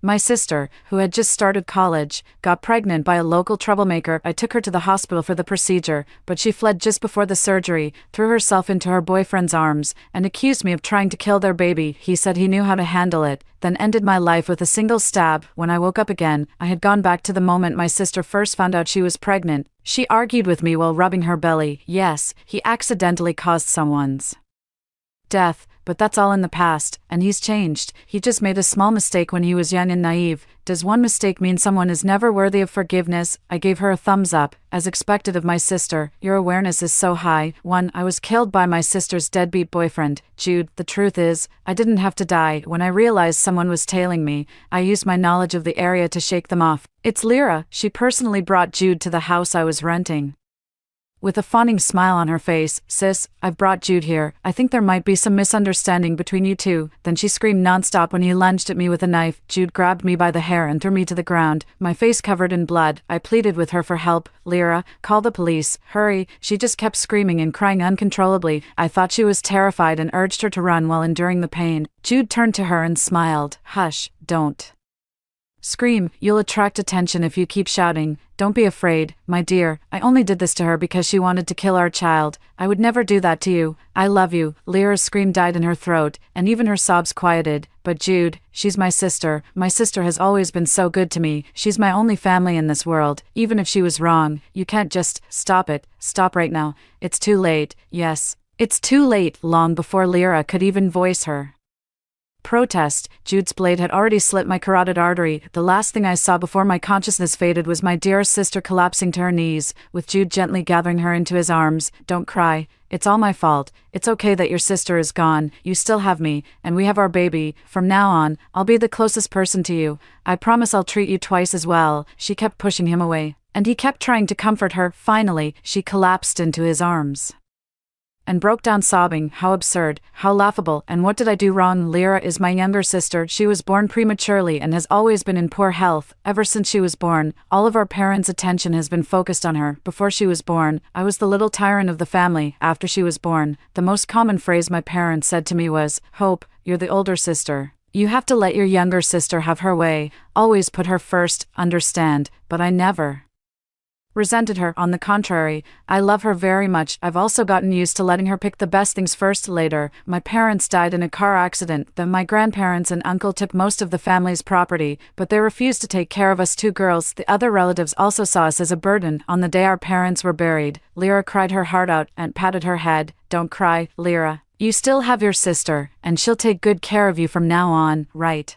My sister, who had just started college, got pregnant by a local troublemaker. I took her to the hospital for the procedure, but she fled just before the surgery, threw herself into her boyfriend's arms, and accused me of trying to kill their baby. He said he knew how to handle it, then ended my life with a single stab. When I woke up again, I had gone back to the moment my sister first found out she was pregnant. She argued with me while rubbing her belly. Yes, he accidentally caused someone's death, but that's all in the past, and he's changed. He just made a small mistake when he was young and naive. Does one mistake mean someone is never worthy of forgiveness? I gave her a thumbs up, as expected of my sister. Your awareness is so high. 1. I was killed by my sister's deadbeat boyfriend. Jude, the truth is, I didn't have to die. When I realized someone was tailing me, I used my knowledge of the area to shake them off. It's Lyra. She personally brought Jude to the house I was renting. With a fawning smile on her face, sis, I've brought Jude here. I think there might be some misunderstanding between you two. Then she screamed nonstop when he lunged at me with a knife. Jude grabbed me by the hair and threw me to the ground, my face covered in blood. I pleaded with her for help. Lyra, call the police. Hurry. She just kept screaming and crying uncontrollably. I thought she was terrified and urged her to run while enduring the pain. Jude turned to her and smiled. Hush, don't scream. You'll attract attention if you keep shouting. Don't be afraid, my dear. I only did this to her because she wanted to kill our child. I would never do that to you. I love you. Lyra's scream died in her throat, and even her sobs quieted. But Jude, she's my sister. My sister has always been so good to me. She's my only family in this world. Even if she was wrong, you can't just stop it. Stop right now. It's too late. Yes, it's too late. Long before Lyra could even voice her protest, Jude's blade had already slit my carotid artery. The last thing I saw before my consciousness faded was my dearest sister collapsing to her knees, with Jude gently gathering her into his arms. Don't cry. It's all my fault. It's okay that your sister is gone. You still have me, and we have our baby. From now on, I'll be the closest person to you. I promise I'll treat you twice as well. She kept pushing him away, and he kept trying to comfort her. Finally, she collapsed into his arms and broke down sobbing. How absurd, how laughable, and what did I do wrong? Lyra is my younger sister. She was born prematurely and has always been in poor health. Ever since she was born, all of our parents' attention has been focused on her. Before she was born, I was the little tyrant of the family. After she was born, the most common phrase my parents said to me was, Hope, you're the older sister. You have to let your younger sister have her way. Always put her first, understand? But I never resented her. On the contrary, I love her very much. I've also gotten used to letting her pick the best things first later. My parents died in a car accident. Then my grandparents and uncle took most of the family's property, but they refused to take care of us two girls. The other relatives also saw us as a burden. On the day our parents were buried, Lyra cried her heart out and patted her head. Don't cry, Lyra. You still have your sister, and she'll take good care of you from now on, right?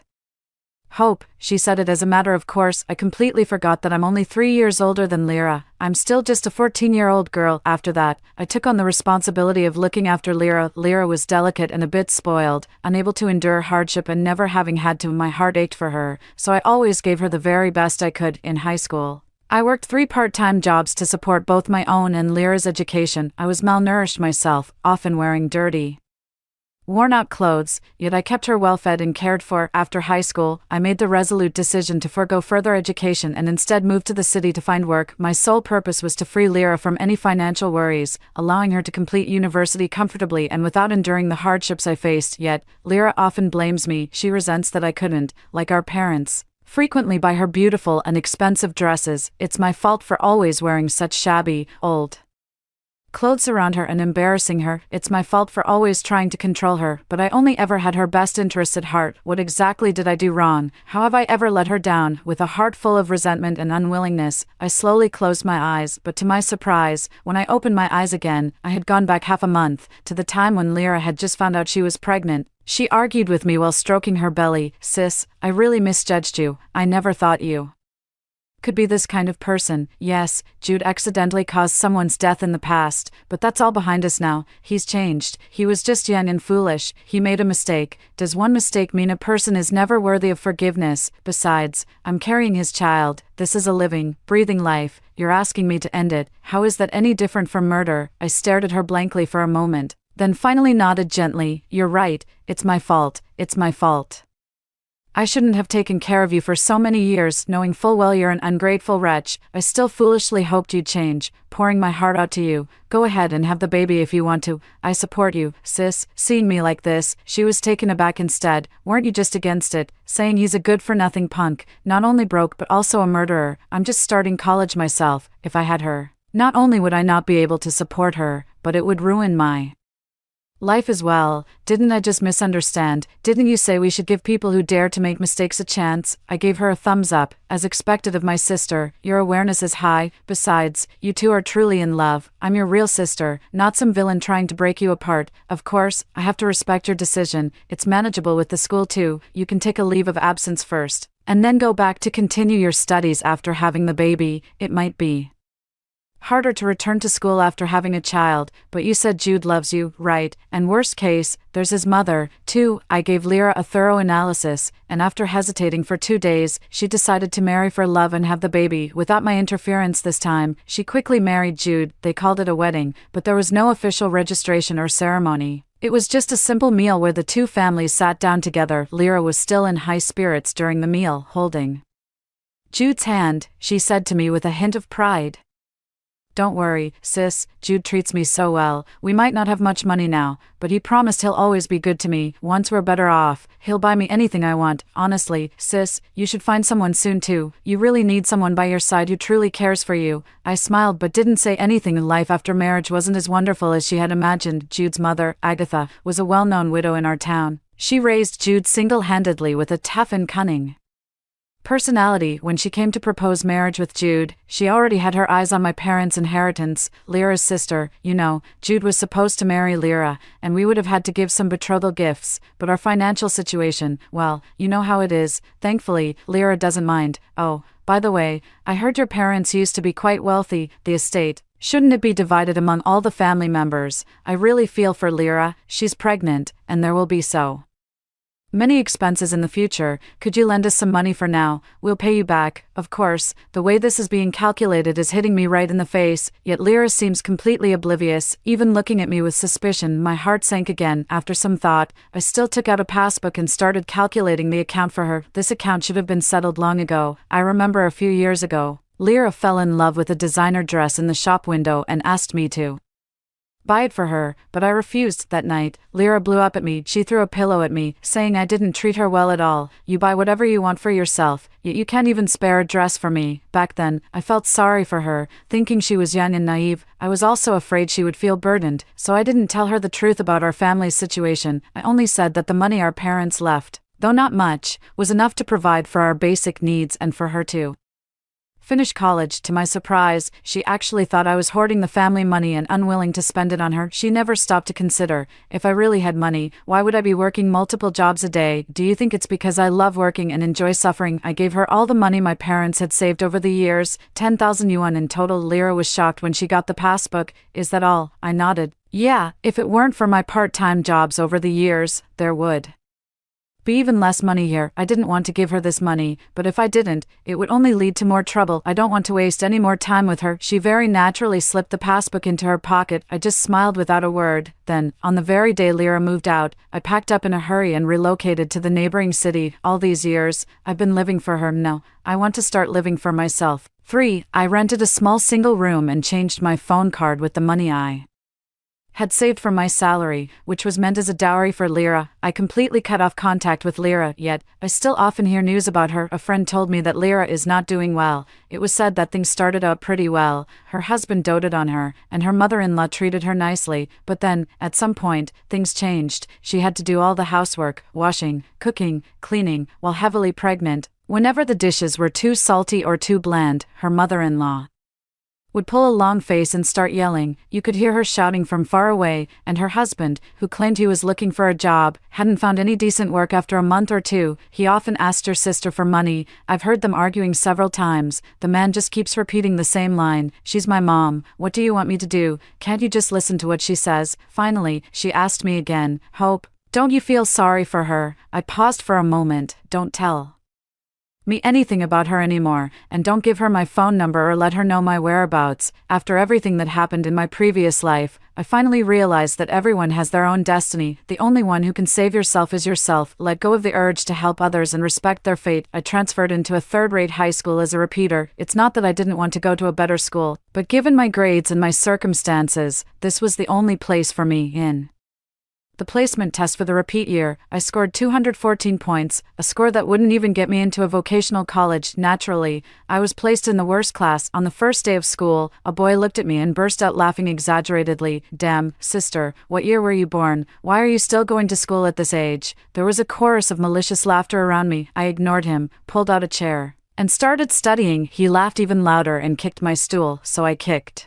Hope, she said it as a matter of course. I completely forgot that I'm only 3 years older than Lyra. I'm still just a 14-year-old girl. After that, I took on the responsibility of looking after Lyra. Lyra was delicate and a bit spoiled, unable to endure hardship and never having had to. My heart ached for her, so I always gave her the very best I could. In high school, I worked 3 part-time jobs to support both my own and Lyra's education. I was malnourished myself, often wearing dirty, worn-out clothes, yet I kept her well-fed and cared for. After high school, I made the resolute decision to forego further education and instead moved to the city to find work. My sole purpose was to free Lyra from any financial worries, allowing her to complete university comfortably and without enduring the hardships I faced. Yet, Lyra often blames me. She resents that I couldn't, like our parents, frequently buy her beautiful and expensive dresses. It's my fault for always wearing such shabby, old clothes around her and embarrassing her. It's my fault for always trying to control her, but I only ever had her best interests at heart. What exactly did I do wrong? How have I ever let her down? With a heart full of resentment and unwillingness, I slowly closed my eyes, but to my surprise, when I opened my eyes again, I had gone back half a month, to the time when Lyra had just found out she was pregnant. She argued with me while stroking her belly. Sis, I really misjudged you. I never thought you could be this kind of person. Yes, Jude accidentally caused someone's death in the past, but that's all behind us now. He's changed. He was just young and foolish. He made a mistake. Does one mistake mean a person is never worthy of forgiveness? Besides, I'm carrying his child. This is a living, breathing life. You're asking me to end it. How is that any different from murder? I stared at her blankly for a moment, then finally nodded gently. You're right. It's my fault. It's my fault. I shouldn't have taken care of you for so many years, knowing full well you're an ungrateful wretch. I still foolishly hoped you'd change, pouring my heart out to you. Go ahead and have the baby if you want to. I support you, sis." Seeing me like this, she was taken aback instead. "Weren't you just against it, saying he's a good-for-nothing punk, not only broke but also a murderer? I'm just starting college myself. If I had her, not only would I not be able to support her, but it would ruin my life as well. Didn't I just misunderstand? Didn't you say we should give people who dare to make mistakes a chance?" I gave her a thumbs up, as expected of my sister. "Your awareness is high. Besides, you two are truly in love. I'm your real sister, not some villain trying to break you apart. Of course, I have to respect your decision. It's manageable with the school too. You can take a leave of absence first, and then go back to continue your studies after having the baby. It might be harder to return to school after having a child, but you said Jude loves you, right? And worst case, there's his mother, too." I gave Lyra a thorough analysis, and after hesitating for 2 days, she decided to marry for love and have the baby. Without my interference this time, she quickly married Jude. They called it a wedding, but there was no official registration or ceremony. It was just a simple meal where the two families sat down together. Lyra was still in high spirits during the meal, holding Jude's hand. She said to me with a hint of pride, "Don't worry, sis, Jude treats me so well. We might not have much money now, but he promised he'll always be good to me. Once we're better off, he'll buy me anything I want. Honestly, sis, you should find someone soon too. You really need someone by your side who truly cares for you." I smiled but didn't say anything. Life after marriage wasn't as wonderful as she had imagined. Jude's mother, Agatha, was a well-known widow in our town. She raised Jude single-handedly with a tough and cunning personality. When she came to propose marriage with Jude, she already had her eyes on my parents' inheritance. Lyra's sister, you know, Jude was supposed to marry Lyra, and we would have had to give some betrothal gifts, but our financial situation, well, you know how it is. Thankfully, Lyra doesn't mind. "Oh, by the way, I heard your parents used to be quite wealthy. The estate, shouldn't it be divided among all the family members?" I really feel for Lyra. She's pregnant, and there will be so many expenses in the future. Could you lend us some money for now? We'll pay you back. Of course, the way this is being calculated is hitting me right in the face, yet Lyra seems completely oblivious, even looking at me with suspicion. My heart sank again. After some thought, I still took out a passbook and started calculating the account for her. This account should have been settled long ago. I remember a few years ago, Lyra fell in love with a designer dress in the shop window and asked me to buy it for her, but I refused. That night, Lyra blew up at me. She threw a pillow at me, saying I didn't treat her well at all. "You buy whatever you want for yourself, yet you can't even spare a dress for me." Back then, I felt sorry for her, thinking she was young and naive. I was also afraid she would feel burdened, so I didn't tell her the truth about our family's situation. I only said that the money our parents left, though not much, was enough to provide for our basic needs and for her to finish college. To my surprise, she actually thought I was hoarding the family money and unwilling to spend it on her. She never stopped to consider, if I really had money, why would I be working multiple jobs a day? "Do you think it's because I love working and enjoy suffering?" I gave her all the money my parents had saved over the years, 10,000 yuan in total. Lyra was shocked when she got the passbook. "Is that all?" I nodded. "Yeah, if it weren't for my part-time jobs over the years, there would be even less money here." I didn't want to give her this money, but if I didn't, it would only lead to more trouble. I don't want to waste any more time with her. She very naturally slipped the passbook into her pocket. I just smiled without a word. Then, on the very day Lyra moved out, I packed up in a hurry and relocated to the neighboring city. All these years, I've been living for her. No, I want to start living for myself. 3. I rented a small single room and changed my phone card with the money I had saved from my salary, which was meant as a dowry for Lyra. I completely cut off contact with Lyra, yet I still often hear news about her. A friend told me that Lyra is not doing well. It was said that things started out pretty well. Her husband doted on her, and her mother-in-law treated her nicely, but then, at some point, things changed. She had to do all the housework, washing, cooking, cleaning, while heavily pregnant. Whenever the dishes were too salty or too bland, her mother-in-law would pull a long face and start yelling. You could hear her shouting from far away, and her husband, who claimed he was looking for a job, hadn't found any decent work after a month or two. He often asked her sister for money. I've heard them arguing several times. The man just keeps repeating the same line. "She's my mom. What do you want me to do? Can't you just listen to what she says?" Finally, she asked me again, "Hope, don't you feel sorry for her?" I paused for a moment. "Don't tell me anything about her anymore, and don't give her my phone number or let her know my whereabouts. After everything that happened in my previous life, I finally realized that everyone has their own destiny. The only one who can save yourself is yourself. Let go of the urge to help others and respect their fate. I transferred into a third-rate high school as a repeater. It's not that I didn't want to go to a better school, but given my grades and my circumstances, this was the only place for me in. The placement test for the repeat year, I scored 214 points, a score that wouldn't even get me into a vocational college. Naturally, I was placed in the worst class. On the first day of school, a boy looked at me and burst out laughing exaggeratedly. "Damn, sister, what year were you born? Why are you still going to school at this age?" There was a chorus of malicious laughter around me. I ignored him, pulled out a chair, and started studying. He laughed even louder and kicked my stool, so I kicked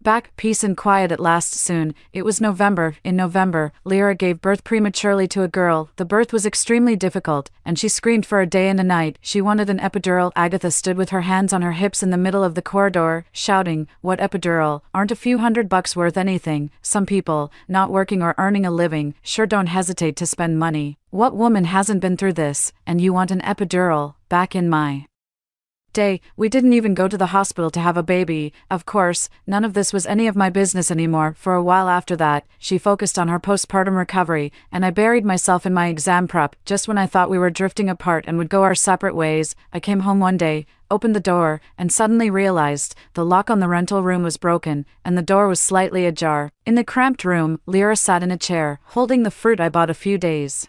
back. Peace and quiet at last. Soon, it was November. In November, Lyra gave birth prematurely to a girl. The birth was extremely difficult, and she screamed for a day and a night. She wanted an epidural. Agatha stood with her hands on her hips in the middle of the corridor, shouting, "What epidural? Aren't a few $100 worth anything? Some people, not working or earning a living, sure don't hesitate to spend money. What woman hasn't been through this? And you want an epidural?" Back in my day, we didn't even go to the hospital to have a baby. Of course, none of this was any of my business anymore. For a while after that, she focused on her postpartum recovery, and I buried myself in my exam prep. Just when I thought we were drifting apart and would go our separate ways, I came home one day, opened the door, and suddenly realized the lock on the rental room was broken, and the door was slightly ajar. In the cramped room, Lyra sat in a chair, holding the fruit I bought a few days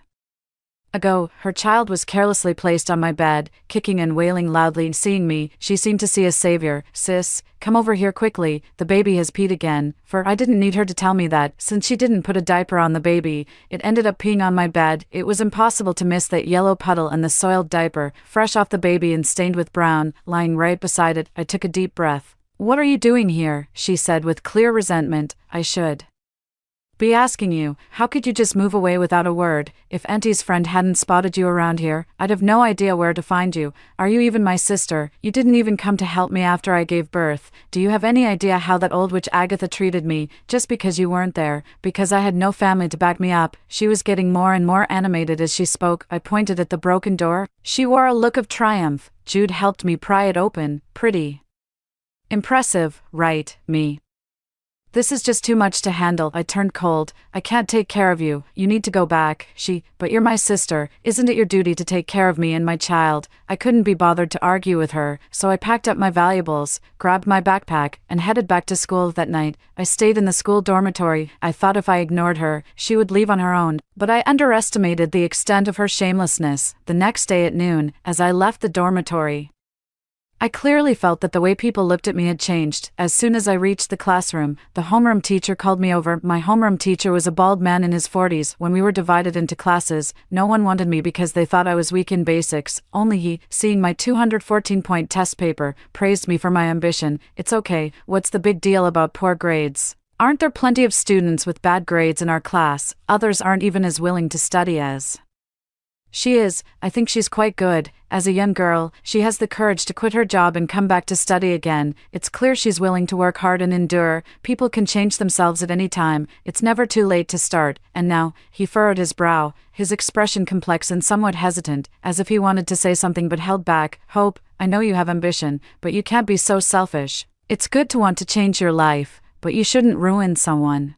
ago. Her child was carelessly placed on my bed, kicking and wailing loudly. Seeing me, she seemed to see a savior. "Sis, come over here quickly, the baby has peed again." For I didn't need her to tell me that, since she didn't put a diaper on the baby, it ended up peeing on my bed. It was impossible to miss that yellow puddle and the soiled diaper, fresh off the baby and stained with brown, lying right beside it. I took a deep breath. "What are you doing here?" she said with clear resentment. "I should be asking you, how could you just move away without a word? If Auntie's friend hadn't spotted you around here, I'd have no idea where to find you. Are you even my sister? You didn't even come to help me after I gave birth. Do you have any idea how that old witch Agatha treated me, just because you weren't there, because I had no family to back me up?" She was getting more and more animated as she spoke. I pointed at the broken door. She wore a look of triumph. "Jude helped me pry it open. Pretty impressive, right, me? This is just too much to handle." I turned cold. "I can't take care of you. You need to go back." But you're my sister. Isn't it your duty to take care of me and my child?" I couldn't be bothered to argue with her, so I packed up my valuables, grabbed my backpack, and headed back to school. That night, I stayed in the school dormitory. I thought if I ignored her, she would leave on her own, but I underestimated the extent of her shamelessness. The next day at noon, as I left the dormitory, I clearly felt that the way people looked at me had changed. As soon as I reached the classroom, the homeroom teacher called me over. My homeroom teacher was a bald man in his 40s. When we were divided into classes, no one wanted me because they thought I was weak in basics. Only he, seeing my 214-point test paper, praised me for my ambition. "It's okay, what's the big deal about poor grades? Aren't there plenty of students with bad grades in our class? Others aren't even as willing to study as she is. I think she's quite good. As a young girl, she has the courage to quit her job and come back to study again. It's clear she's willing to work hard and endure. People can change themselves at any time. It's never too late to start." And now, he furrowed his brow, his expression complex and somewhat hesitant, as if he wanted to say something but held back. "Hope, I know you have ambition, but you can't be so selfish. It's good to want to change your life, but you shouldn't ruin someone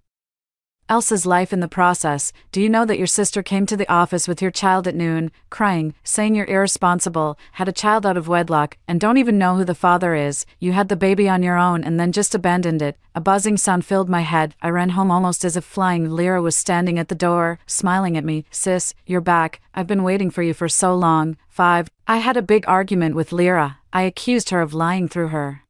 else's life in the process. Do you know that your sister came to the office with your child at noon, crying, saying you're irresponsible, had a child out of wedlock, and don't even know who the father is? You had the baby on your own and then just abandoned it." A buzzing sound filled my head. I ran home almost as if flying. Lyra was standing at the door, smiling at me. "Sis, you're back. I've been waiting for you for so long." 5. I had a big argument with Lyra. I accused her of lying through her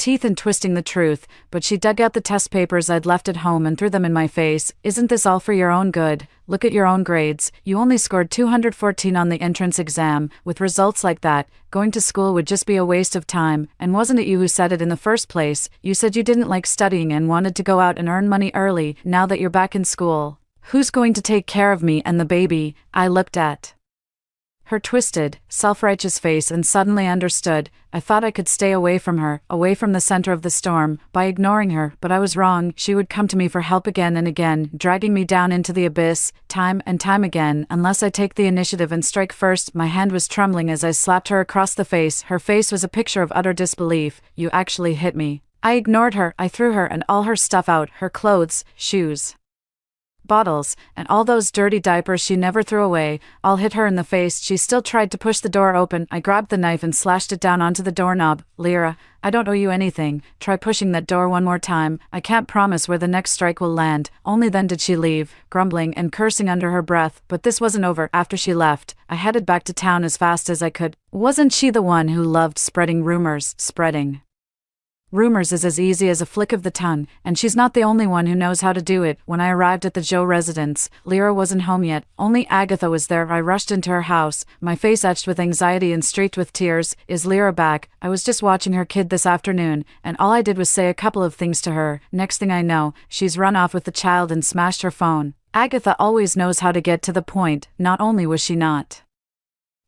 teeth and twisting the truth, but she dug out the test papers I'd left at home and threw them in my face. "Isn't this all for your own good? Look at your own grades. You only scored 214 on the entrance exam. With results like that, going to school would just be a waste of time. And wasn't it you who said it in the first place? You said you didn't like studying and wanted to go out and earn money early. Now that you're back in school, who's going to take care of me and the baby?" I looked at her twisted, self-righteous face, and suddenly understood. I thought I could stay away from her, away from the center of the storm, by ignoring her, but I was wrong. She would come to me for help again and again, dragging me down into the abyss, time and time again, unless I take the initiative and strike first. My hand was trembling as I slapped her across the face. Her face was a picture of utter disbelief. You actually hit me. I ignored her. I threw her and all her stuff out, her clothes, shoes, bottles, and all those dirty diapers she never threw away, all hit her in the face. She still tried to push the door open. I grabbed the knife and slashed it down onto the doorknob. Lyra, I don't owe you anything. Try pushing that door one more time. I can't promise where the next strike will land. Only then did she leave, grumbling and cursing under her breath. But this wasn't over. After she left, I headed back to town as fast as I could. Wasn't she the one who loved spreading rumors? Spreading rumors is as easy as a flick of the tongue, and she's not the only one who knows how to do it. When I arrived at the Joe residence, Lyra wasn't home yet. Only Agatha was there. I rushed into her house, my face etched with anxiety and streaked with tears. Is Lyra back? I was just watching her kid this afternoon, and all I did was say a couple of things to her. Next thing I know, she's run off with the child and smashed her phone. Agatha always knows how to get to the point. Not only was she not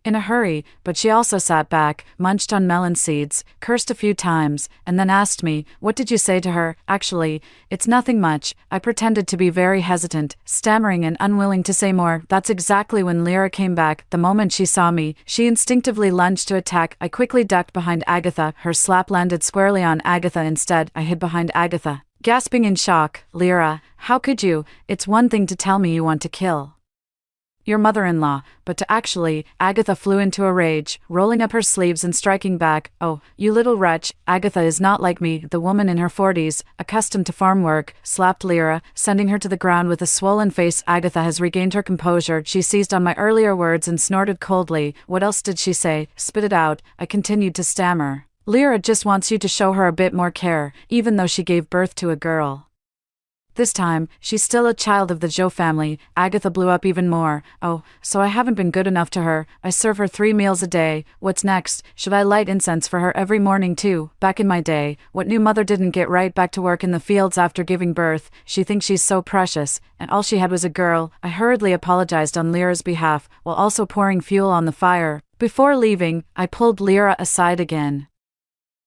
in a hurry, but she also sat back, munched on melon seeds, cursed a few times, and then asked me, "What did you say to her?" "Actually, it's nothing much." I pretended to be very hesitant, stammering and unwilling to say more. That's exactly when Lyra came back. The moment she saw me, she instinctively lunged to attack. I quickly ducked behind Agatha. Her slap landed squarely on Agatha. Instead, I hid behind Agatha, gasping in shock. "Lyra, how could you? It's one thing to tell me you want to kill your mother-in-law, but to actually..." Agatha flew into a rage, rolling up her sleeves and striking back. "Oh, you little wretch." Agatha is not like me, the woman in her 40s, accustomed to farm work, slapped Lyra, sending her to the ground with a swollen face. Agatha has regained her composure. She seized on my earlier words and snorted coldly. "What else did she say? Spit it out." I continued to stammer. "Lyra just wants you to show her a bit more care, even though she gave birth to a girl. This time, she's still a child of the Joe family." Agatha blew up even more. "Oh, so I haven't been good enough to her. I serve her 3 meals a day. What's next? Should I light incense for her every morning too? Back in my day, what new mother didn't get right back to work in the fields after giving birth? She thinks she's so precious, and all she had was a girl." I hurriedly apologized on Lyra's behalf, while also pouring fuel on the fire. Before leaving, I pulled Lyra aside again.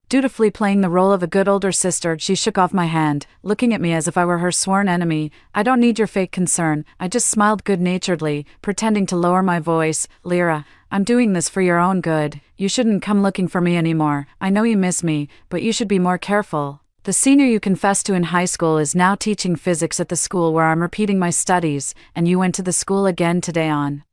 Dutifully playing the role of a good older sister, she shook off my hand, looking at me as if I were her sworn enemy. "I don't need your fake concern." I just smiled good-naturedly, pretending to lower my voice. "Lyra, I'm doing this for your own good. You shouldn't come looking for me anymore. I know you miss me, but you should be more careful. The senior you confessed to in high school is now teaching physics at the school where I'm repeating my studies, and you went to the school again today on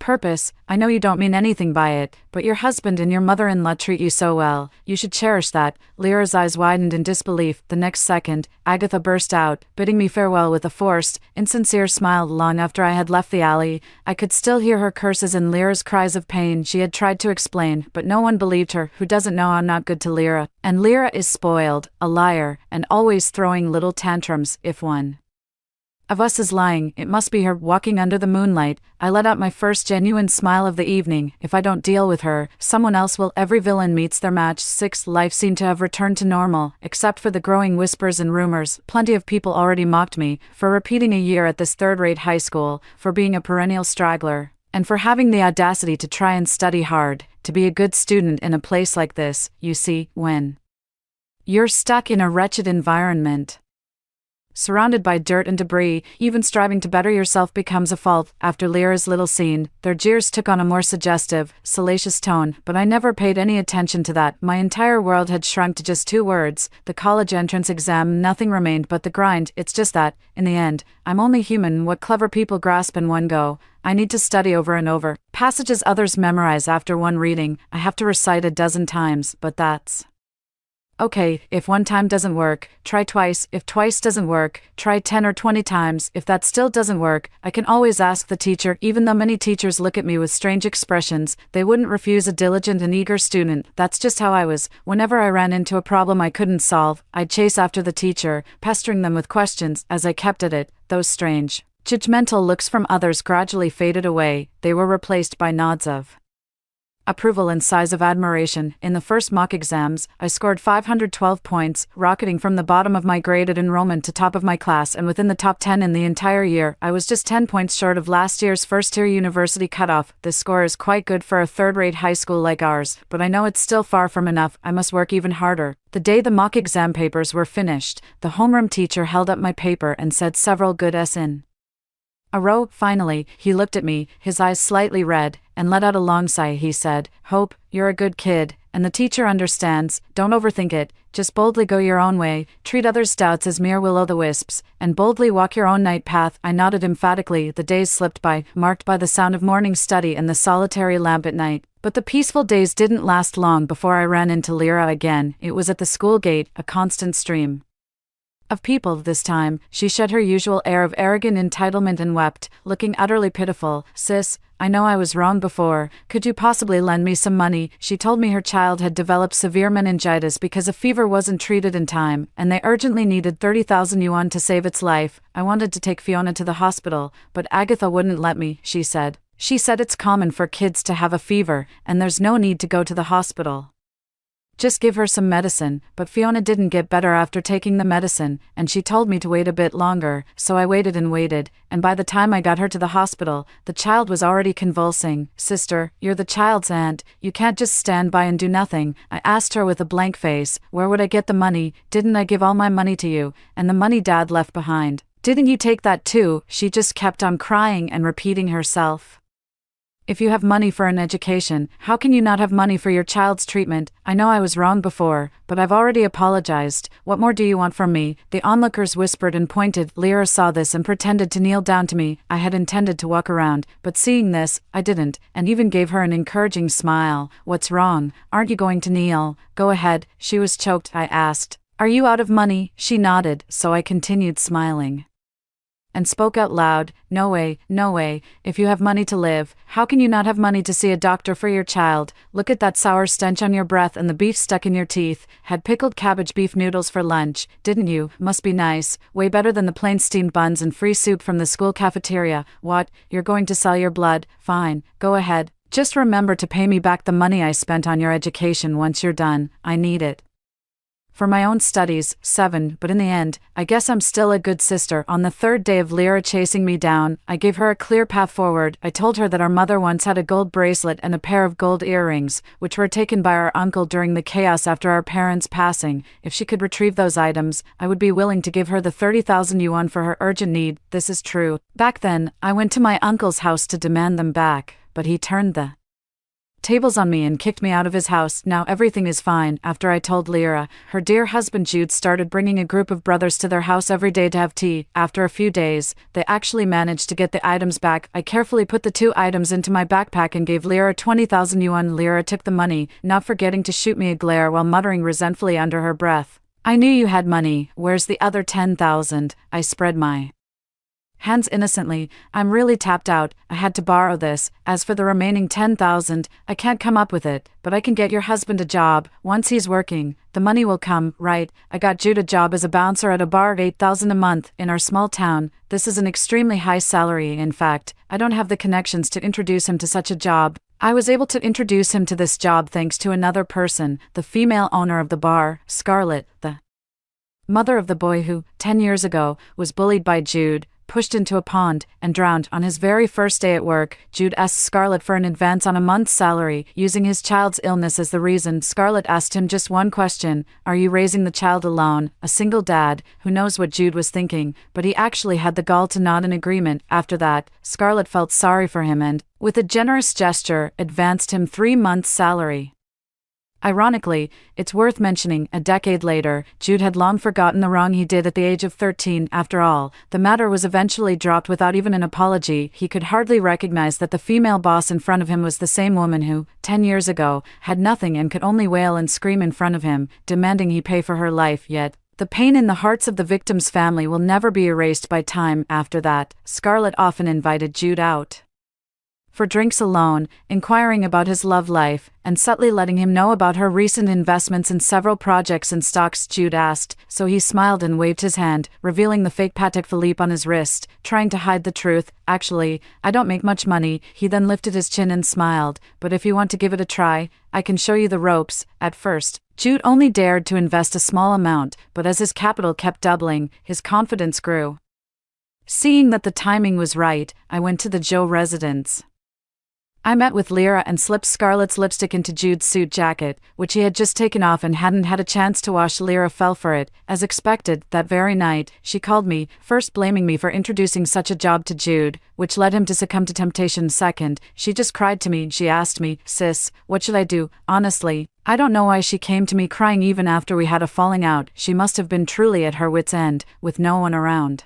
purpose. I know you don't mean anything by it, but your husband and your mother-in-law treat you so well. You should cherish that." Lyra's eyes widened in disbelief. The next second, Agatha burst out, bidding me farewell with a forced, insincere smile. Long after I had left the alley, I could still hear her curses and Lyra's cries of pain. She had tried to explain, but no one believed her. Who doesn't know I'm not good to Lyra? And Lyra is spoiled, a liar, and always throwing little tantrums. If one of us is lying, it must be her. Walking under the moonlight, I let out my first genuine smile of the evening. If I don't deal with her, someone else will. Every villain meets their match. 6. Life seemed to have returned to normal, except for the growing whispers and rumors. Plenty of people already mocked me for repeating a year at this third-rate high school, for being a perennial straggler, and for having the audacity to try and study hard, to be a good student in a place like this. You see, when you're stuck in a wretched environment, surrounded by dirt and debris, even striving to better yourself becomes a fault. After Lyra's little scene, their jeers took on a more suggestive, salacious tone, but I never paid any attention to that. My entire world had shrunk to just 2 words, the college entrance exam. Nothing remained but the grind. It's just that, in the end, I'm only human. What clever people grasp in one go, I need to study over and over. Passages others memorize after one reading, I have to recite a dozen times, but that's okay. If one time doesn't work, try twice. If twice doesn't work, try 10 or 20 times. If that still doesn't work, I can always ask the teacher. Even though many teachers look at me with strange expressions, they wouldn't refuse a diligent and eager student. That's just how I was. Whenever I ran into a problem I couldn't solve, I'd chase after the teacher, pestering them with questions. As I kept at it, those strange, judgmental looks from others gradually faded away. They were replaced by nods of approval and sighs of admiration. In the first mock exams, I scored 512 points, rocketing from the bottom of my grade at enrollment to top of my class and within the top 10 in the entire year. I was just 10 points short of last year's first-tier university cutoff. This score is quite good for a third-rate high school like ours, but I know it's still far from enough. I must work even harder. The day the mock exam papers were finished, the homeroom teacher held up my paper and said several good S's in a row. Finally, he looked at me, his eyes slightly red, and let out a long sigh. He said, "Hope, you're a good kid, and the teacher understands. Don't overthink it, just boldly go your own way, treat others' doubts as mere will-o'-the-wisps, and boldly walk your own night path." I nodded emphatically. The days slipped by, marked by the sound of morning study and the solitary lamp at night. But the peaceful days didn't last long before I ran into Lyra again. It was at the school gate, a constant stream of people. This time, she shed her usual air of arrogant entitlement and wept, looking utterly pitiful. "Sis, I know I was wrong before. Could you possibly lend me some money?" She told me her child had developed severe meningitis because a fever wasn't treated in time, and they urgently needed 30,000 yuan to save its life. I wanted to take Fiona to the hospital, but Agatha wouldn't let me, she said. She said it's common for kids to have a fever, and there's no need to go to the hospital. Just give her some medicine. But Fiona didn't get better after taking the medicine, and she told me to wait a bit longer, so I waited, and by the time I got her to the hospital, the child was already convulsing. "Sister, you're the child's aunt, you can't just stand by and do nothing." I asked her with a blank face, "Where would I get the money? Didn't I give all my money to you, and the money Dad left behind? Didn't you take that too?" She just kept on crying and repeating herself. "If you have money for an education, how can you not have money for your child's treatment? I know I was wrong before, but I've already apologized. What more do you want from me?" The onlookers whispered and pointed. Lyra saw this and pretended to kneel down to me. I had intended to walk around, but seeing this, I didn't, and even gave her an encouraging smile. "What's wrong? Aren't you going to kneel? Go ahead." She was choked. I asked, "Are you out of money?" She nodded, so I continued smiling and spoke out loud, "No way, no way. If you have money to live, how can you not have money to see a doctor for your child? Look at that sour stench on your breath and the beef stuck in your teeth. Had pickled cabbage beef noodles for lunch, didn't you? Must be nice. Way better than the plain steamed buns and free soup from the school cafeteria. What? You're going to sell your blood? Fine, go ahead. Just remember to pay me back the money I spent on your education once you're done. I need it for my own studies." 7. But in the end, I guess I'm still a good sister. On the third day of Lyra chasing me down, I gave her a clear path forward. I told her that our mother once had a gold bracelet and a pair of gold earrings, which were taken by our uncle during the chaos after our parents' passing. If she could retrieve those items, I would be willing to give her the 30,000 yuan for her urgent need. This is true. Back then, I went to my uncle's house to demand them back, but he turned the tables on me and kicked me out of his house. Now everything is fine. After I told Lyra, her dear husband Jude started bringing a group of brothers to their house every day to have tea. After a few days, they actually managed to get the items back. I carefully put the 2 items into my backpack and gave Lyra 20,000 yuan. Lyra took the money, not forgetting to shoot me a glare while muttering resentfully under her breath, "I knew you had money. Where's the other 10,000? I spread my hands innocently. "I'm really tapped out. I had to borrow this. As for the remaining 10,000, I can't come up with it, but I can get your husband a job. Once he's working, the money will come, right? I got Jude a job as a bouncer at a bar at 8,000 a month in our small town. This is an extremely high salary. In fact, I don't have the connections to introduce him to such a job. I was able to introduce him to this job thanks to another person, the female owner of the bar, Scarlett, the mother of the boy who, 10 years ago, was bullied by Jude, pushed into a pond, and drowned. On his very first day at work, Jude asked Scarlett for an advance on a month's salary, using his child's illness as the reason. Scarlett asked him just one question: "Are you raising the child alone?" A single dad, who knows what Jude was thinking, but he actually had the gall to nod in agreement. After that, Scarlett felt sorry for him and, with a generous gesture, advanced him 3 months' salary. Ironically, it's worth mentioning, a decade later, Jude had long forgotten the wrong he did at the age of 13. After all, the matter was eventually dropped without even an apology. He could hardly recognize that the female boss in front of him was the same woman who, 10 years ago, had nothing and could only wail and scream in front of him, demanding he pay for her life. Yet, the pain in the hearts of the victim's family will never be erased by time. After that, Scarlett often invited Jude out for drinks alone, inquiring about his love life, and subtly letting him know about her recent investments in several projects and stocks. Jude asked, so he smiled and waved his hand, revealing the fake Patek Philippe on his wrist, trying to hide the truth. Actually, I don't make much money. He then lifted his chin and smiled, but if you want to give it a try, I can show you the ropes. At first, Jude only dared to invest a small amount, but as his capital kept doubling, his confidence grew. Seeing that the timing was right, I went to the Joe residence. I met with Lyra and slipped Scarlett's lipstick into Jude's suit jacket, which he had just taken off and hadn't had a chance to wash. Lyra fell for it. As expected, that very night, she called me, first blaming me for introducing such a job to Jude, which led him to succumb to temptation. Second, she just cried to me. She asked me, sis, what should I do? Honestly, I don't know why she came to me crying even after we had a falling out. She must have been truly at her wit's end, with no one around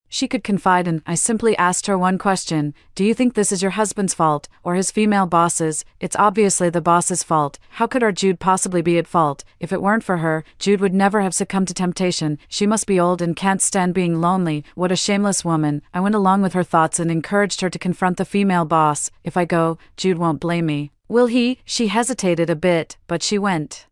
she could confide in. I simply asked her one question: do you think this is your husband's fault, or his female boss's? It's obviously the boss's fault. How could our Jude possibly be at fault? If it weren't for her, Jude would never have succumbed to temptation. She must be old and can't stand being lonely. What a shameless woman. I went along with her thoughts and encouraged her to confront the female boss. If I go, Jude won't blame me, will he? She hesitated a bit, but she went.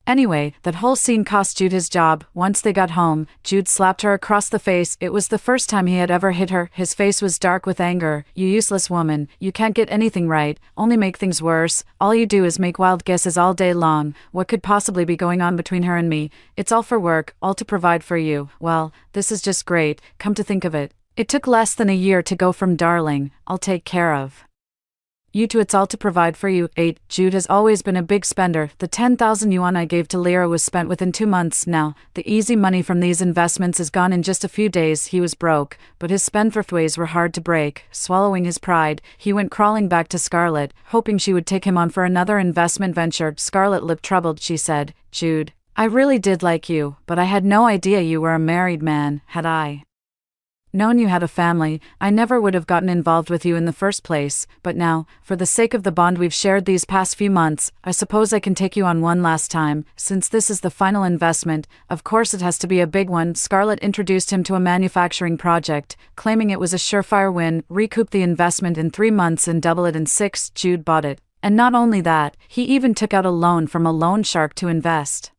Anyway, that whole scene cost Jude his job. Once they got home, Jude slapped her across the face. It was the first time he had ever hit her. His face was dark with anger. You useless woman, you can't get anything right, only make things worse. All you do is make wild guesses all day long. What could possibly be going on between her and me? It's all for work, all to provide for you. Well, this is just great, come to think of it. It took less than a year to go from darling, I'll take care of you to it's all to provide for you. 8. Jude has always been a big spender. The 10,000 yuan I gave to Lyra was spent within 2 months now. The easy money from these investments is gone in just a few days. He was broke, but his spendthrift ways were hard to break. Swallowing his pride, he went crawling back to Scarlett, hoping she would take him on for another investment venture. Scarlett looked troubled. She said, Jude, I really did like you, but I had no idea you were a married man. Had I known you had a family, I never would have gotten involved with you in the first place. But now, for the sake of the bond we've shared these past few months, I suppose I can take you on one last time. Since this is the final investment, of course it has to be a big one. Scarlett introduced him to a manufacturing project, claiming it was a surefire win: recoup the investment in 3 months and double it in 6. Jude bought it. And not only that, he even took out a loan from a loan shark to invest.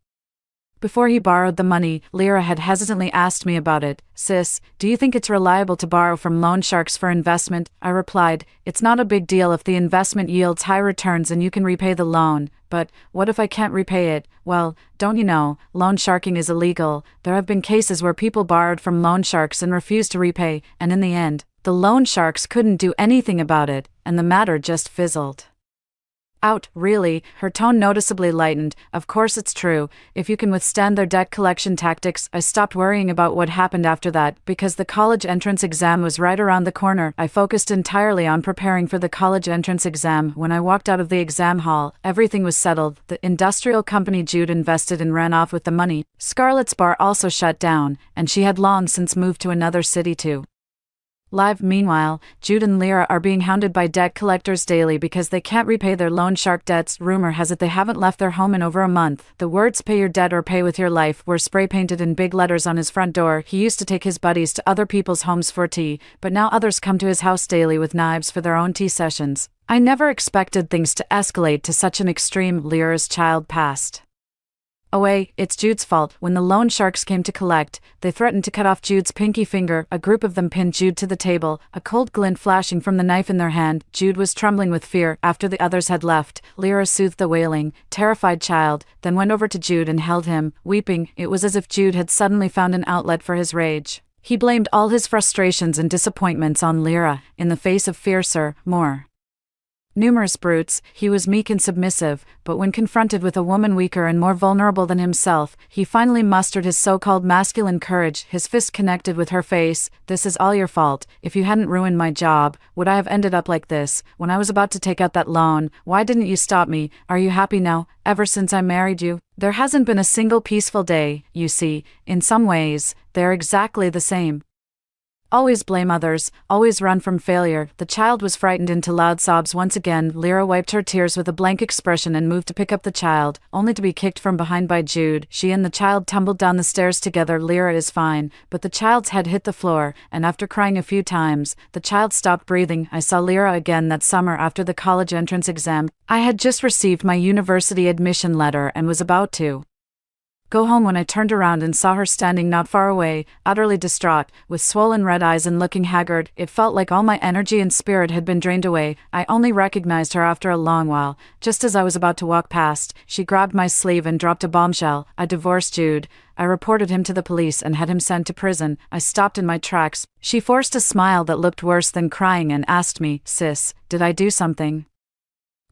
Before he borrowed the money, Lyra had hesitantly asked me about it. Sis, do you think it's reliable to borrow from loan sharks for investment? I replied, it's not a big deal if the investment yields high returns and you can repay the loan. But what if I can't repay it? Well, don't you know, loan sharking is illegal. There have been cases where people borrowed from loan sharks and refused to repay, and in the end, the loan sharks couldn't do anything about it, and the matter just fizzled out. Really? Her tone noticeably lightened. Of course it's true. If you can withstand their debt collection tactics. I stopped worrying about what happened after that, because the college entrance exam was right around the corner. I focused entirely on preparing for the college entrance exam. When I walked out of the exam hall, everything was settled. The industrial company Jude invested in ran off with the money. Scarlett's bar also shut down, and she had long since moved to another city to live. Meanwhile, Jude and Lyra are being hounded by debt collectors daily because they can't repay their loan shark debts. Rumor has it they haven't left their home in over a month. The words "pay your debt or pay with your life" were spray painted in big letters on his front door. He used to take his buddies to other people's homes for tea, but now others come to his house daily with knives for their own tea sessions. I never expected things to escalate to such an extreme. Lyra's child passed away. It's Jude's fault. When the loan sharks came to collect, they threatened to cut off Jude's pinky finger. A group of them pinned Jude to the table, a cold glint flashing from the knife in their hand. Jude was trembling with fear. After the others had left, Lyra soothed the wailing, terrified child, then went over to Jude and held him, weeping. It was as if Jude had suddenly found an outlet for his rage. He blamed all his frustrations and disappointments on Lyra. In the face of fiercer, more numerous brutes, he was meek and submissive, but when confronted with a woman weaker and more vulnerable than himself, he finally mustered his so-called masculine courage. His fist connected with her face. This is all your fault. If you hadn't ruined my job, would I have ended up like this? When I was about to take out that loan, why didn't you stop me? Are you happy now? Ever since I married you, there hasn't been a single peaceful day. You see, in some ways, they're exactly the same. Always blame others, always run from failure. The child was frightened into loud sobs once again. Lyra wiped her tears with a blank expression and moved to pick up the child, only to be kicked from behind by Jude. She and the child tumbled down the stairs together. Lyra is fine, but the child's head hit the floor, and after crying a few times, the child stopped breathing. I saw Lyra again that summer after the college entrance exam. I had just received my university admission letter and was about to go home when I turned around and saw her standing not far away, utterly distraught, with swollen red eyes and looking haggard. It felt like all my energy and spirit had been drained away. I only recognized her after a long while. Just as I was about to walk past, she grabbed my sleeve and dropped a bombshell. I divorced Jude. I reported him to the police and had him sent to prison. I stopped in my tracks. She forced a smile that looked worse than crying and asked me, "Sis, did I do something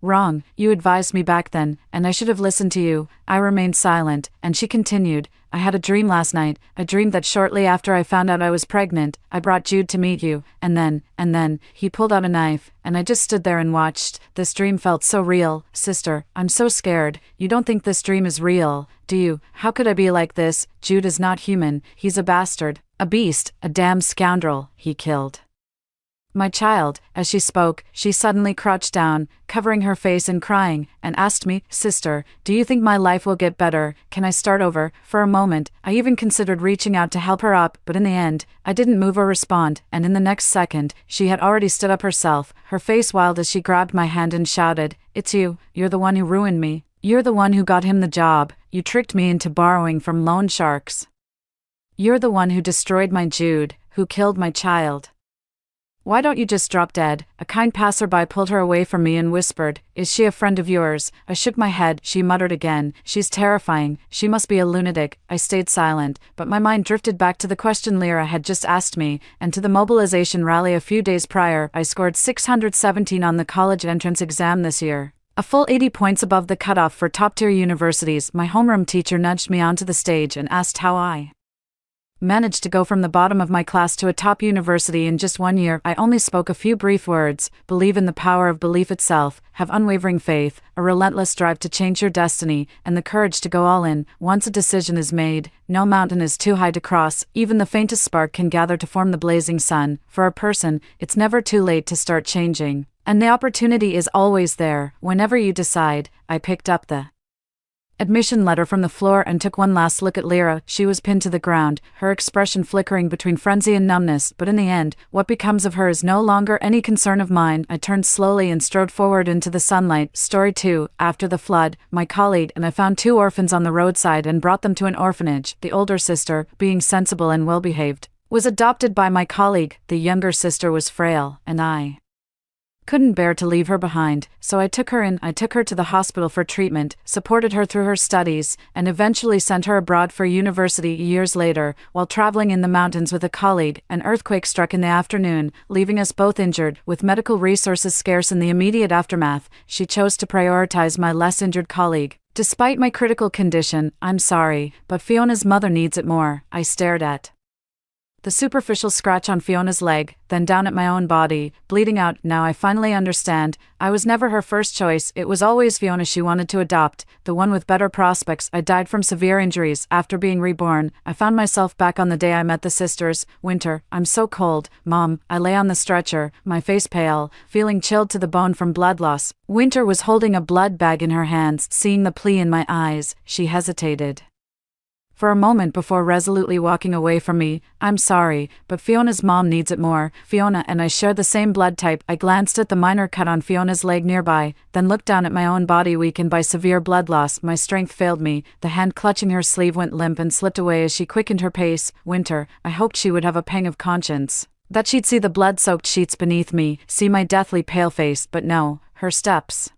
wrong? You advised me back then, and I should have listened to you." I remained silent, and she continued, "I had a dream last night. I dreamed that shortly after I found out I was pregnant, I brought Jude to meet you, and then, he pulled out a knife, and I just stood there and watched. This dream felt so real. Sister, I'm so scared. You don't think this dream is real, do you? How could I be like this? Jude is not human. He's a bastard, a beast, a damn scoundrel. He killed my child." As she spoke, she suddenly crouched down, covering her face and crying, and asked me, "Sister, do you think my life will get better? Can I start over?" For a moment, I even considered reaching out to help her up, but in the end, I didn't move or respond, and in the next second, she had already stood up herself, her face wild as she grabbed my hand and shouted, "It's you. You're the one who ruined me. You're the one who got him the job. You tricked me into borrowing from loan sharks. You're the one who destroyed my Jude, who killed my child. Why don't you just drop dead?" A kind passerby pulled her away from me and whispered, "Is she a friend of yours?" I shook my head. She muttered again, "She's terrifying. She must be a lunatic." I stayed silent, but my mind drifted back to the question Lyra had just asked me, and to the mobilization rally a few days prior. I scored 617 on the college entrance exam this year, a full 80 points above the cutoff for top-tier universities. My homeroom teacher nudged me onto the stage and asked how I managed to go from the bottom of my class to a top university in just 1 year. I only spoke a few brief words: believe in the power of belief itself, have unwavering faith, a relentless drive to change your destiny, and the courage to go all in. Once a decision is made, no mountain is too high to cross. Even the faintest spark can gather to form the blazing sun. For a person, it's never too late to start changing, and the opportunity is always there, whenever you decide. I picked up the admission letter from the floor and took one last look at Lyra. She was pinned to the ground, her expression flickering between frenzy and numbness, but in the end, what becomes of her is no longer any concern of mine. I turned slowly and strode forward into the sunlight. Story 2. After the flood, my colleague and I found 2 orphans on the roadside and brought them to an orphanage. The older sister, being sensible and well-behaved, was adopted by my colleague. The younger sister was frail, and I couldn't bear to leave her behind, so I took her in. I took her to the hospital for treatment, supported her through her studies, and eventually sent her abroad for university. Years later, while traveling in the mountains with a colleague, an earthquake struck in the afternoon, leaving us both injured. With medical resources scarce in the immediate aftermath, she chose to prioritize my less injured colleague. Despite my critical condition, I'm sorry, but Fiona's mother needs it more. I stared at the superficial scratch on Fiona's leg, then down at my own body, bleeding out. Now I finally understand. I was never her first choice. It was always Fiona she wanted to adopt, the one with better prospects. I died from severe injuries. After being reborn, I found myself back on the day I met the sisters. Winter, I'm so cold. Mom, I lay on the stretcher, my face pale, feeling chilled to the bone from blood loss. Winter was holding a blood bag in her hands. Seeing the plea in my eyes, she hesitated for a moment before resolutely walking away from me. I'm sorry, but Fiona's mom needs it more. Fiona and I share the same blood type. I glanced at the minor cut on Fiona's leg nearby, then looked down at my own body weakened by severe blood loss. My strength failed me. The hand clutching her sleeve went limp and slipped away as she quickened her pace. Winter, I hoped she would have a pang of conscience, that she'd see the blood-soaked sheets beneath me, see my deathly pale face, but no, her steps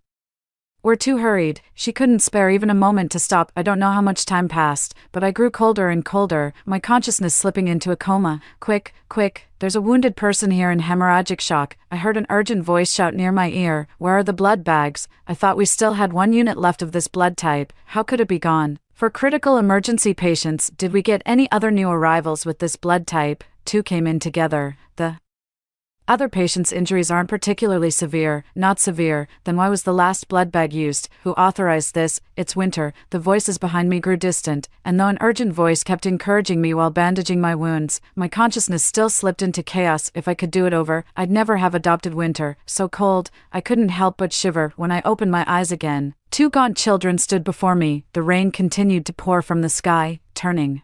were too hurried. She couldn't spare even a moment to stop. I don't know how much time passed, but I grew colder and colder, my consciousness slipping into a coma. Quick, quick, there's a wounded person here in hemorrhagic shock. I heard an urgent voice shout near my ear, where are the blood bags? I thought we still had 1 unit left of this blood type. How could it be gone? For critical emergency patients, did we get any other new arrivals with this blood type? 2 came in together. The Other patients' injuries aren't particularly severe, not severe, then why was the last blood bag used? Who authorized this? It's winter. The voices behind me grew distant, and though an urgent voice kept encouraging me while bandaging my wounds, my consciousness still slipped into chaos. If I could do it over, I'd never have adopted winter. So cold, I couldn't help but shiver when I opened my eyes again. Two gaunt children stood before me. The rain continued to pour from the sky, turning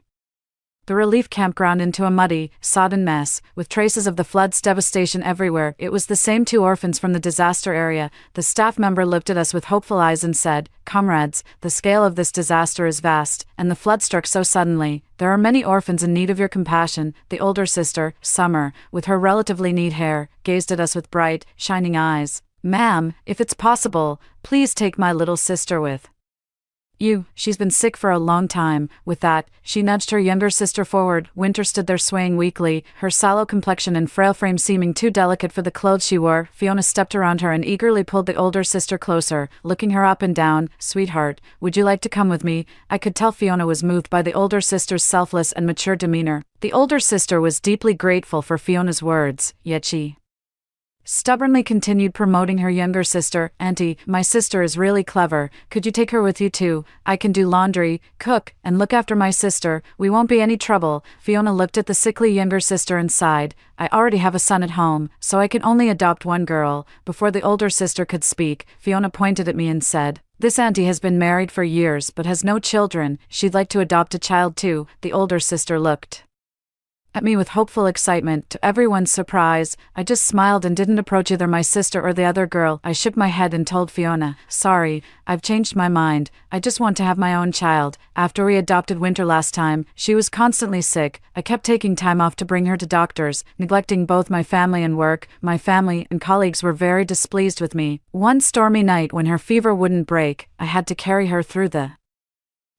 the relief campground into a muddy, sodden mess, with traces of the flood's devastation everywhere. It was the same two orphans from the disaster area. The staff member looked at us with hopeful eyes and said, "Comrades, the scale of this disaster is vast, and the flood struck so suddenly. There are many orphans in need of your compassion." The older sister, Summer, with her relatively neat hair, gazed at us with bright, shining eyes. "Ma'am, if it's possible, please take my little sister with you. She's been sick for a long time." With that, she nudged her younger sister forward. Winter stood there swaying weakly, her sallow complexion and frail frame seeming too delicate for the clothes she wore. Fiona stepped around her and eagerly pulled the older sister closer, looking her up and down. "Sweetheart, would you like to come with me?" I could tell Fiona was moved by the older sister's selfless and mature demeanor. The older sister was deeply grateful for Fiona's words, yet she stubbornly continued promoting her younger sister. "Auntie, my sister is really clever. Could you take her with you too? I can do laundry, cook, and look after my sister. We won't be any trouble." Fiona looked at the sickly younger sister and sighed. "I already have a son at home, so I can only adopt one girl." Before the older sister could speak, Fiona pointed at me and said, "This auntie has been married for years but has no children. She'd like to adopt a child too." The older sister looked at me with hopeful excitement. To everyone's surprise, I just smiled and didn't approach either my sister or the other girl. I shook my head and told Fiona, "Sorry, I've changed my mind. I just want to have my own child." After we adopted Winter last time, she was constantly sick. I kept taking time off to bring her to doctors, neglecting both my family and work. My family and colleagues were very displeased with me. One stormy night when her fever wouldn't break, I had to carry her through the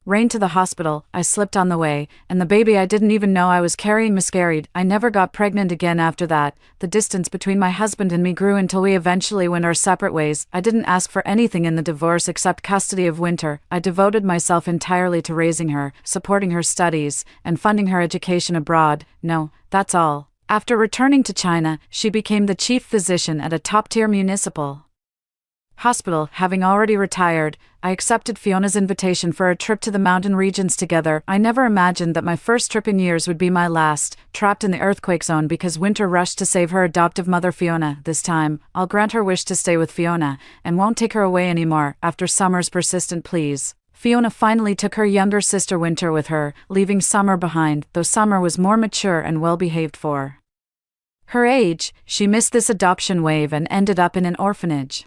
rain to the hospital. I slipped on the way, and the baby I didn't even know I was carrying miscarried. I never got pregnant again after that. The distance between my husband and me grew until we eventually went our separate ways. I didn't ask for anything in the divorce except custody of Winter. I devoted myself entirely to raising her, supporting her studies, and funding her education abroad. No, that's all. After returning to China, she became the chief physician at a top-tier municipal hospital. Having already retired, I accepted Fiona's invitation for a trip to the mountain regions together. I never imagined that my first trip in years would be my last, trapped in the earthquake zone because Winter rushed to save her adoptive mother Fiona. This time, I'll grant her wish to stay with Fiona, and won't take her away anymore. After Summer's persistent pleas, Fiona finally took her younger sister Winter with her, leaving Summer behind. Though Summer was more mature and well-behaved for her age, she missed this adoption wave and ended up in an orphanage.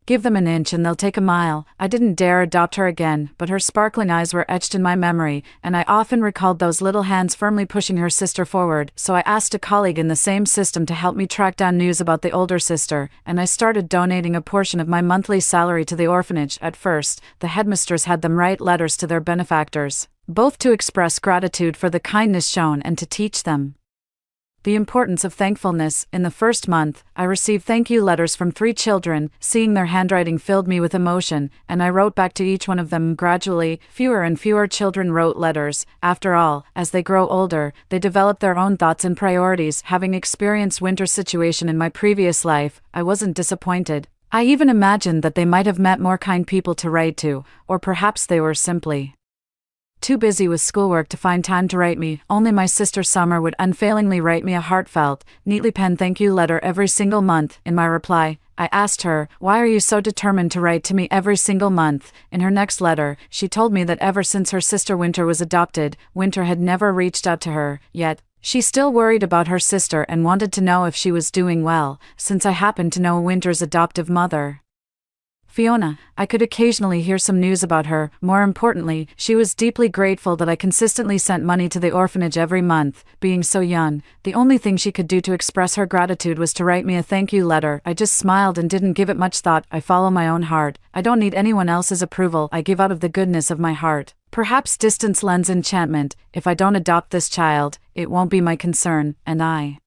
Give them an inch and they'll take a mile. I didn't dare adopt her again, but her sparkling eyes were etched in my memory, and I often recalled those little hands firmly pushing her sister forward. So I asked a colleague in the same system to help me track down news about the older sister, and I started donating a portion of my monthly salary to the orphanage. At first, the headmisters had them write letters to their benefactors, both to express gratitude for the kindness shown and to teach them the importance of thankfulness. In the first month, I received thank you letters from 3 children. Seeing their handwriting filled me with emotion, and I wrote back to each one of them. Gradually, fewer and fewer children wrote letters. After all, as they grow older, they develop their own thoughts and priorities. Having experienced Winter's situation in my previous life, I wasn't disappointed. I even imagined that they might have met more kind people to write to, or perhaps they were simply too busy with schoolwork to find time to write me. Only my sister Summer would unfailingly write me a heartfelt, neatly penned thank you letter every single month. In my reply, I asked her, "Why are you so determined to write to me every single month?" In her next letter, she told me that ever since her sister Winter was adopted, Winter had never reached out to her, yet she still worried about her sister and wanted to know if she was doing well. Since I happened to know Winter's adoptive mother, Fiona, I could occasionally hear some news about her. More importantly, she was deeply grateful that I consistently sent money to the orphanage every month. Being so young, the only thing she could do to express her gratitude was to write me a thank you letter. I just smiled and didn't give it much thought. I follow my own heart. I don't need anyone else's approval. I give out of the goodness of my heart. Perhaps distance lends enchantment. If I don't adopt this child, it won't be my concern, and I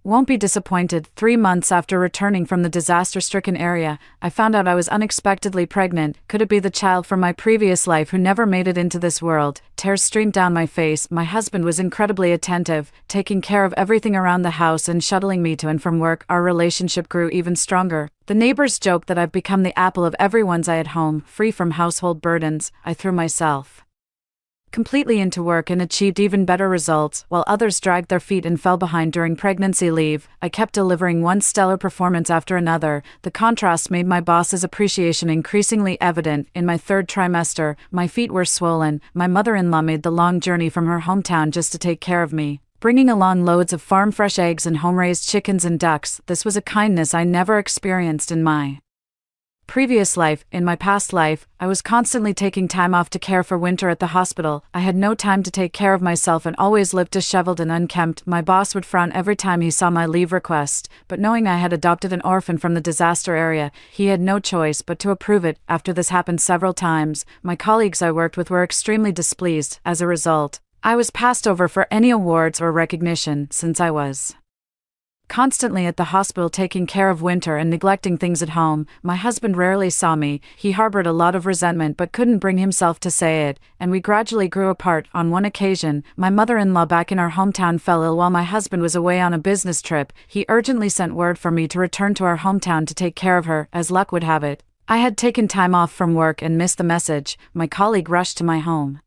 Won't be disappointed. 3 months after returning from the disaster-stricken area, I found out I was unexpectedly pregnant. Could it be the child from my previous life who never made it into this world? Tears streamed down my face. My husband was incredibly attentive, taking care of everything around the house and shuttling me to and from work. Our relationship grew even stronger. The neighbors joke that I've become the apple of everyone's eye at home, free from household burdens. I threw myself completely into work and achieved even better results, while others dragged their feet and fell behind during pregnancy leave. I kept delivering one stellar performance after another. The contrast made my boss's appreciation increasingly evident. In my third trimester, my feet were swollen. My mother-in-law made the long journey from her hometown just to take care of me, bringing along loads of farm-fresh eggs and home-raised chickens and ducks. This was a kindness I never experienced in my previous life. In my past life, I was constantly taking time off to care for Winter at the hospital. I had no time to take care of myself and always lived disheveled and unkempt. My boss would frown every time he saw my leave request, but knowing I had adopted an orphan from the disaster area, he had no choice but to approve it. After this happened several times, my colleagues I worked with were extremely displeased. As a result, I was passed over for any awards or recognition, since I was constantly at the hospital taking care of Winter and neglecting things at home. My husband rarely saw me. He harbored a lot of resentment but couldn't bring himself to say it, and we gradually grew apart. On one occasion, my mother-in-law back in our hometown fell ill while my husband was away on a business trip. He urgently sent word for me to return to our hometown to take care of her. As luck would have it, I had taken time off from work and missed the message. My colleague rushed to my home,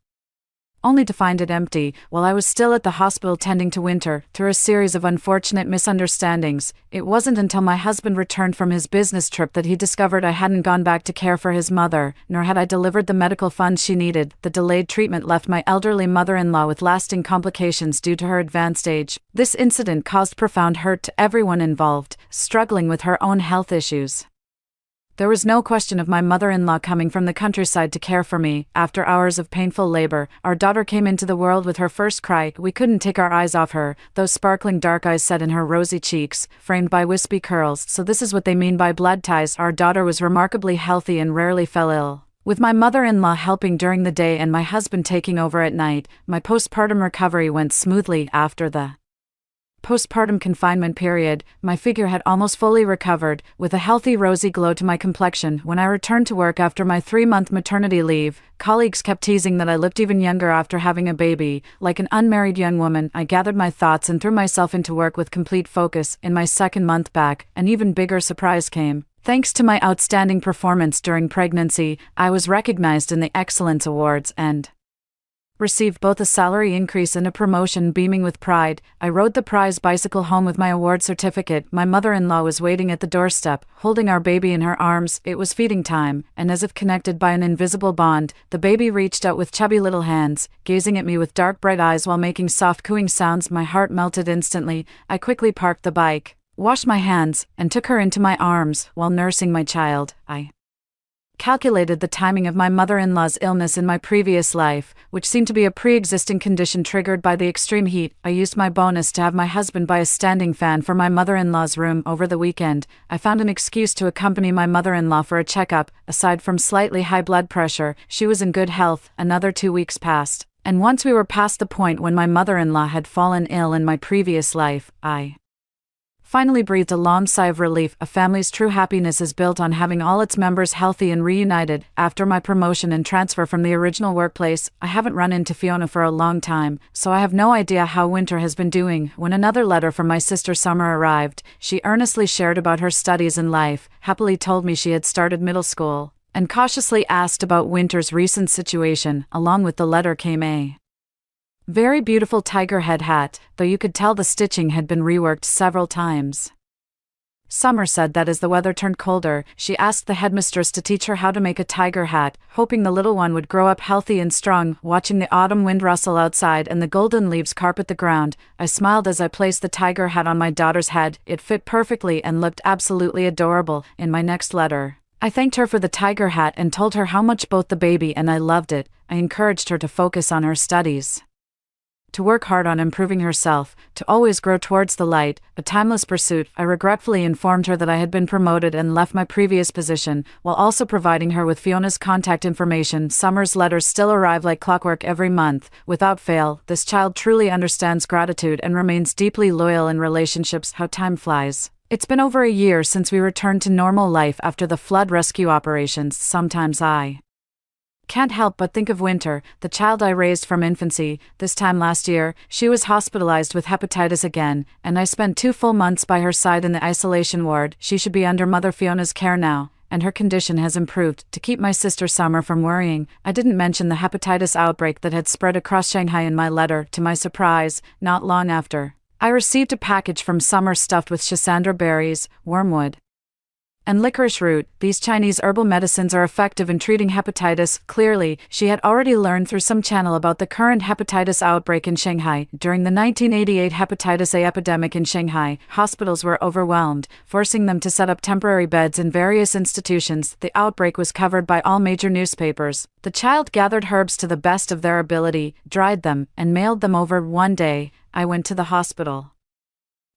only to find it empty. While I was still at the hospital tending to Winter, through a series of unfortunate misunderstandings, it wasn't until my husband returned from his business trip that he discovered I hadn't gone back to care for his mother, nor had I delivered the medical funds she needed. The delayed treatment left my elderly mother-in-law with lasting complications due to her advanced age. This incident caused profound hurt to everyone involved, struggling with her own health issues. There was no question of my mother-in-law coming from the countryside to care for me. After hours of painful labor, our daughter came into the world with her first cry. We couldn't take our eyes off her, those sparkling dark eyes set in her rosy cheeks, framed by wispy curls. So this is what they mean by blood ties. Our daughter was remarkably healthy and rarely fell ill, with my mother-in-law helping during the day and my husband taking over at night. My postpartum recovery went smoothly. After the postpartum confinement period, my figure had almost fully recovered, with a healthy rosy glow to my complexion. When I returned to work after my 3-month maternity leave, colleagues kept teasing that I looked even younger after having a baby. Like an unmarried young woman, I gathered my thoughts and threw myself into work with complete focus. In my second month back, an even bigger surprise came. Thanks to my outstanding performance during pregnancy, I was recognized in the Excellence Awards and received both a salary increase and a promotion. Beaming with pride, I rode the prize bicycle home with my award certificate. My mother-in-law was waiting at the doorstep, holding our baby in her arms. It was feeding time, and as if connected by an invisible bond, the baby reached out with chubby little hands, gazing at me with dark bright eyes while making soft cooing sounds. My heart melted instantly. I quickly parked the bike, washed my hands, and took her into my arms. While nursing my child, I calculated the timing of my mother-in-law's illness in my previous life, which seemed to be a pre-existing condition triggered by the extreme heat. I used my bonus to have my husband buy a standing fan for my mother-in-law's room. Over the weekend, I found an excuse to accompany my mother-in-law for a checkup. Aside from slightly high blood pressure, she was in good health. Another 2 weeks passed, and once we were past the point when my mother-in-law had fallen ill in my previous life, I finally breathed a long sigh of relief. A family's true happiness is built on having all its members healthy and reunited. After my promotion and transfer from the original workplace, I haven't run into Fiona for a long time, so I have no idea how Winter has been doing. When another letter from my sister Summer arrived, she earnestly shared about her studies and life, happily told me she had started middle school, and cautiously asked about Winter's recent situation. Along with the letter came a very beautiful tiger head hat, though you could tell the stitching had been reworked several times. Summer said that as the weather turned colder, she asked the headmistress to teach her how to make a tiger hat, hoping the little one would grow up healthy and strong. Watching the autumn wind rustle outside and the golden leaves carpet the ground, I smiled as I placed the tiger hat on my daughter's head. It fit perfectly and looked absolutely adorable. In my next letter, I thanked her for the tiger hat and told her how much both the baby and I loved it. I encouraged her to focus on her studies. to work hard on improving herself, to always grow towards the light, a timeless pursuit. I regretfully informed her that I had been promoted and left my previous position, while also providing her with Fiona's contact information. Summer's letters still arrive like clockwork every month, without fail. This child truly understands gratitude and remains deeply loyal in relationships. How time flies. It's been over a year since we returned to normal life after the flood rescue operations. Sometimes I can't help but think of Winter, the child I raised from infancy. This time last year, she was hospitalized with hepatitis again, and I spent 2 full months by her side in the isolation ward. She should be under Mother Fiona's care now, and her condition has improved. To keep my sister Summer from worrying, I didn't mention the hepatitis outbreak that had spread across Shanghai in my letter. To my surprise, not long after, I received a package from Summer stuffed with schisandra berries, wormwood, and licorice root. These Chinese herbal medicines are effective in treating hepatitis. Clearly, she had already learned through some channel about the current hepatitis outbreak in Shanghai. During the 1988 hepatitis A epidemic in Shanghai, hospitals were overwhelmed, forcing them to set up temporary beds in various institutions. The outbreak was covered by all major newspapers. The child gathered herbs to the best of their ability, dried them, and mailed them over. One day, I went to the hospital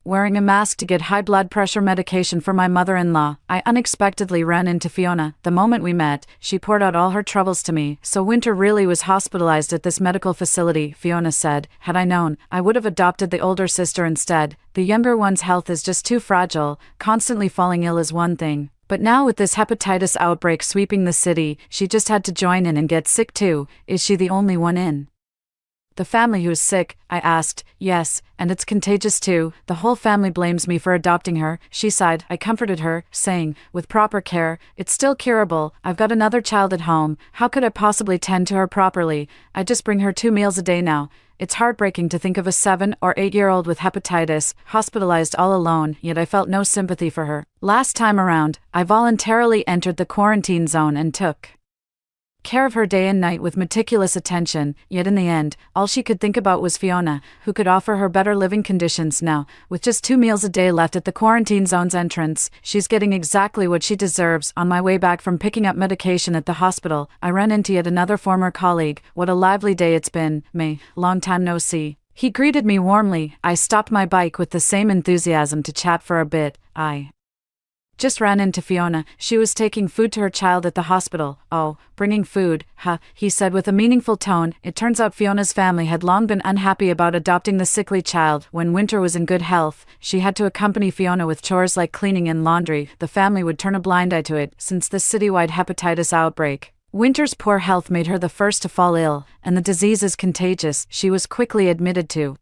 wearing a mask to get high blood pressure medication for my mother-in-law. I unexpectedly ran into Fiona. The moment we met, she poured out all her troubles to me. So Winter really was hospitalized at this medical facility, Fiona said. Had I known, I would have adopted the older sister instead. The younger one's health is just too fragile. Constantly falling ill is one thing, but now with this hepatitis outbreak sweeping the city, she just had to join in and get sick too. Is she the only one in the family who's sick? I asked. Yes, and it's contagious too. The whole family blames me for adopting her, she sighed. I comforted her, saying, with proper care, it's still curable. I've got another child at home. How could I possibly tend to her properly? I just bring her 2 meals a day now. It's heartbreaking to think of a 7 or 8-year-old with hepatitis, hospitalized all alone, yet I felt no sympathy for her. Last time around, I voluntarily entered the quarantine zone and took care of her day and night with meticulous attention, yet in the end, all she could think about was Fiona, who could offer her better living conditions now. With just 2 meals a day left at the quarantine zone's entrance, she's getting exactly what she deserves. On my way back from picking up medication at the hospital, I ran into yet another former colleague. What a lively day it's been, May. Long time no see. He greeted me warmly. I stopped my bike with the same enthusiasm to chat for a bit. I just ran into Fiona. She was taking food to her child at the hospital. Oh, bringing food, huh, he said with a meaningful tone. It turns out Fiona's family had long been unhappy about adopting the sickly child. When Winter was in good health, she had to accompany Fiona with chores like cleaning and laundry. The family would turn a blind eye to it. Since the citywide hepatitis outbreak, Winter's poor health made her the first to fall ill, and the disease is contagious. She was quickly admitted to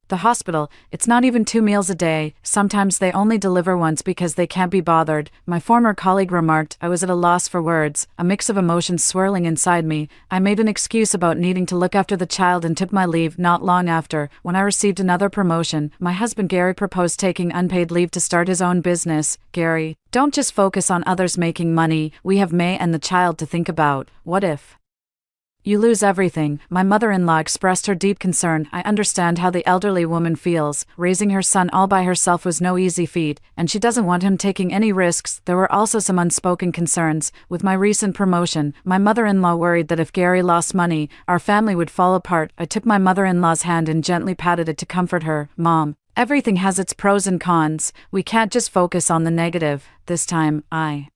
the hospital. It's not even 2 meals a day. Sometimes they only deliver once because they can't be bothered, my former colleague remarked. I was at a loss for words, a mix of emotions swirling inside me. I made an excuse about needing to look after the child and took my leave. Not long after, when I received another promotion, my husband Gary proposed taking unpaid leave to start his own business. Gary, don't just focus on others making money. We have May and the child to think about. What if you lose everything? My mother-in-law expressed her deep concern. I understand how the elderly woman feels. Raising her son all by herself was no easy feat, and she doesn't want him taking any risks. There were also some unspoken concerns. With my recent promotion, my mother-in-law worried that if Gary lost money, our family would fall apart. I took my mother-in-law's hand and gently patted it to comfort her. Mom, everything has its pros and cons. We can't just focus on the negative. This time, I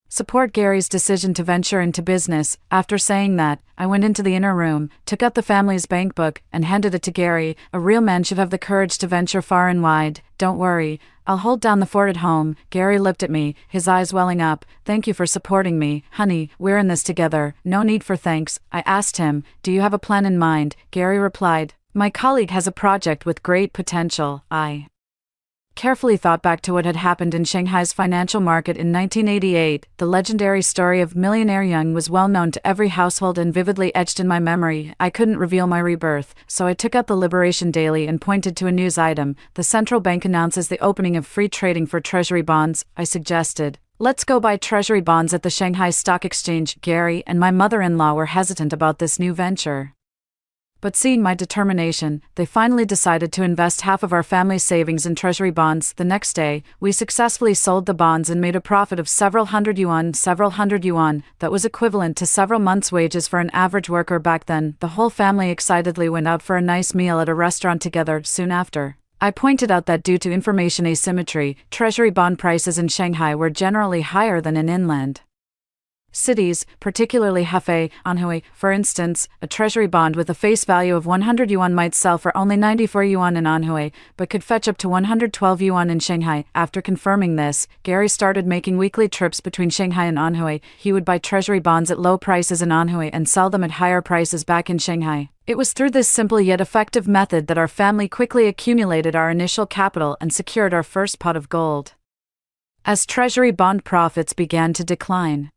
support Gary's decision to venture into business. After saying that, I went into the inner room, took out the family's bank book, and handed it to Gary. A real man should have the courage to venture far and wide. Don't worry, I'll hold down the fort at home. Gary looked at me, his eyes welling up. Thank you for supporting me, honey. We're in this together. No need for thanks. I asked him, do you have a plan in mind? Gary replied, my colleague has a project with great potential. I carefully thought back to what had happened in Shanghai's financial market in 1988. The legendary story of millionaire Young was well known to every household and vividly etched in my memory. I couldn't reveal my rebirth, so I took out the Liberation Daily and pointed to a news item. The central bank announces the opening of free trading for treasury bonds. I suggested, let's go buy treasury bonds at the Shanghai Stock Exchange. Gary and my mother-in-law were hesitant about this new venture, But seeing my determination, they finally decided to invest half of our family's savings in treasury bonds. The next day, we successfully sold the bonds and made a profit of several hundred yuan. That was equivalent to several months' wages for an average worker back then. The whole family excitedly went out for a nice meal at a restaurant together soon after. I pointed out that due to information asymmetry, treasury bond prices in Shanghai were generally higher than in inland cities, particularly Hefei, Anhui. For instance, a treasury bond with a face value of 100 yuan might sell for only 94 yuan in Anhui, but could fetch up to 112 yuan in Shanghai. After confirming this, Gary started making weekly trips between Shanghai and Anhui. He would buy treasury bonds at low prices in Anhui and sell them at higher prices back in Shanghai. It was through this simple yet effective method that our family quickly accumulated our initial capital and secured our first pot of gold. As treasury bond profits began to decline,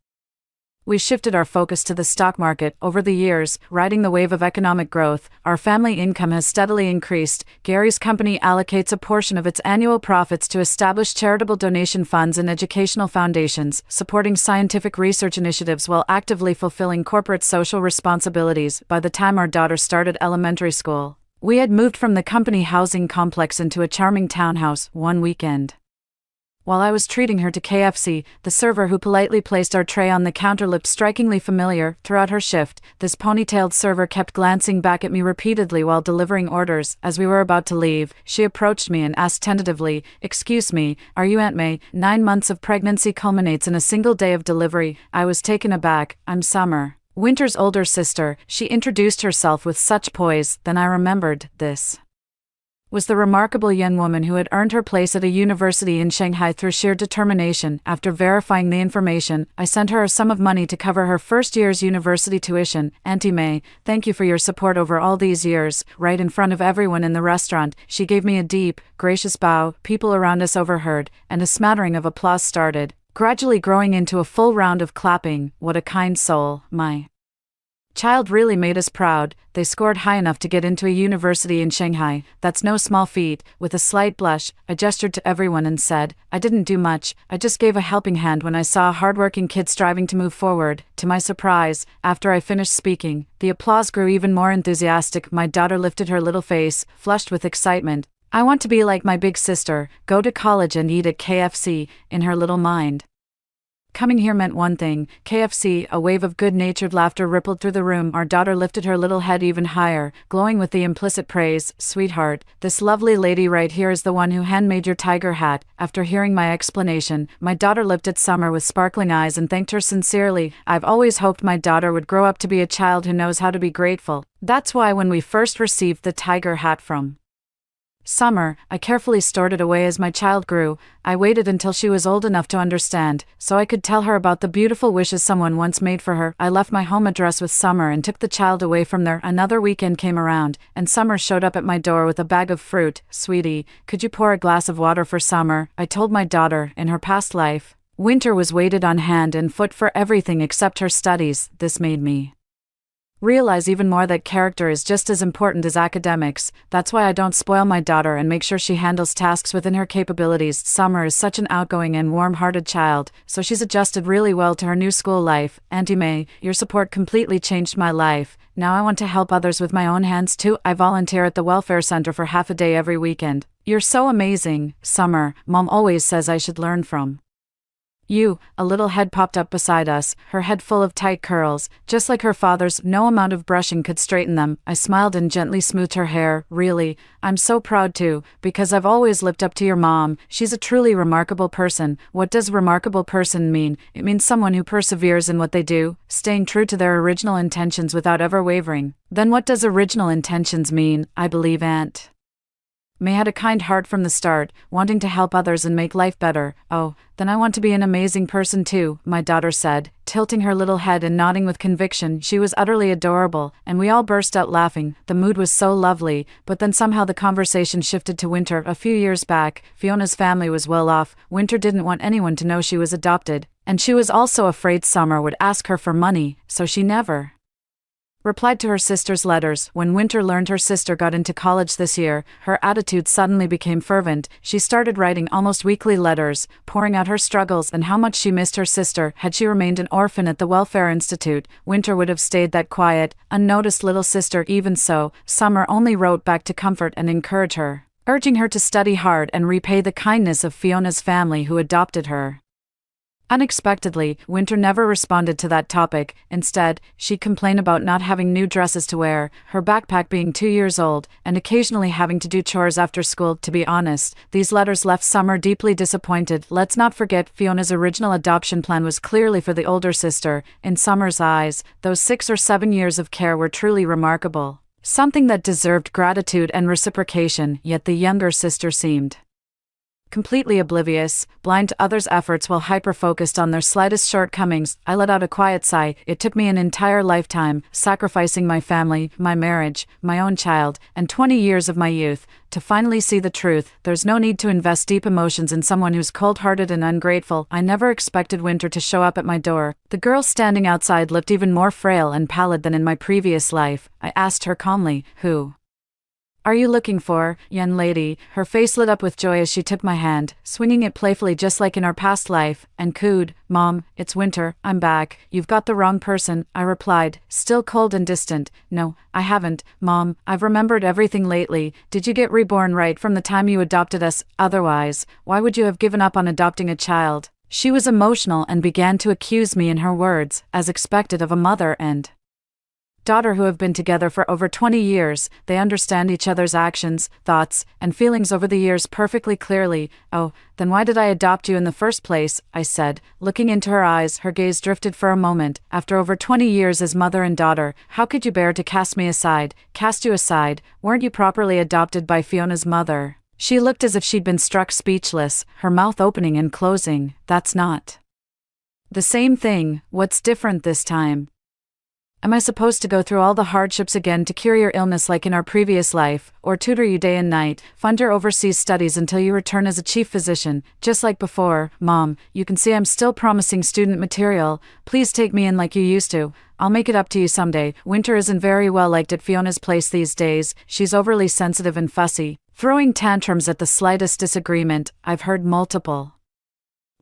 we shifted our focus to the stock market. Over the years, riding the wave of economic growth, our family income has steadily increased. Gary's company allocates a portion of its annual profits to establish charitable donation funds and educational foundations, supporting scientific research initiatives while actively fulfilling corporate social responsibilities. By the time our daughter started elementary school, we had moved from the company housing complex into a charming townhouse. One weekend, while I was treating her to KFC, the server who politely placed our tray on the counter looked strikingly familiar. Throughout her shift, this ponytailed server kept glancing back at me repeatedly while delivering orders. As we were about to leave, she approached me and asked tentatively, "Excuse me, are you Aunt May? 9 months of pregnancy culminates in a single day of delivery." I was taken aback. "I'm Summer, Winter's older sister." She introduced herself with such poise. Then I remembered, this was the remarkable young woman who had earned her place at a university in Shanghai through sheer determination. After verifying the information, I sent her a sum of money to cover her first year's university tuition. "Auntie May, thank you for your support over all these years." Right in front of everyone in the restaurant, she gave me a deep, gracious bow. People around us overheard, and a smattering of applause started, gradually growing into a full round of clapping. What a kind soul. My child really made us proud. They scored high enough to get into a university in Shanghai. That's no small feat. With a slight blush, I gestured to everyone and said, "I didn't do much, I just gave a helping hand when I saw a hardworking kid striving to move forward." To my surprise, after I finished speaking, the applause grew even more enthusiastic. My daughter lifted her little face, flushed with excitement. "I want to be like my big sister, go to college and eat at KFC," in her little mind. Coming here meant one thing, KFC. A wave of good-natured laughter rippled through the room. Our daughter lifted her little head even higher, glowing with the implicit praise. "Sweetheart, this lovely lady right here is the one who handmade your tiger hat." After hearing my explanation, my daughter looked at Summer with sparkling eyes and thanked her sincerely. I've always hoped my daughter would grow up to be a child who knows how to be grateful. That's why when we first received the tiger hat from Summer, I carefully stored it away. As my child grew, I waited until she was old enough to understand, so I could tell her about the beautiful wishes someone once made for her. I left my home address with Summer and took the child away from there. Another weekend came around, and Summer showed up at my door with a bag of fruit. "Sweetie, could you pour a glass of water for Summer?" I told my daughter. In her past life, Winter was weighted on hand and foot for everything except her studies. This made me realize even more that character is just as important as academics. That's why I don't spoil my daughter and make sure she handles tasks within her capabilities. Summer is such an outgoing and warm-hearted child, so she's adjusted really well to her new school life. "Auntie May, your support completely changed my life. Now I want to help others with my own hands too. I volunteer at the welfare center for half a day every weekend." "You're so amazing, Summer. Mom always says I should learn from you." A little head popped up beside us, her head full of tight curls, just like her father's. No amount of brushing could straighten them. I smiled and gently smoothed her hair. "Really, I'm so proud too, because I've always looked up to your mom. She's a truly remarkable person." What does remarkable person mean? It means someone who perseveres in what they do, staying true to their original intentions without ever wavering. Then what does original intentions mean? I believe Aunt May had a kind heart from the start, wanting to help others and make life better. "Oh, then I want to be an amazing person too," my daughter said, tilting her little head and nodding with conviction. She was utterly adorable, and we all burst out laughing. The mood was so lovely, but then somehow the conversation shifted to Winter. A few years back, Fiona's family was well off. Winter didn't want anyone to know she was adopted, and she was also afraid Summer would ask her for money, so she never replied to her sister's letters. When Winter learned her sister got into college this year, her attitude suddenly became fervent. She started writing almost weekly letters, pouring out her struggles and how much she missed her sister. Had she remained an orphan at the Welfare Institute, Winter would have stayed that quiet, unnoticed little sister. Even so, Summer only wrote back to comfort and encourage her, urging her to study hard and repay the kindness of Fiona's family who adopted her. Unexpectedly, Winter never responded to that topic. Instead, she'd complain about not having new dresses to wear, her backpack being 2 years old, and occasionally having to do chores after school. To be honest, these letters left Summer deeply disappointed. Let's not forget, Fiona's original adoption plan was clearly for the older sister. In Summer's eyes, those 6 or 7 years of care were truly remarkable, something that deserved gratitude and reciprocation, yet the younger sister seemed completely oblivious, blind to others' efforts while hyper-focused on their slightest shortcomings. I let out a quiet sigh. It took me an entire lifetime, sacrificing my family, my marriage, my own child, and 20 years of my youth, to finally see the truth. There's no need to invest deep emotions in someone who's cold-hearted and ungrateful. I never expected Winter to show up at my door. The girl standing outside looked even more frail and pallid than in my previous life. I asked her calmly, "Who are you looking for, young lady?" Her face lit up with joy as she took my hand, swinging it playfully just like in our past life, and cooed, "Mom, it's Winter, I'm back." "You've got the wrong person," I replied, still cold and distant. "No, I haven't, Mom. I've remembered everything lately. Did you get Reborn right from the time you adopted us? Otherwise, why would you have given up on adopting a child?" She was emotional and began to accuse me in her words, as expected of a mother and daughter who have been together for over 20 years. They understand each other's actions, thoughts, and feelings over the years perfectly clearly. "Oh, then why did I adopt you in the first place?" I said, looking into her eyes. Her gaze drifted for a moment. "After over 20 years as mother and daughter, how could you bear to cast me aside?" "Cast you aside? Weren't you properly adopted by Fiona's mother?" She looked as if she'd been struck speechless, her mouth opening and closing. "That's not the same thing. What's different this time? Am I supposed to go through all the hardships again to cure your illness like in our previous life, or tutor you day and night, fund your overseas studies until you return as a chief physician, just like before? Mom, you can see I'm still promising student material. Please take me in like you used to. I'll make it up to you someday." Winter isn't very well liked at Fiona's place these days. She's overly sensitive and fussy, throwing tantrums at the slightest disagreement. I've heard multiple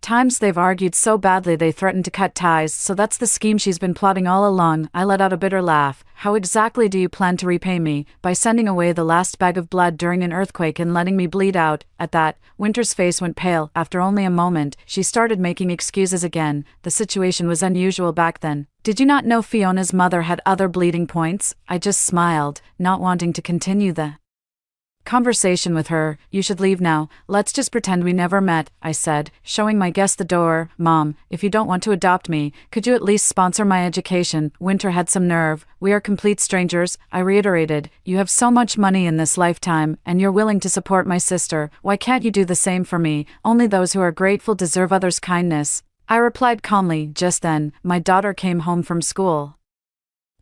times they've argued so badly they threatened to cut ties, so that's the scheme she's been plotting all along. I let out a bitter laugh. "How exactly do you plan to repay me?" "By sending away the last bag of blood during an earthquake and letting me bleed out." At that, Winter's face went pale. After only a moment, she started making excuses again. The situation was unusual back then. "Did you not know Fiona's mother had other bleeding points?" I just smiled, not wanting to continue the conversation with her. "You should leave now. Let's just pretend we never met," I said, showing my guest the door. "Mom, if you don't want to adopt me, could you at least sponsor my education?" Winter had some nerve. "We are complete strangers," I reiterated. "You have so much money in this lifetime, and you're willing to support my sister. Why can't you do the same for me? Only those who are grateful deserve others' kindness," I replied calmly. Just then, my daughter came home from school,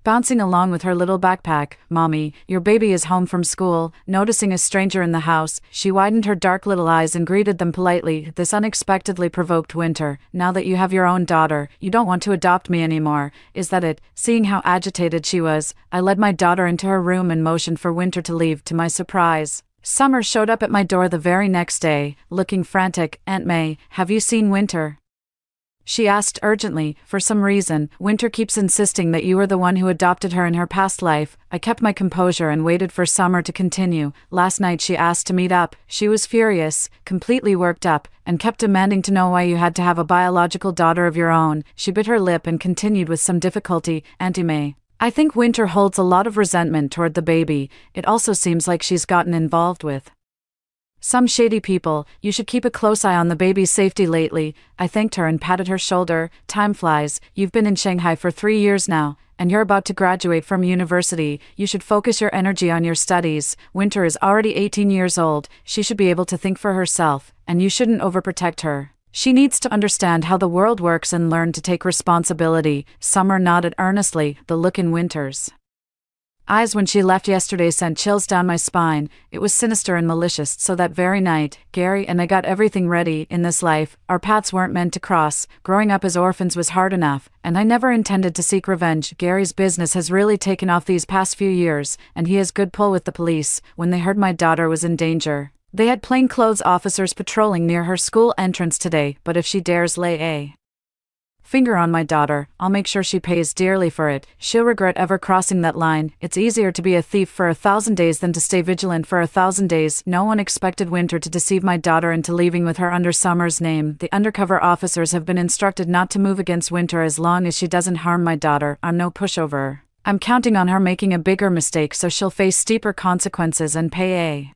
bouncing along with her little backpack. "Mommy, your baby is home from school." Noticing a stranger in the house, she widened her dark little eyes and greeted them politely. This unexpectedly provoked Winter. "Now that you have your own daughter, you don't want to adopt me anymore, is that it?" Seeing how agitated she was, I led my daughter into her room and motioned for Winter to leave. To my surprise, Summer showed up at my door the very next day, looking frantic. "Aunt May, have you seen Winter?" she asked urgently. "For some reason, Winter keeps insisting that you were the one who adopted her in her past life." I kept my composure and waited for Summer to continue. "Last night she asked to meet up. She was furious, completely worked up, and kept demanding to know why you had to have a biological daughter of your own." She bit her lip and continued with some difficulty. "Auntie May, I think Winter holds a lot of resentment toward the baby. It also seems like she's gotten involved with some shady people. You should keep a close eye on the baby's safety lately." I thanked her and patted her shoulder. "Time flies. You've been in Shanghai for 3 years now, and you're about to graduate from university. You should focus your energy on your studies. Winter is already 18 years old. She should be able to think for herself, and you shouldn't overprotect her. She needs to understand how the world works and learn to take responsibility." Summer nodded earnestly, the look in Winter's eyes when she left yesterday sent chills down my spine. It was sinister and malicious. So that very night, Gary and I got everything ready. In this life, our paths weren't meant to cross. Growing up as orphans was hard enough, and I never intended to seek revenge. Gary's business has really taken off these past few years, and he has good pull with the police. When they heard my daughter was in danger, they had plainclothes officers patrolling near her school entrance today. But if she dares lay a finger on my daughter, I'll make sure she pays dearly for it. She'll regret ever crossing that line. It's easier to be a thief for 1,000 days than to stay vigilant for 1,000 days. No one expected Winter to deceive my daughter into leaving with her under Summer's name. The undercover officers have been instructed not to move against Winter as long as she doesn't harm my daughter. I'm no pushover. I'm counting on her making a bigger mistake so she'll face steeper consequences and pay a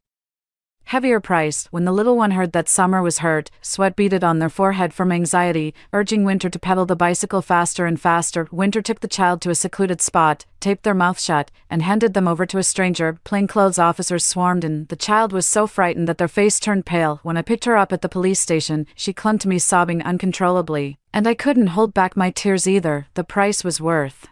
heavier price. When the little one heard that Summer was hurt, sweat beaded on their forehead from anxiety, urging Winter to pedal the bicycle faster and faster. Winter took the child to a secluded spot, taped their mouth shut, and handed them over to a stranger. Plainclothes officers swarmed in. The child was so frightened that their face turned pale. When I picked her up at the police station, she clung to me sobbing uncontrollably, and I couldn't hold back my tears either. The price was worth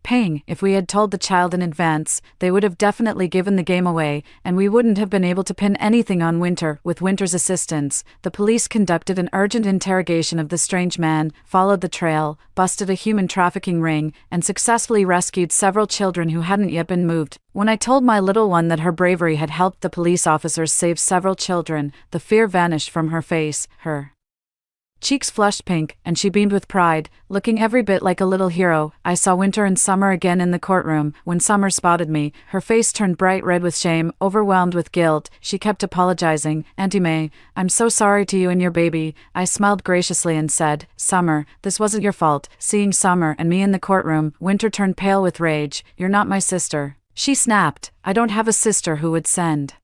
paying. If we had told the child in advance, they would have definitely given the game away, and we wouldn't have been able to pin anything on Winter. With Winter's assistance, the police conducted an urgent interrogation of the strange man, followed the trail, busted a human trafficking ring, and successfully rescued several children who hadn't yet been moved. When I told my little one that her bravery had helped the police officers save several children, the fear vanished from her face. Her cheeks flushed pink, and she beamed with pride, looking every bit like a little hero. I saw Winter and Summer again in the courtroom. When Summer spotted me, her face turned bright red with shame. Overwhelmed with guilt, she kept apologizing. "Auntie May, I'm so sorry to you and your baby." I smiled graciously and said, "Summer, this wasn't your fault." Seeing Summer and me in the courtroom, Winter turned pale with rage. "You're not my sister," she snapped. "I don't have a sister who would send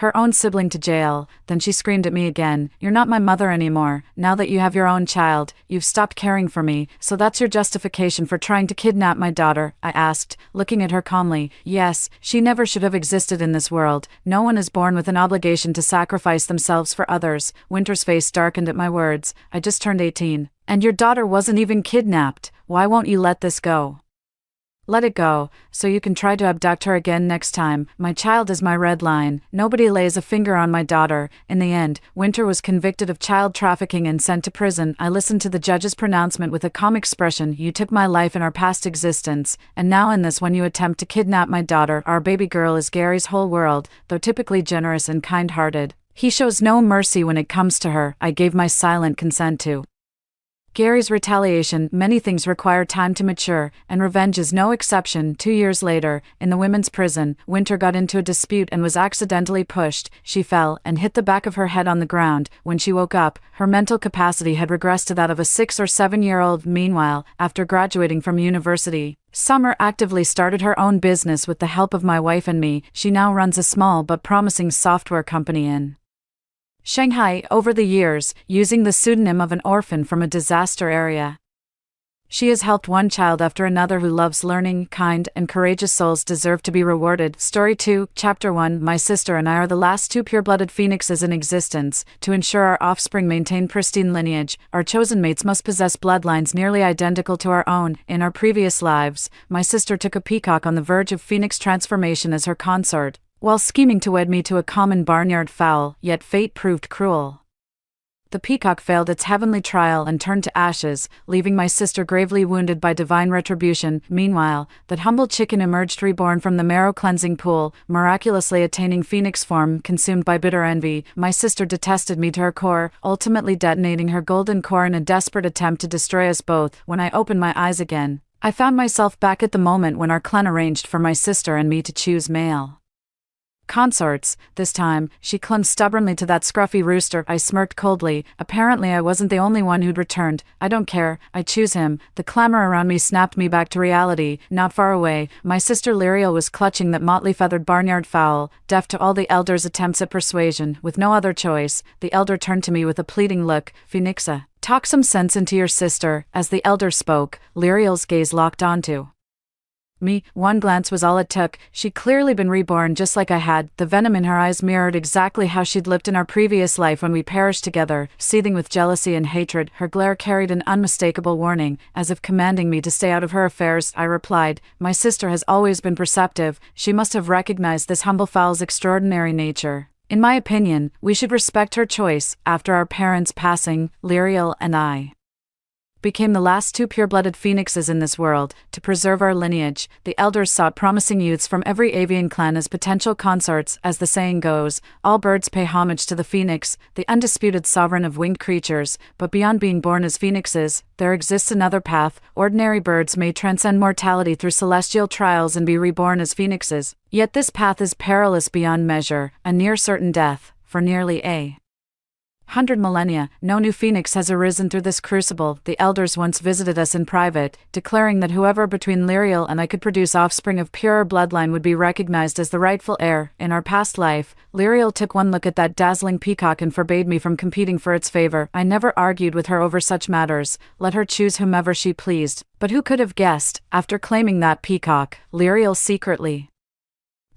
her own sibling to jail." Then she screamed at me again, "You're not my mother anymore. Now that you have your own child, you've stopped caring for me, so that's your justification for trying to kidnap my daughter?" I asked, looking at her calmly. "Yes, she never should have existed in this world. No one is born with an obligation to sacrifice themselves for others." Winter's face darkened at my words. "I just turned 18. And your daughter wasn't even kidnapped. Why won't you let this go?" "Let it go, so you can try to abduct her again next time. My child is my red line. Nobody lays a finger on my daughter." In the end, Winter was convicted of child trafficking and sent to prison. I listened to the judge's pronouncement with a calm expression. "You took my life in our past existence, and now in this one you attempt to kidnap my daughter. Our baby girl is Gary's whole world, though typically generous and kind-hearted. He shows no mercy when it comes to her." I gave my silent consent to Gary's retaliation. Many things require time to mature, and revenge is no exception. 2 years later, in the women's prison, Winter got into a dispute and was accidentally pushed. She fell and hit the back of her head on the ground. When she woke up, her mental capacity had regressed to that of a 6 or 7-year-old. Meanwhile, after graduating from university, Summer actively started her own business with the help of my wife and me. She now runs a small but promising software company in Shanghai. Over the years, using the pseudonym of an orphan from a disaster area, she has helped one child after another who loves learning. Kind and courageous souls deserve to be rewarded. Story 2, Chapter 1. My sister and I are the last 2 pure-blooded phoenixes in existence. To ensure our offspring maintain pristine lineage, our chosen mates must possess bloodlines nearly identical to our own. In our previous lives, my sister took a peacock on the verge of phoenix transformation as her consort, while scheming to wed me to a common barnyard fowl. Yet fate proved cruel. The peacock failed its heavenly trial and turned to ashes, leaving my sister gravely wounded by divine retribution. Meanwhile, that humble chicken emerged reborn from the marrow-cleansing pool, miraculously attaining phoenix form. Consumed by bitter envy, my sister detested me to her core, ultimately detonating her golden core in a desperate attempt to destroy us both. When I opened my eyes again, I found myself back at the moment when our clan arranged for my sister and me to choose male consorts. This time, she clung stubbornly to that scruffy rooster. I smirked coldly. Apparently I wasn't the only one who'd returned. "I don't care, I choose him." The clamor around me snapped me back to reality. Not far away, my sister Lyriel was clutching that motley feathered barnyard fowl, deaf to all the elder's attempts at persuasion. With no other choice, the elder turned to me with a pleading look. "Phoenixa, talk some sense into your sister." As the elder spoke, Lyriel's gaze locked onto Me, one glance was all it took. She'd clearly been reborn just like I had. The venom in her eyes mirrored exactly how she'd lived in our previous life when we perished together, seething with jealousy and hatred. Her glare carried an unmistakable warning, as if commanding me to stay out of her affairs. I replied, "My sister has always been perceptive. She must have recognized this humble fowl's extraordinary nature. In my opinion, we should respect her choice." After our parents' passing, Lyriel and I became the last two pure-blooded phoenixes in this world. To preserve our lineage, the elders sought promising youths from every avian clan as potential consorts. As the saying goes, all birds pay homage to the phoenix, the undisputed sovereign of winged creatures. But beyond being born as phoenixes, there exists another path. Ordinary birds may transcend mortality through celestial trials and be reborn as phoenixes. Yet this path is perilous beyond measure, a near certain death. For nearly 100 millennia, no new phoenix has arisen through this crucible. The elders once visited us in private, declaring that whoever between Lyriel and I could produce offspring of purer bloodline would be recognized as the rightful heir. In our past life, Lyriel took one look at that dazzling peacock and forbade me from competing for its favor. I never argued with her over such matters, let her choose whomever she pleased. But who could have guessed, after claiming that peacock, Lyriel secretly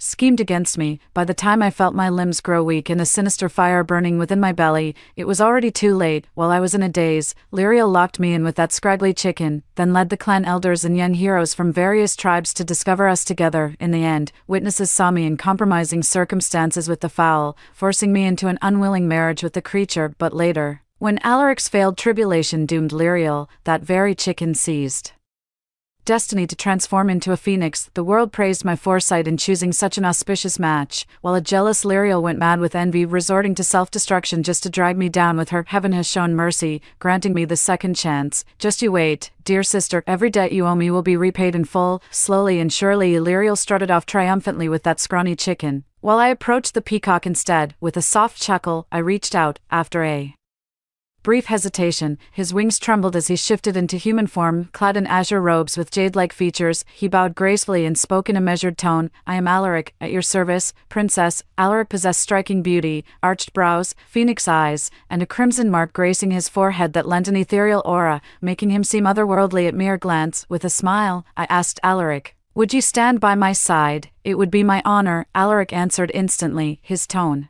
schemed against me. By the time I felt my limbs grow weak and a sinister fire burning within my belly, it was already too late. While I was in a daze, Lyriel locked me in with that scraggly chicken, then led the clan elders and young heroes from various tribes to discover us together. In the end, witnesses saw me in compromising circumstances with the fowl, forcing me into an unwilling marriage with the creature. But later, when Alaric's failed tribulation doomed Lyriel, that very chicken seized destiny to transform into a phoenix. The world praised my foresight in choosing such an auspicious match, while a jealous Lyriel went mad with envy, resorting to self-destruction just to drag me down with her. Heaven has shown mercy, granting me the second chance. Just you wait, dear sister, every debt you owe me will be repaid in full. Slowly and surely Lyriel strutted off triumphantly with that scrawny chicken, while I approached the peacock instead. With a soft chuckle, I reached out. After a brief hesitation, his wings trembled as he shifted into human form. Clad in azure robes with jade-like features, he bowed gracefully and spoke in a measured tone. "I am Alaric, at your service, princess." Alaric possessed striking beauty, arched brows, phoenix eyes, and a crimson mark gracing his forehead that lent an ethereal aura, making him seem otherworldly at mere glance. With a smile, I asked Alaric, "Would you stand by my side?" "It would be my honor," Alaric answered instantly, his tone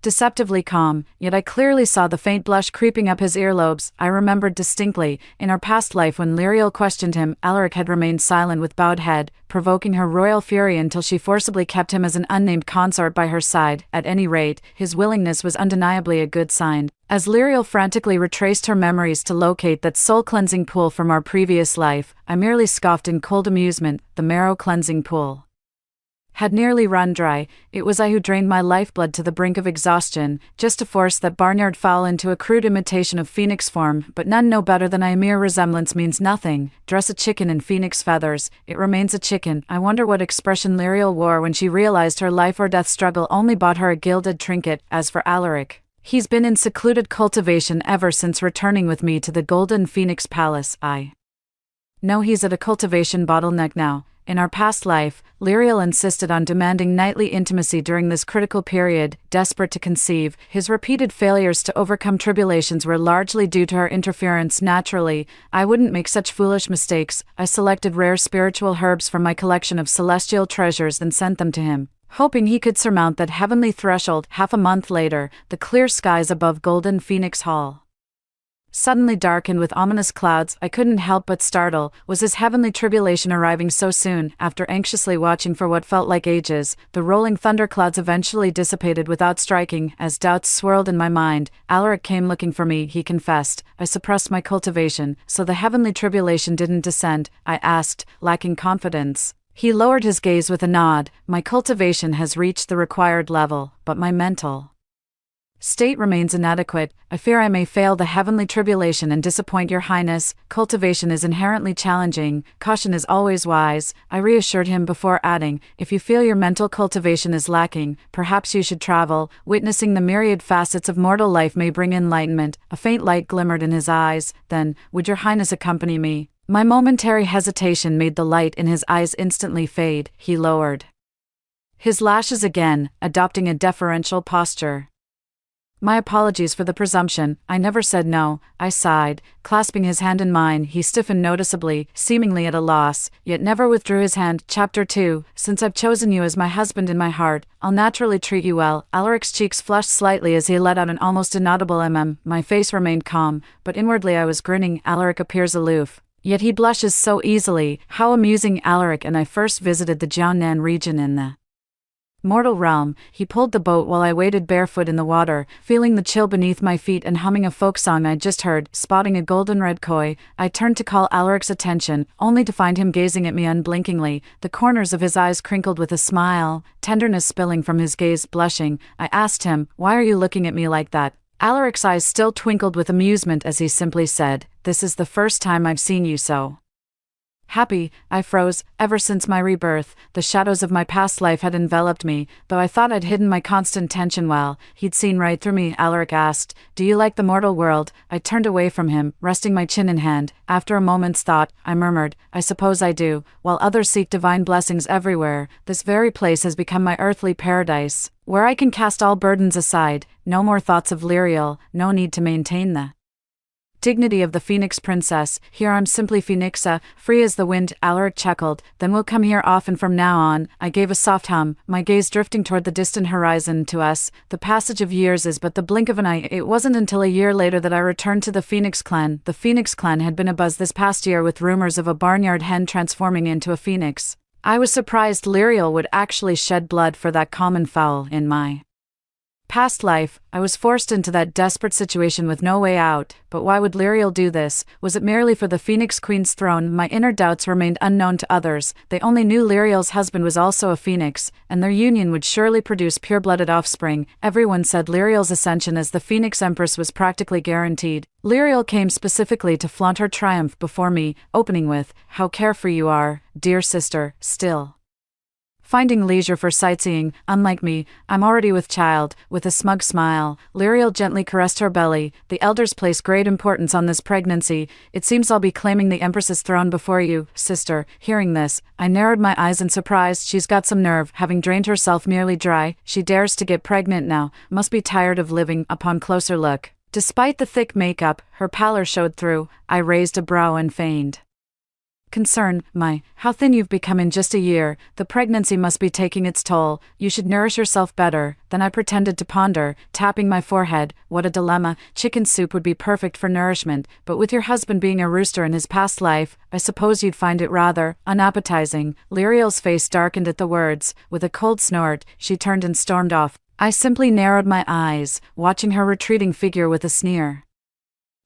deceptively calm, yet I clearly saw the faint blush creeping up his earlobes. I remembered distinctly, in our past life when Lyriel questioned him, Alaric had remained silent with bowed head, provoking her royal fury until she forcibly kept him as an unnamed consort by her side. At any rate, his willingness was undeniably a good sign. As Lyriel frantically retraced her memories to locate that soul-cleansing pool from our previous life, I merely scoffed in cold amusement. The marrow-cleansing pool had nearly run dry. It was I who drained my lifeblood to the brink of exhaustion, just to force that barnyard fowl into a crude imitation of phoenix form. But none know better than I. A mere resemblance means nothing. Dress a chicken in phoenix feathers, it remains a chicken. I wonder what expression Lyriel wore when she realized her life or death struggle only bought her a gilded trinket. As for Alaric, he's been in secluded cultivation ever since returning with me to the Golden Phoenix Palace. I know he's at a cultivation bottleneck now. In our past life, Lyriel insisted on demanding nightly intimacy during this critical period. Desperate to conceive, his repeated failures to overcome tribulations were largely due to her interference. Naturally, I wouldn't make such foolish mistakes. I selected rare spiritual herbs from my collection of celestial treasures and sent them to him, hoping he could surmount that heavenly threshold. Half a month later, the clear skies above Golden Phoenix Hall suddenly darkened with ominous clouds. I couldn't help but startle. Was his heavenly tribulation arriving so soon? After anxiously watching for what felt like ages, the rolling thunderclouds eventually dissipated without striking. As doubts swirled in my mind, Alaric came looking for me, he confessed. I suppressed my cultivation, so the heavenly tribulation didn't descend, I asked, lacking confidence. He lowered his gaze with a nod. My cultivation has reached the required level, but my mental state remains inadequate. I fear I may fail the heavenly tribulation and disappoint your highness. Cultivation is inherently challenging. Caution is always wise, I reassured him before adding, if you feel your mental cultivation is lacking, perhaps you should travel. Witnessing the myriad facets of mortal life may bring enlightenment. A faint light glimmered in his eyes. Then, would your highness accompany me? My momentary hesitation made the light in his eyes instantly fade. He lowered his lashes again, adopting a deferential posture. My apologies for the presumption, I never said no, I sighed. Clasping his hand in mine, he stiffened noticeably, seemingly at a loss, yet never withdrew his hand. Chapter 2. Since I've chosen you as my husband in my heart, I'll naturally treat you well. Alaric's cheeks flushed slightly as he let out an almost inaudible My face remained calm, but inwardly I was grinning. Alaric appears aloof. Yet he blushes so easily. How amusing. Alaric and I first visited the Jiangnan region in the mortal realm. He pulled the boat while I waded barefoot in the water, feeling the chill beneath my feet and humming a folk song I'd just heard. Spotting a golden red koi, I turned to call Alaric's attention, only to find him gazing at me unblinkingly, the corners of his eyes crinkled with a smile, tenderness spilling from his gaze. Blushing, I asked him, "Why are you looking at me like that?" Alaric's eyes still twinkled with amusement as he simply said, "This is the first time I've seen you so happy." I froze. Ever since my rebirth, the shadows of my past life had enveloped me, though I thought I'd hidden my constant tension well. He'd seen right through me. Alaric asked, "Do you like the mortal world?" I turned away from him, resting my chin in hand. After a moment's thought, I murmured, "I suppose I do. While others seek divine blessings everywhere, this very place has become my earthly paradise, where I can cast all burdens aside. No more thoughts of Lyriel, no need to maintain the dignity of the Phoenix Princess. Here I'm simply Phoenixa, free as the wind." Alaric chuckled. "Then we'll come here often from now on." I gave a soft hum, my gaze drifting toward the distant horizon. To us, the passage of years is but the blink of an eye. It wasn't until a year later that I returned to the Phoenix clan. The Phoenix clan had been abuzz this past year with rumors of a barnyard hen transforming into a phoenix. I was surprised Lyriel would actually shed blood for that common fowl. In my past life, I was forced into that desperate situation with no way out, but why would Lyriel do this? Was it merely for the Phoenix Queen's throne? My inner doubts remained unknown to others. They only knew Lyriel's husband was also a phoenix, and their union would surely produce pure-blooded offspring. Everyone said Lyriel's ascension as the Phoenix Empress was practically guaranteed. Lyriel came specifically to flaunt her triumph before me, opening with, "How carefree you are, dear sister, still finding leisure for sightseeing. Unlike me, I'm already with child." With a smug smile, Lyriel gently caressed her belly. "The elders place great importance on this pregnancy. It seems I'll be claiming the Empress's throne before you, sister." Hearing this, I narrowed my eyes in surprise. She's got some nerve, having drained herself nearly dry. She dares to get pregnant now. Must be tired of living. Upon closer look, despite the thick makeup, her pallor showed through. I raised a brow and feigned concern. How thin you've become in just a year. The pregnancy must be taking its toll. You should nourish yourself better." Then I pretended to ponder, tapping my forehead. What a dilemma. Chicken soup would be perfect for nourishment, but with your husband being a rooster in his past life, I suppose you'd find it rather unappetizing. Lyriel's face darkened at the words. With a cold snort, she turned and stormed off. I simply narrowed my eyes, watching her retreating figure with a sneer,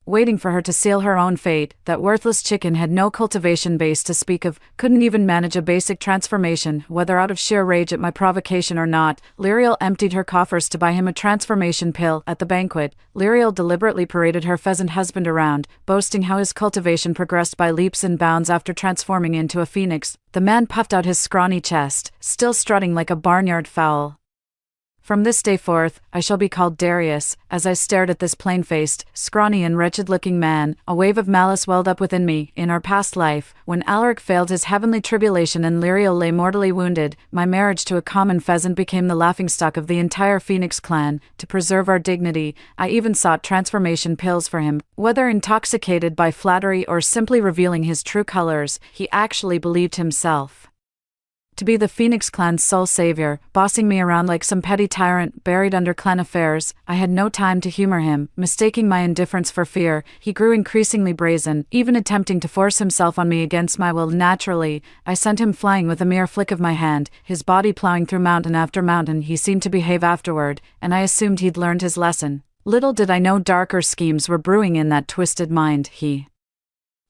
waiting for her to seal her own fate. That worthless chicken had no cultivation base to speak of, couldn't even manage a basic transformation. Whether out of sheer rage at my provocation or not, Lyriel emptied her coffers to buy him a transformation pill. At the banquet, Lyriel deliberately paraded her pheasant husband around, boasting how his cultivation progressed by leaps and bounds after transforming into a phoenix. The man puffed out his scrawny chest, still strutting like a barnyard fowl. "From this day forth, I shall be called Darius." As I stared at this plain-faced, scrawny and wretched-looking man, a wave of malice welled up within me. In our past life, when Alaric failed his heavenly tribulation and Lyriel lay mortally wounded, my marriage to a common pheasant became the laughingstock of the entire Phoenix clan. To preserve our dignity, I even sought transformation pills for him. Whether intoxicated by flattery or simply revealing his true colors, he actually believed himself to be the Phoenix clan's sole savior, bossing me around like some petty tyrant buried under clan affairs. I had no time to humor him. Mistaking my indifference for fear, he grew increasingly brazen, even attempting to force himself on me against my will. Naturally, I sent him flying with a mere flick of my hand, his body plowing through mountain after mountain. He seemed to behave afterward, and I assumed he'd learned his lesson. Little did I know darker schemes were brewing in that twisted mind. He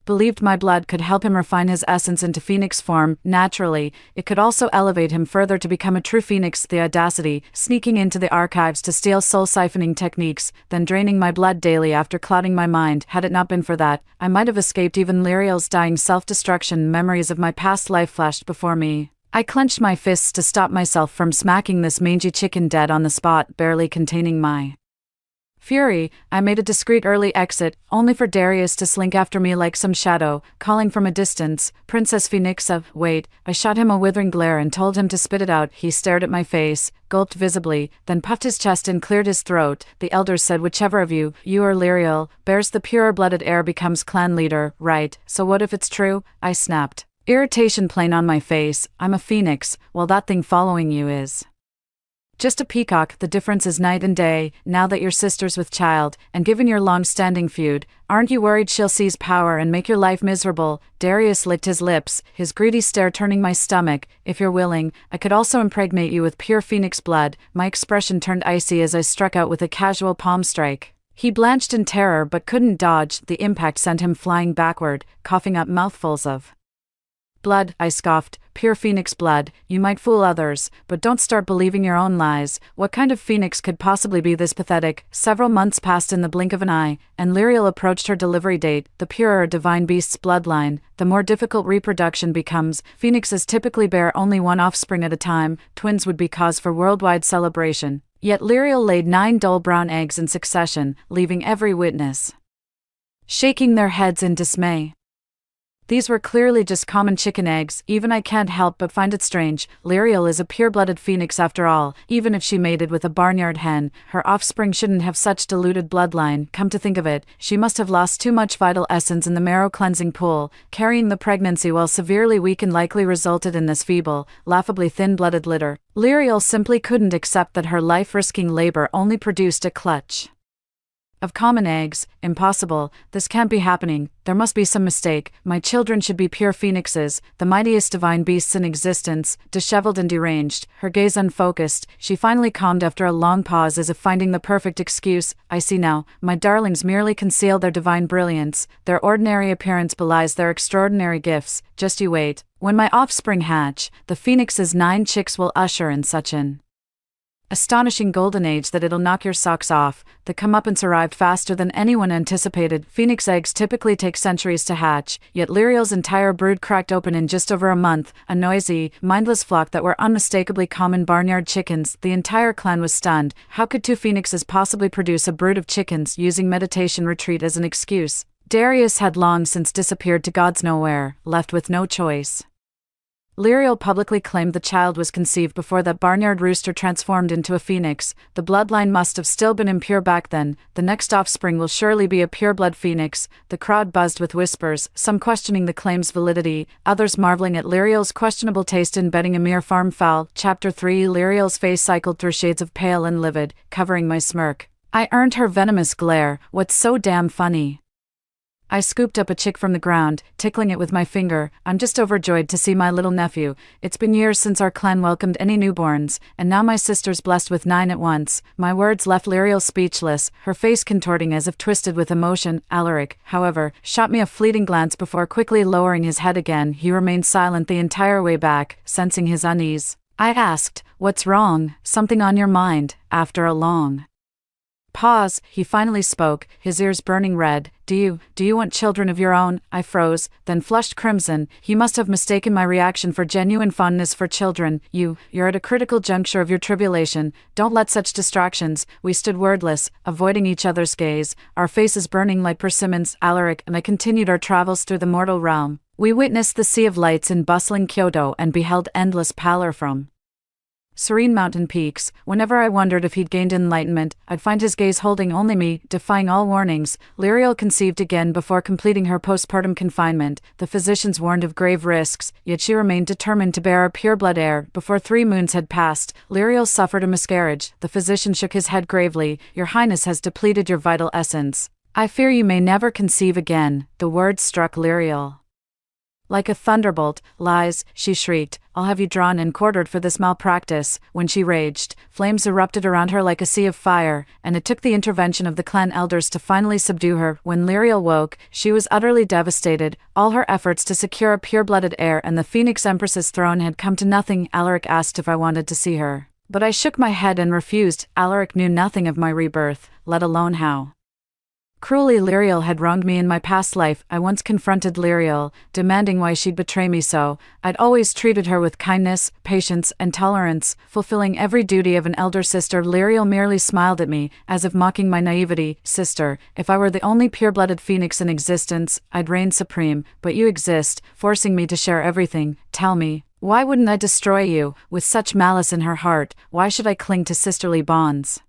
believed my blood could help him refine his essence into phoenix form. Naturally, it could also elevate him further to become a true phoenix. The audacity, sneaking into the archives to steal soul-siphoning techniques, then draining my blood daily after clouding my mind. Had it not been for that, I might have escaped even Lyriel's dying self-destruction. Memories of my past life flashed before me. I clenched my fists to stop myself from smacking this mangy chicken dead on the spot, barely containing my Fury, I made a discreet early exit, only for Darius to slink after me like some shadow, calling from a distance, "Princess Phoenixa, wait." I shot him a withering glare and told him to spit it out. He stared at my face, gulped visibly, then puffed his chest and cleared his throat. The elders said whichever of you or Lyriel, bears the purer-blooded heir becomes clan leader, right? So what if it's true? I snapped. Irritation plain on my face. I'm a phoenix, while that thing following you is just a peacock. The difference is night and day. Now that your sister's with child, and given your long-standing feud, aren't you worried she'll seize power and make your life miserable? Darius licked his lips, his greedy stare turning my stomach. If you're willing, I could also impregnate you with pure phoenix blood. My expression turned icy as I struck out with a casual palm strike. He blanched in terror but couldn't dodge. The impact sent him flying backward, coughing up mouthfuls of blood. I scoffed. Pure phoenix blood. You might fool others, but don't start believing your own lies. What kind of phoenix could possibly be this pathetic? Several months passed in the blink of an eye, and Lyriel approached her delivery date. The purer a divine beast's bloodline, the more difficult reproduction becomes. Phoenixes typically bear only one offspring at a time. Twins would be cause for worldwide celebration. Yet Lyriel laid 9 dull brown eggs in succession, leaving every witness shaking their heads in dismay. These were clearly just common chicken eggs. Even I can't help but find it strange. Lyriel is a pure-blooded phoenix after all. Even if she mated with a barnyard hen, her offspring shouldn't have such diluted bloodline. Come to think of it, she must have lost too much vital essence in the marrow-cleansing pool. Carrying the pregnancy while severely weak and likely resulted in this feeble, laughably thin-blooded litter. Lyriel simply couldn't accept that her life-risking labor only produced a clutch of common eggs. Impossible. This can't be happening. There must be some mistake. My children should be pure phoenixes, the mightiest divine beasts in existence. Disheveled and deranged, her gaze unfocused, she finally calmed after a long pause as if finding the perfect excuse. I see now. My darlings merely conceal their divine brilliance. Their ordinary appearance belies their extraordinary gifts. Just you wait. When my offspring hatch, the phoenix's 9 chicks will usher in such an astonishing golden age that it'll knock your socks off. The comeuppance arrived faster than anyone anticipated. Phoenix eggs typically take centuries to hatch, yet Lyriel's entire brood cracked open in just over a month. A noisy, mindless flock that were unmistakably common barnyard chickens. The entire clan was stunned. How could 2 phoenixes possibly produce a brood of chickens? Using meditation retreat as an excuse, Darius had long since disappeared to God's nowhere, left with no choice. Lyriel publicly claimed the child was conceived before that barnyard rooster transformed into a phoenix. The bloodline must have still been impure back then. The next offspring will surely be a pureblood phoenix. The crowd buzzed with whispers, some questioning the claim's validity, others marveling at Lyriel's questionable taste in betting a mere farm fowl. Chapter 3. Lyriel's face cycled through shades of pale and livid, covering my smirk. I earned her venomous glare. What's so damn funny? I scooped up a chick from the ground, tickling it with my finger. I'm just overjoyed to see my little nephew. It's been years since our clan welcomed any newborns, and now my sister's blessed with 9 at once. My words left Lyriel speechless, her face contorting as if twisted with emotion. Alaric, however, shot me a fleeting glance before quickly lowering his head again. He remained silent the entire way back, sensing his unease. I asked, "What's wrong? Something on your mind?" After a long pause, he finally spoke, his ears burning red. Do you want children of your own?" I froze, then flushed crimson. He must have mistaken my reaction for genuine fondness for children. You're at a critical juncture of your tribulation. Don't let such distractions. We stood wordless, avoiding each other's gaze, our faces burning like persimmons. Alaric and I continued our travels through the mortal realm. We witnessed the sea of lights in bustling Kyoto and beheld endless pallor from serene mountain peaks. Whenever I wondered if he'd gained enlightenment, I'd find his gaze holding only me, defying all warnings. Lyriel conceived again before completing her postpartum confinement. The physicians warned of grave risks, yet she remained determined to bear a pure-blood heir. Before 3 moons had passed, Lyriel suffered a miscarriage. The physician shook his head gravely. "Your Highness has depleted your vital essence. I fear you may never conceive again." The words struck Lyriel like a thunderbolt. "Lies," she shrieked. "I'll have you drawn and quartered for this malpractice." When she raged, flames erupted around her like a sea of fire, and it took the intervention of the clan elders to finally subdue her. When Lyriel woke, she was utterly devastated. All her efforts to secure a pure-blooded heir and the Phoenix Empress's throne had come to nothing. Alaric asked if I wanted to see her, but I shook my head and refused. Alaric knew nothing of my rebirth, let alone how Cruelly, Lyriel had wronged me in my past life. I once confronted Lyriel, demanding why she'd betray me so. I'd always treated her with kindness, patience, and tolerance, fulfilling every duty of an elder sister. Lyriel merely smiled at me, as if mocking my naivety. Sister, if I were the only pure-blooded phoenix in existence, I'd reign supreme, but you exist, forcing me to share everything. Tell me, why wouldn't I destroy you? With such malice in her heart, why should I cling to sisterly bonds?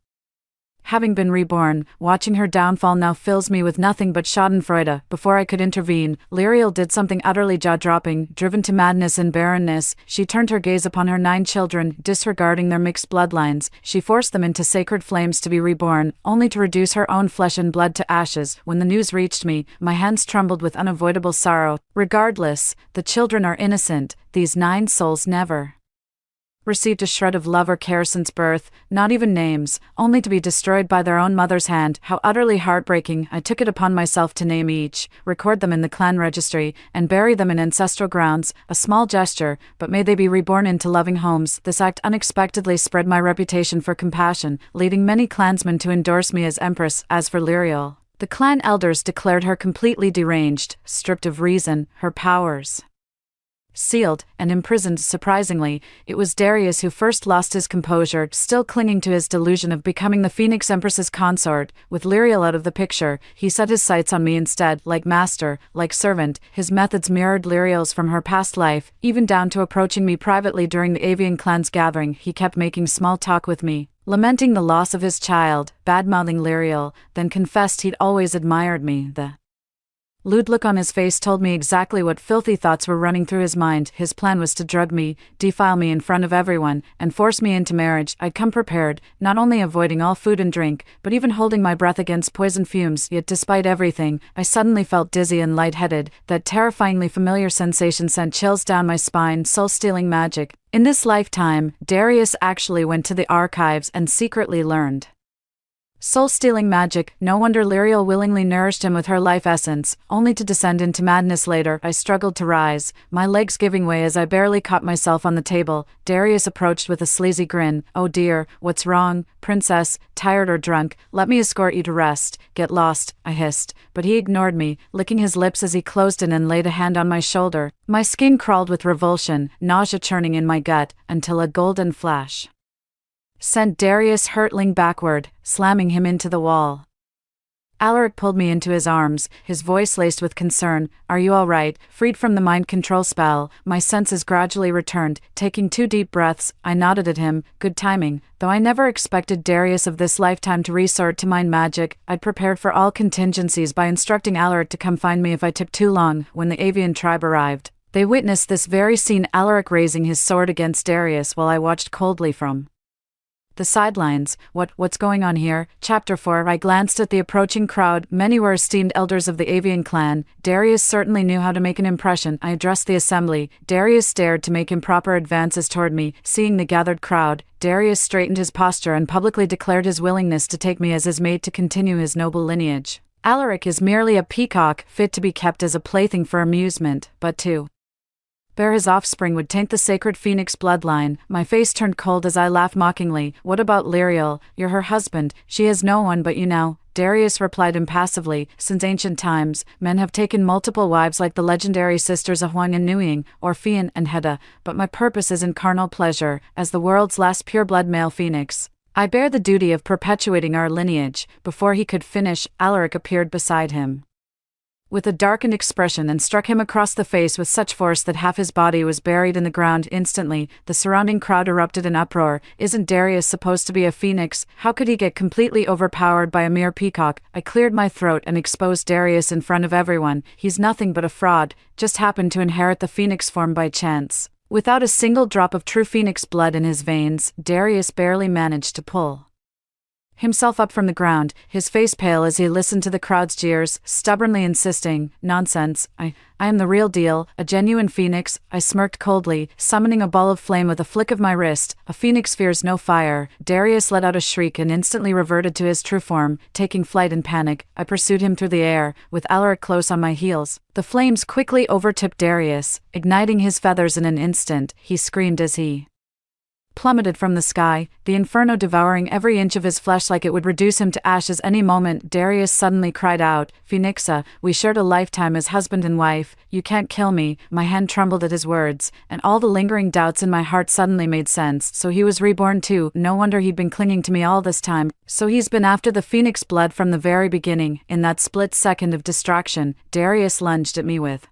Having been reborn, watching her downfall now fills me with nothing but schadenfreude. Before I could intervene, Lyriel did something utterly jaw-dropping. Driven to madness and barrenness, she turned her gaze upon her 9 children. Disregarding their mixed bloodlines, she forced them into sacred flames to be reborn, only to reduce her own flesh and blood to ashes. When the news reached me, my hands trembled with unavoidable sorrow. Regardless, the children are innocent. These 9 souls never received a shred of love or care since birth, not even names, only to be destroyed by their own mother's hand. How utterly heartbreaking. I took it upon myself to name each, record them in the clan registry, and bury them in ancestral grounds. A small gesture, but may they be reborn into loving homes. This act unexpectedly spread my reputation for compassion, leading many clansmen to endorse me as empress. As for Lyriel, the clan elders declared her completely deranged, stripped of reason, her powers sealed, and imprisoned. Surprisingly, it was Darius who first lost his composure, still clinging to his delusion of becoming the Phoenix Empress's consort. With Lyriel out of the picture, he set his sights on me instead. Like master, like servant, his methods mirrored Lyriel's from her past life, even down to approaching me privately during the Avian clan's gathering. He kept making small talk with me, lamenting the loss of his child, bad-mouthing Lyriel, then confessed he'd always admired me. The lewd look on his face told me exactly what filthy thoughts were running through his mind. His plan was to drug me, defile me in front of everyone, and force me into marriage. I'd come prepared, not only avoiding all food and drink, but even holding my breath against poison fumes. Yet despite everything, I suddenly felt dizzy and lightheaded. That terrifyingly familiar sensation sent chills down my spine. Soul-stealing magic. In this lifetime, Darius actually went to the archives and secretly learned soul-stealing magic. No wonder Lyriel willingly nourished him with her life essence, only to descend into madness later. I struggled to rise, my legs giving way as I barely caught myself on the table. Darius approached with a sleazy grin. "Oh dear, what's wrong, princess? Tired or drunk? Let me escort you to rest." "Get lost," I hissed, but he ignored me, licking his lips as he closed in and laid a hand on my shoulder. My skin crawled with revulsion, nausea churning in my gut, until a golden flash sent Darius hurtling backward, slamming him into the wall. Alaric pulled me into his arms, his voice laced with concern. "Are you all right?" Freed from the mind control spell, my senses gradually returned. Taking 2 deep breaths, I nodded at him. Good timing. Though I never expected Darius of this lifetime to resort to mind magic, I'd prepared for all contingencies by instructing Alaric to come find me if I took too long. When the Avian tribe arrived, they witnessed this very scene, Alaric raising his sword against Darius while I watched coldly from the sidelines. What's going on here? Chapter 4. I glanced at the approaching crowd. Many were esteemed elders of the Avian clan. Darius certainly knew how to make an impression. I addressed the assembly. Darius dared to make improper advances toward me. Seeing the gathered crowd, Darius straightened his posture and publicly declared his willingness to take me as his mate to continue his noble lineage. Alaric is merely a peacock, fit to be kept as a plaything for amusement, but to bear his offspring would taint the sacred phoenix bloodline. My face turned cold as I laughed mockingly. "What about Lyriel? You're her husband. She has no one but you now." Darius replied impassively. "Since ancient times, men have taken multiple wives like the legendary sisters Ahuang and Nuing, Orphean and Hedda, but my purpose is in carnal pleasure. As the world's last pure-blood male phoenix, I bear the duty of perpetuating our lineage." Before he could finish, Alaric appeared beside him with a darkened expression and struck him across the face with such force that half his body was buried in the ground. Instantly, the surrounding crowd erupted in uproar. Isn't Darius supposed to be a phoenix? How could he get completely overpowered by a mere peacock? I cleared my throat and exposed Darius in front of everyone. He's nothing but a fraud, just happened to inherit the phoenix form by chance. Without a single drop of true phoenix blood in his veins, Darius barely managed to pull himself up from the ground, his face pale as he listened to the crowd's jeers, stubbornly insisting, "Nonsense, I am the real deal, a genuine phoenix." I smirked coldly, summoning a ball of flame with a flick of my wrist. "A phoenix fears no fire." Darius let out a shriek and instantly reverted to his true form. Taking flight in panic, I pursued him through the air, with Alaric close on my heels. The flames quickly overtook Darius, igniting his feathers in an instant. He screamed as he plummeted from the sky, the inferno devouring every inch of his flesh like it would reduce him to ashes any moment. Darius suddenly cried out, "Phoenixa, we shared a lifetime as husband and wife, you can't kill me." My hand trembled at his words, and all the lingering doubts in my heart suddenly made sense. So he was reborn too, no wonder he'd been clinging to me all this time. So he's been after the phoenix blood from the very beginning. In that split second of distraction, Darius lunged at me with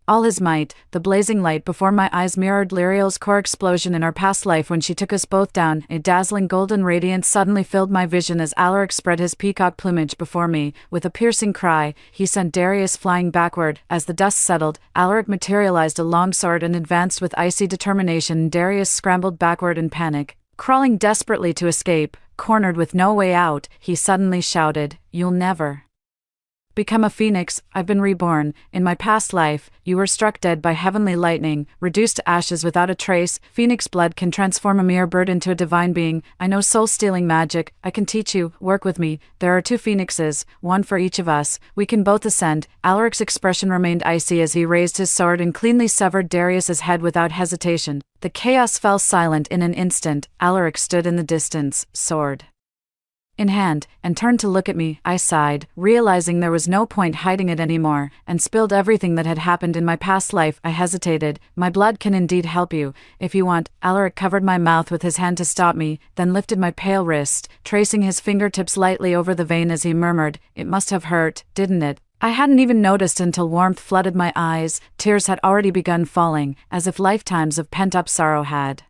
all his might. The blazing light before my eyes mirrored Lyriel's core explosion in our past life when she took us both down. A dazzling golden radiance suddenly filled my vision as Alaric spread his peacock plumage before me. With a piercing cry, he sent Darius flying backward. As the dust settled, Alaric materialized a long sword and advanced with icy determination. Darius scrambled backward in panic, crawling desperately to escape. Cornered with no way out, he suddenly shouted, "You'll never become a phoenix. I've been reborn. In my past life, you were struck dead by heavenly lightning, reduced to ashes without a trace. Phoenix blood can transform a mere bird into a divine being. I know soul-stealing magic. I can teach you. Work with me. There are 2 phoenixes, one for each of us. We can both ascend." Alaric's expression remained icy as he raised his sword and cleanly severed Darius's head without hesitation. The chaos fell silent in an instant. Alaric stood in the distance, sword in hand, and turned to look at me. I sighed, realizing there was no point hiding it anymore, and spilled everything that had happened in my past life. I hesitated. "My blood can indeed help you, if you want." Alaric covered my mouth with his hand to stop me, then lifted my pale wrist, tracing his fingertips lightly over the vein as he murmured, "It must have hurt, didn't it?" I hadn't even noticed until warmth flooded my eyes. Tears had already begun falling, as if lifetimes of pent-up sorrow had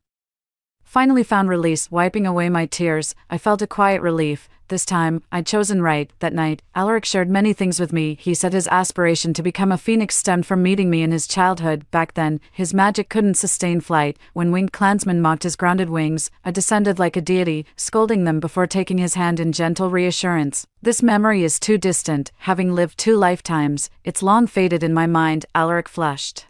finally found release. Wiping away my tears, I felt a quiet relief. This time, I'd chosen right. That night, Alaric shared many things with me. He said his aspiration to become a phoenix stemmed from meeting me in his childhood. Back then, his magic couldn't sustain flight. When winged clansmen mocked his grounded wings, I descended like a deity, scolding them before taking his hand in gentle reassurance. This memory is too distant, having lived 2 lifetimes. It's long faded in my mind. Alaric flushed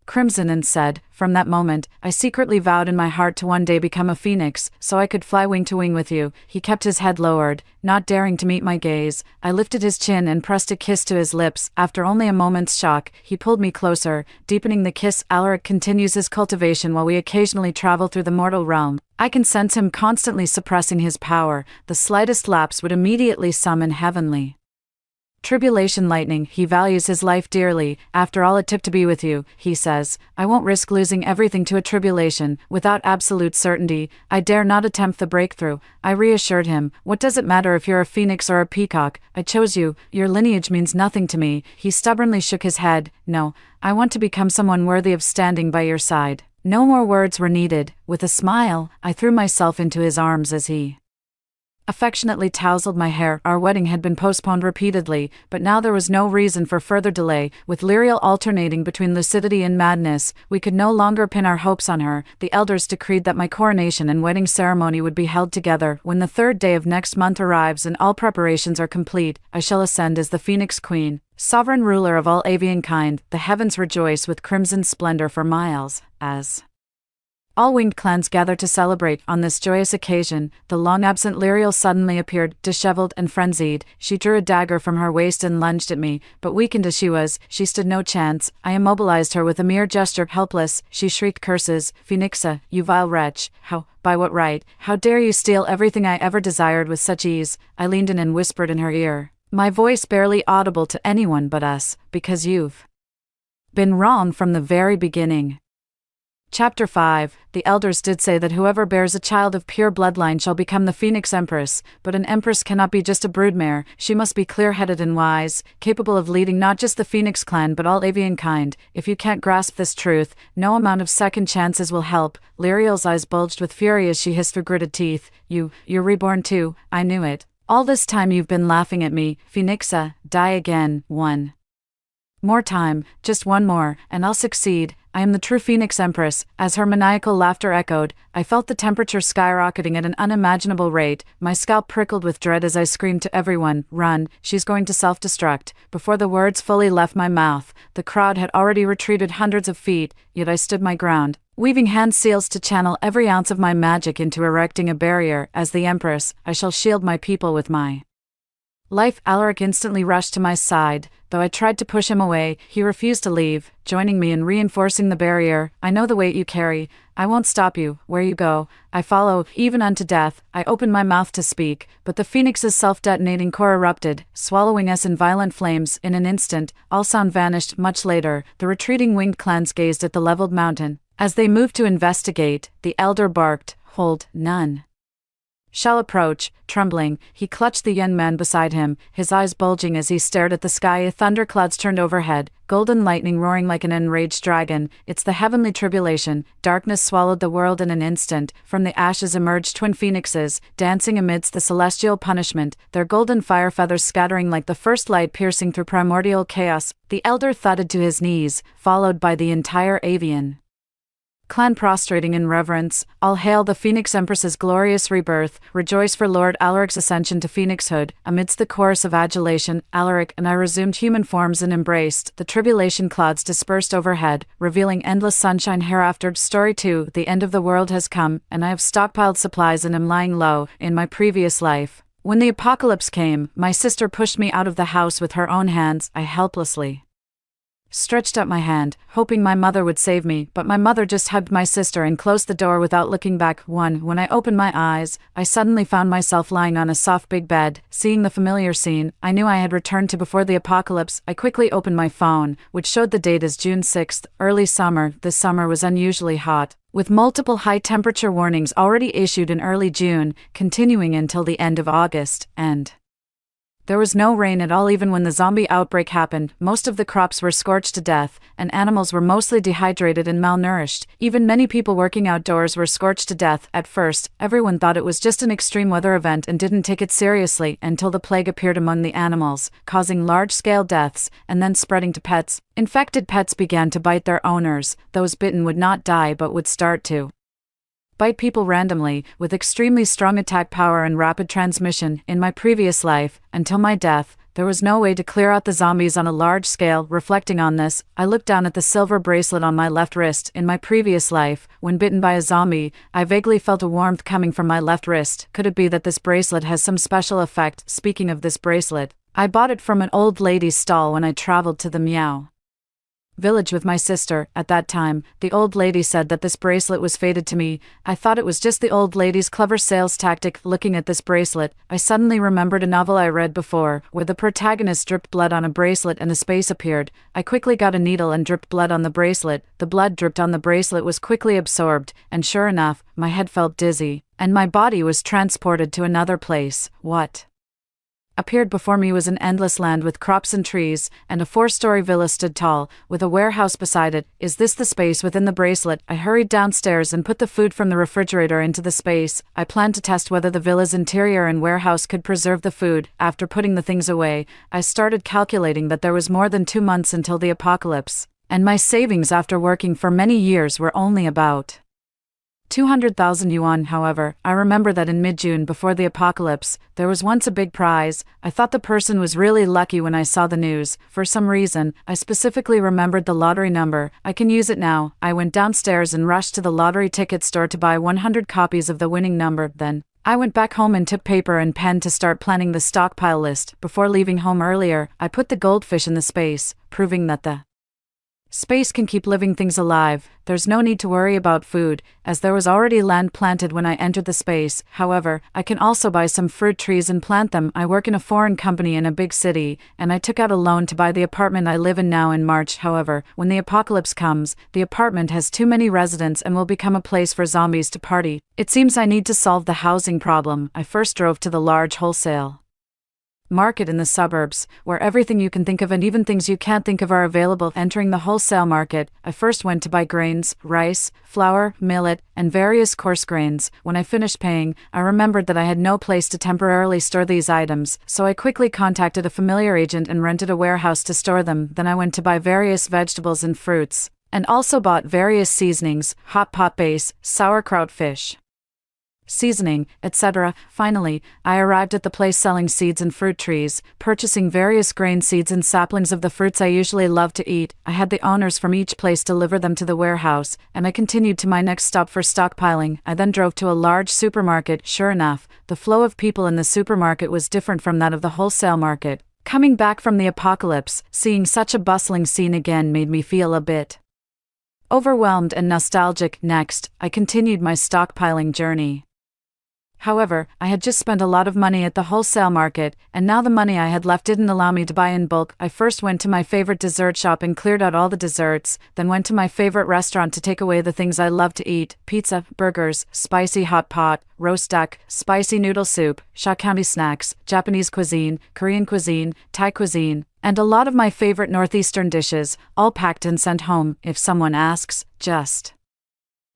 crimson and said, "From that moment, I secretly vowed in my heart to one day become a phoenix, so I could fly wing to wing with you." He kept his head lowered, not daring to meet my gaze. I lifted his chin and pressed a kiss to his lips. After only a moment's shock, he pulled me closer, deepening the kiss. Alaric continues his cultivation while we occasionally travel through the mortal realm. I can sense him constantly suppressing his power. The slightest lapse would immediately summon heavenly tribulation lightning. He values his life dearly. "After all it took to be with you," he says, "I won't risk losing everything to a tribulation. Without absolute certainty, I dare not attempt the breakthrough." I reassured him, "What does it matter if you're a phoenix or a peacock? I chose you. Your lineage means nothing to me." He stubbornly shook his head. "No, I want to become someone worthy of standing by your side." No more words were needed. With a smile, I threw myself into his arms as he affectionately tousled my hair. Our wedding had been postponed repeatedly, but now there was no reason for further delay. With Lyriel alternating between lucidity and madness, we could no longer pin our hopes on her. The elders decreed that my coronation and wedding ceremony would be held together. When the 3rd day of next month arrives and all preparations are complete, I shall ascend as the Phoenix Queen, sovereign ruler of all avian kind. The heavens rejoice with crimson splendor for miles, as all winged clans gather to celebrate. On this joyous occasion, the long-absent Lyriel suddenly appeared, disheveled and frenzied. She drew a dagger from her waist and lunged at me, but weakened as she was, she stood no chance. I immobilized her with a mere gesture. Helpless, she shrieked curses. "Phoenixa, you vile wretch, how, by what right, how dare you steal everything I ever desired with such ease?" I leaned in and whispered in her ear, my voice barely audible to anyone but us, "Because you've been wrong from the very beginning." Chapter 5. The elders did say that whoever bears a child of pure bloodline shall become the Phoenix Empress, but an empress cannot be just a broodmare. She must be clear-headed and wise, capable of leading not just the Phoenix clan but all avian kind. If you can't grasp this truth, no amount of second chances will help. Lyriel's eyes bulged with fury as she hissed through gritted teeth. You're reborn too. I knew it. All this time you've been laughing at me. Phoenixa, die again. One more time, just one more, and I'll succeed. I am the true Phoenix Empress." As her maniacal laughter echoed, I felt the temperature skyrocketing at an unimaginable rate. My scalp prickled with dread as I screamed to everyone, "Run, she's going to self-destruct." Before the words fully left my mouth, the crowd had already retreated hundreds of feet, yet I stood my ground, weaving hand seals to channel every ounce of my magic into erecting a barrier. As the Empress, I shall shield my people with my Life. Alaric instantly rushed to my side. Though I tried to push him away, he refused to leave, joining me in reinforcing the barrier. I know the weight you carry. I won't stop you. Where you go, I follow, even unto death. I opened my mouth to speak, but the phoenix's self-detonating core erupted, swallowing us in violent flames. In an instant, all sound vanished. Much later, the retreating winged clans gazed at the leveled mountain. As they moved to investigate, the elder barked, "Hold, none shall approach." Trembling, he clutched the young man beside him, his eyes bulging as he stared at the sky. Thunderclouds turned overhead, golden lightning roaring like an enraged dragon. It's the heavenly tribulation. Darkness swallowed the world in an instant. From the ashes emerged twin phoenixes, dancing amidst the celestial punishment, their golden fire feathers scattering like the first light piercing through primordial chaos. The elder thudded to his knees, followed by the entire avian clan prostrating in reverence. All hail the Phoenix Empress's glorious rebirth. Rejoice for Lord Alaric's ascension to phoenixhood. Amidst the chorus of adulation, Alaric and I resumed human forms and embraced. The tribulation clouds dispersed overhead, revealing endless sunshine hereafter. Story 2. The end of the world has come, and I have stockpiled supplies and am lying low. In my previous life, when the apocalypse came, my sister pushed me out of the house with her own hands. I helplessly stretched out my hand, hoping my mother would save me, but my mother just hugged my sister and closed the door without looking back. When I opened my eyes, I suddenly found myself lying on a soft big bed. Seeing the familiar scene, I knew I had returned to before the apocalypse. I quickly opened my phone, which showed the date as June 6th, early summer. This summer was unusually hot, with multiple high-temperature warnings already issued in early June, continuing until the end of August, and there was no rain at all. Even when the zombie outbreak happened, most of the crops were scorched to death, and animals were mostly dehydrated and malnourished. Even many people working outdoors were scorched to death. At first, everyone thought it was just an extreme weather event and didn't take it seriously until the plague appeared among the animals, causing large-scale deaths, and then spreading to pets. Infected pets began to bite their owners. Those bitten would not die but would start to bite people randomly, with extremely strong attack power and rapid transmission. In my previous life, until my death, there was no way to clear out the zombies on a large scale. Reflecting on this, I looked down at the silver bracelet on my left wrist. In my previous life, when bitten by a zombie, I vaguely felt a warmth coming from my left wrist. Could it be that this bracelet has some special effect? Speaking of this bracelet, I bought it from an old lady's stall when I traveled to the Meow village with my sister. At that time, the old lady said that this bracelet was fated to me. I thought it was just the old lady's clever sales tactic. Looking at this bracelet, I suddenly remembered a novel I read before, where the protagonist dripped blood on a bracelet and a space appeared. I quickly got a needle and dripped blood on the bracelet. The blood dripped on the bracelet was quickly absorbed, and sure enough, my head felt dizzy, and my body was transported to another place. What appeared before me was an endless land with crops and trees, and a 4-story villa stood tall, with a warehouse beside it. Is this the space within the bracelet? I hurried downstairs and put the food from the refrigerator into the space. I planned to test whether the villa's interior and warehouse could preserve the food. After putting the things away, I started calculating that there was more than 2 months until the apocalypse, and my savings after working for many years were only about 200,000 yuan. However, I remember that in mid-June before the apocalypse, there was once a big prize. I thought the person was really lucky when I saw the news. For some reason, I specifically remembered the lottery number. I can use it now. I went downstairs and rushed to the lottery ticket store to buy 100 copies of the winning number. Then, I went back home and took paper and pen to start planning the stockpile list. Before leaving home earlier, I put the goldfish in the space, proving that the space can keep living things alive. There's no need to worry about food, as there was already land planted when I entered the space. However, I can also buy some fruit trees and plant them. I work in a foreign company in a big city, and I took out a loan to buy the apartment I live in now in March. However, when the apocalypse comes, the apartment has too many residents and will become a place for zombies to party. It seems I need to solve the housing problem. I first drove to the large wholesale market in the suburbs, where everything you can think of and even things you can't think of are available. Entering the wholesale market, I first went to buy grains, rice, flour, millet, and various coarse grains. When I finished paying, I remembered that I had no place to temporarily store these items, so I quickly contacted a familiar agent and rented a warehouse to store them. Then I went to buy various vegetables and fruits, and also bought various seasonings, hot pot base, sauerkraut fish, seasoning, etc. Finally, I arrived at the place selling seeds and fruit trees, purchasing various grain seeds and saplings of the fruits I usually love to eat. I had the owners from each place deliver them to the warehouse, and I continued to my next stop for stockpiling. I then drove to a large supermarket. Sure enough, the flow of people in the supermarket was different from that of the wholesale market. Coming back from the apocalypse, seeing such a bustling scene again made me feel a bit overwhelmed and nostalgic. Next, I continued my stockpiling journey. However, I had just spent a lot of money at the wholesale market, and now the money I had left didn't allow me to buy in bulk. I first went to my favorite dessert shop and cleared out all the desserts, then went to my favorite restaurant to take away the things I love to eat: pizza, burgers, spicy hot pot, roast duck, spicy noodle soup, Shaw County snacks, Japanese cuisine, Korean cuisine, Thai cuisine, and a lot of my favorite northeastern dishes, all packed and sent home. If someone asks, just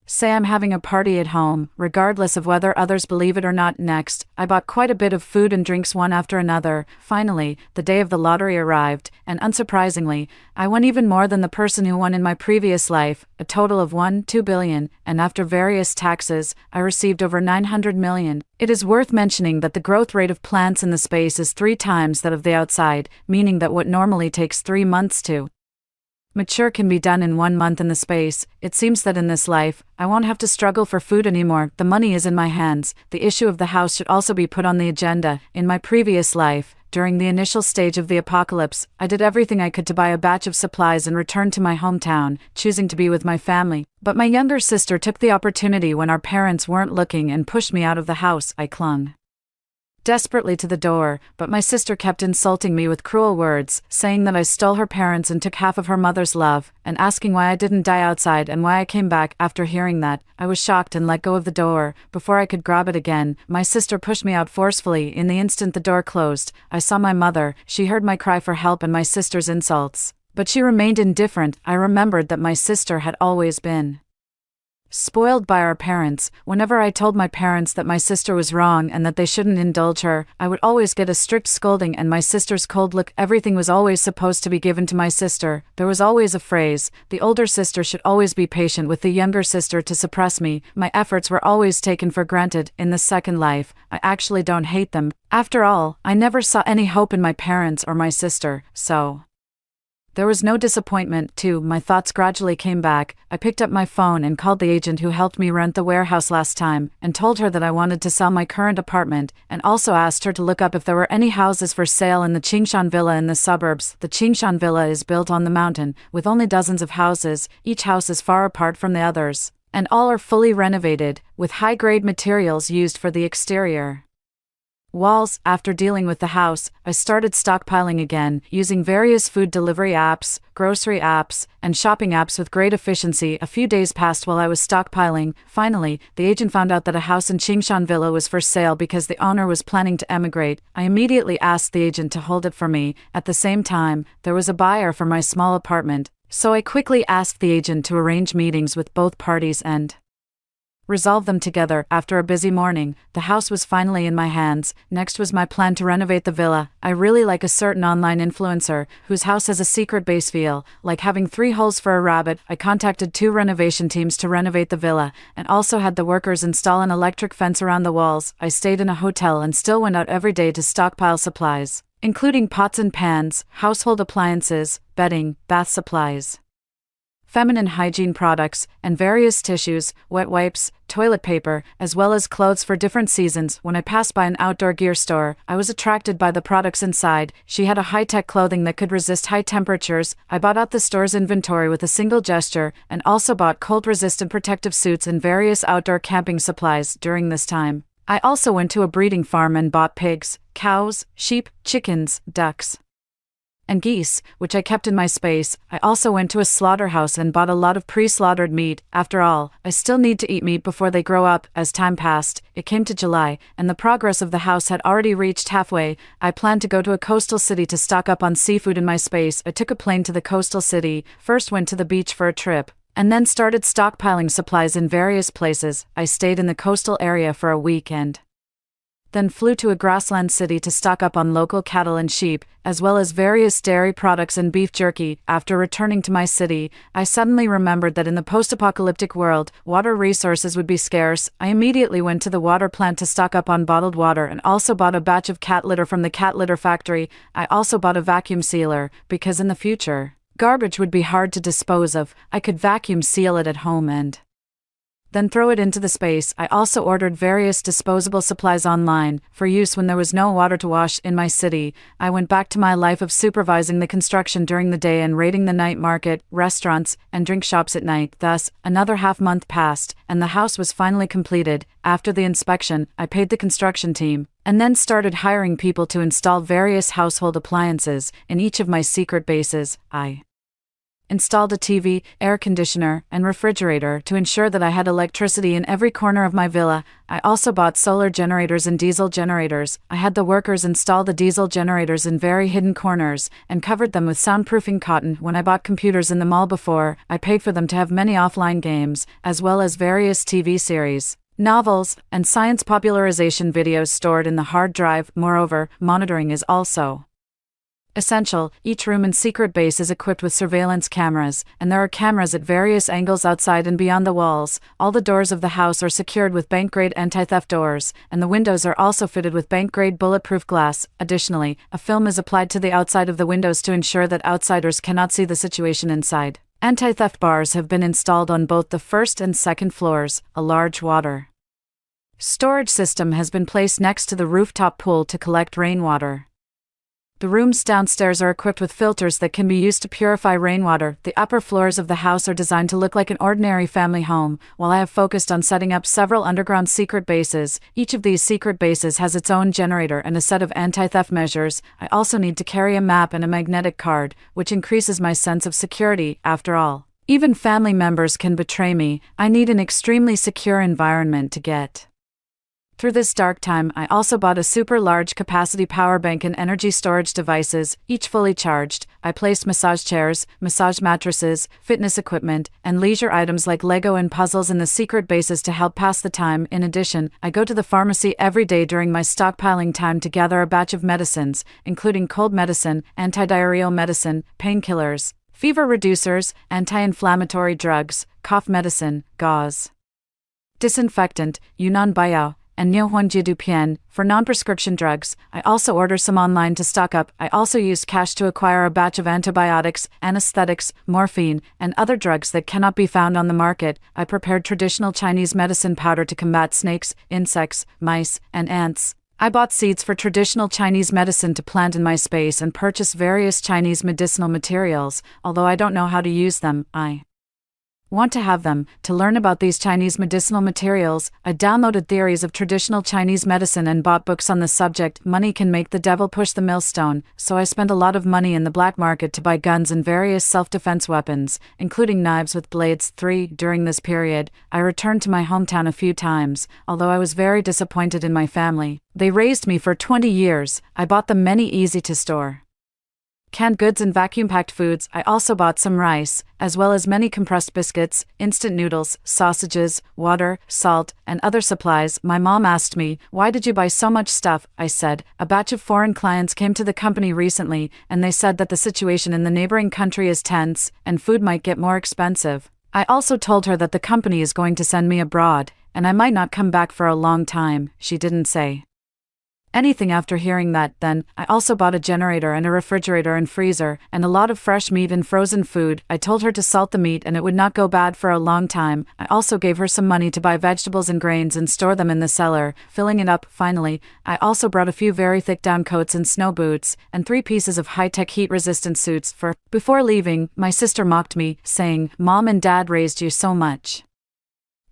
say I'm having a party at home, regardless of whether others believe it or not. Next, I bought quite a bit of food and drinks one after another. Finally, the day of the lottery arrived, and unsurprisingly, I won even more than the person who won in my previous life, a total of 2 billion, and after various taxes, I received over 900 million. It is worth mentioning that the growth rate of plants in the space is 3 times that of the outside, meaning that what normally takes 3 months to mature can be done in 1 month in the space. It seems that in this life, I won't have to struggle for food anymore. The money is in my hands. The issue of the house should also be put on the agenda. In my previous life, during the initial stage of the apocalypse, I did everything I could to buy a batch of supplies and return to my hometown, choosing to be with my family. But my younger sister took the opportunity when our parents weren't looking and pushed me out of the house. I clung desperately to the door, but my sister kept insulting me with cruel words, saying that I stole her parents and took half of her mother's love, and asking why I didn't die outside and why I came back. After hearing that, I was shocked and let go of the door. Before I could grab it again, my sister pushed me out forcefully. In the instant the door closed, I saw my mother. She heard my cry for help and my sister's insults, but she remained indifferent. I remembered that my sister had always been spoiled by our parents. Whenever I told my parents that my sister was wrong and that they shouldn't indulge her, I would always get a strict scolding and my sister's cold look. Everything was always supposed to be given to my sister. There was always a phrase: the older sister should always be patient with the younger sister to suppress me. My efforts were always taken for granted. In the second life, I actually don't hate them. After all, I never saw any hope in my parents or my sister, so there was no disappointment. Too, my thoughts gradually came back. I picked up my phone and called the agent who helped me rent the warehouse last time, and told her that I wanted to sell my current apartment, and also asked her to look up if there were any houses for sale in the Qingshan Villa in the suburbs. The Qingshan Villa is built on the mountain, with only dozens of houses. Each house is far apart from the others, and all are fully renovated, with high-grade materials used for the exterior walls. After dealing with the house, I started stockpiling again, using various food delivery apps, grocery apps, and shopping apps with great efficiency. A few days passed while I was stockpiling. Finally, the agent found out that a house in Qingshan Villa was for sale because the owner was planning to emigrate. I immediately asked the agent to hold it for me. At the same time, there was a buyer for my small apartment, so I quickly asked the agent to arrange meetings with both parties and resolve them together. After a busy morning, the house was finally in my hands. Next was my plan to renovate the villa. I really like a certain online influencer, whose house has a secret base feel, like having 3 holes for a rabbit. I contacted 2 renovation teams to renovate the villa, and also had the workers install an electric fence around the walls. I stayed in a hotel and still went out every day to stockpile supplies, including pots and pans, household appliances, bedding, bath supplies, feminine hygiene products, and various tissues, wet wipes, toilet paper, as well as clothes for different seasons. When I passed by an outdoor gear store, I was attracted by the products inside. She had a high-tech clothing that could resist high temperatures. I bought out the store's inventory with a single gesture, and also bought cold-resistant protective suits and various outdoor camping supplies. During this time, I also went to a breeding farm and bought pigs, cows, sheep, chickens, ducks, and geese, which I kept in my space. I also went to a slaughterhouse and bought a lot of pre-slaughtered meat. After all, I still need to eat meat before they grow up. As time passed, it came to July, and the progress of the house had already reached halfway. I planned to go to a coastal city to stock up on seafood in my space. I took a plane to the coastal city, first went to the beach for a trip, and then started stockpiling supplies in various places. I stayed in the coastal area for a week and then flew to a grassland city to stock up on local cattle and sheep, as well as various dairy products and beef jerky. After returning to my city, I suddenly remembered that in the post-apocalyptic world, water resources would be scarce. I immediately went to the water plant to stock up on bottled water and also bought a batch of cat litter from the cat litter factory. I also bought a vacuum sealer, because in the future, garbage would be hard to dispose of. I could vacuum seal it at home and then throw it into the space. I also ordered various disposable supplies online, for use when there was no water to wash in my city. I went back to my life of supervising the construction during the day and raiding the night market, restaurants, and drink shops at night. Thus, another half-month passed, and the house was finally completed. After the inspection, I paid the construction team, and then started hiring people to install various household appliances. In each of my secret bases, I installed a TV, air conditioner, and refrigerator to ensure that I had electricity in every corner of my villa. I also bought solar generators and diesel generators. I had the workers install the diesel generators in very hidden corners, and covered them with soundproofing cotton. When I bought computers in the mall before, I paid for them to have many offline games, as well as various TV series, novels, and science popularization videos stored in the hard drive. Moreover, monitoring is also essential. Each room in secret base is equipped with surveillance cameras, and there are cameras at various angles outside and beyond the walls. All the doors of the house are secured with bank-grade anti-theft doors, and the windows are also fitted with bank-grade bulletproof glass. Additionally, a film is applied to the outside of the windows to ensure that outsiders cannot see the situation inside. Anti-theft bars have been installed on both the first and second floors. A large water storage system has been placed next to the rooftop pool to collect rainwater. The rooms downstairs are equipped with filters that can be used to purify rainwater. The upper floors of the house are designed to look like an ordinary family home, while I have focused on setting up several underground secret bases. Each of these secret bases has its own generator and a set of anti-theft measures. I also need to carry a map and a magnetic card, which increases my sense of security. After all, even family members can betray me. I need an extremely secure environment to get through this dark time. I also bought a super large capacity power bank and energy storage devices, each fully charged. I placed massage chairs, massage mattresses, fitness equipment, and leisure items like Lego and puzzles in the secret bases to help pass the time. In addition, I go to the pharmacy every day during my stockpiling time to gather a batch of medicines, including cold medicine, anti-diarrheal medicine, painkillers, fever reducers, anti-inflammatory drugs, cough medicine, gauze, disinfectant, Yunnan Baiyao, and Niuhuanjiedupian for non-prescription drugs. I also order some online to stock up. I also used cash to acquire a batch of antibiotics, anesthetics, morphine, and other drugs that cannot be found on the market. I prepared traditional Chinese medicine powder to combat snakes, insects, mice, and ants. I bought seeds for traditional Chinese medicine to plant in my space and purchased various Chinese medicinal materials. Although I don't know how to use them, I want to have them. To learn about these Chinese medicinal materials, I downloaded theories of traditional Chinese medicine and bought books on the subject. Money can make the devil push the millstone, so I spent a lot of money in the black market to buy guns and various self-defense weapons, including knives with blades. 3. During this period, I returned to my hometown a few times, although I was very disappointed in my family. They raised me for 20 years. I bought them many easy-to-store canned goods and vacuum-packed foods. I also bought some rice, as well as many compressed biscuits, instant noodles, sausages, water, salt, and other supplies. My mom asked me, "Why did you buy so much stuff?" I said, "A batch of foreign clients came to the company recently, and they said that the situation in the neighboring country is tense, and food might get more expensive." I also told her that the company is going to send me abroad, and I might not come back for a long time. She didn't say anything after hearing that. Then, I also bought a generator and a refrigerator and freezer, and a lot of fresh meat and frozen food. I told her to salt the meat and it would not go bad for a long time. I also gave her some money to buy vegetables and grains and store them in the cellar, filling it up. Finally, I also brought a few very thick down coats and snow boots, and 3 pieces of high-tech heat-resistant suits for. Before leaving, my sister mocked me, saying, "Mom and Dad raised you so much,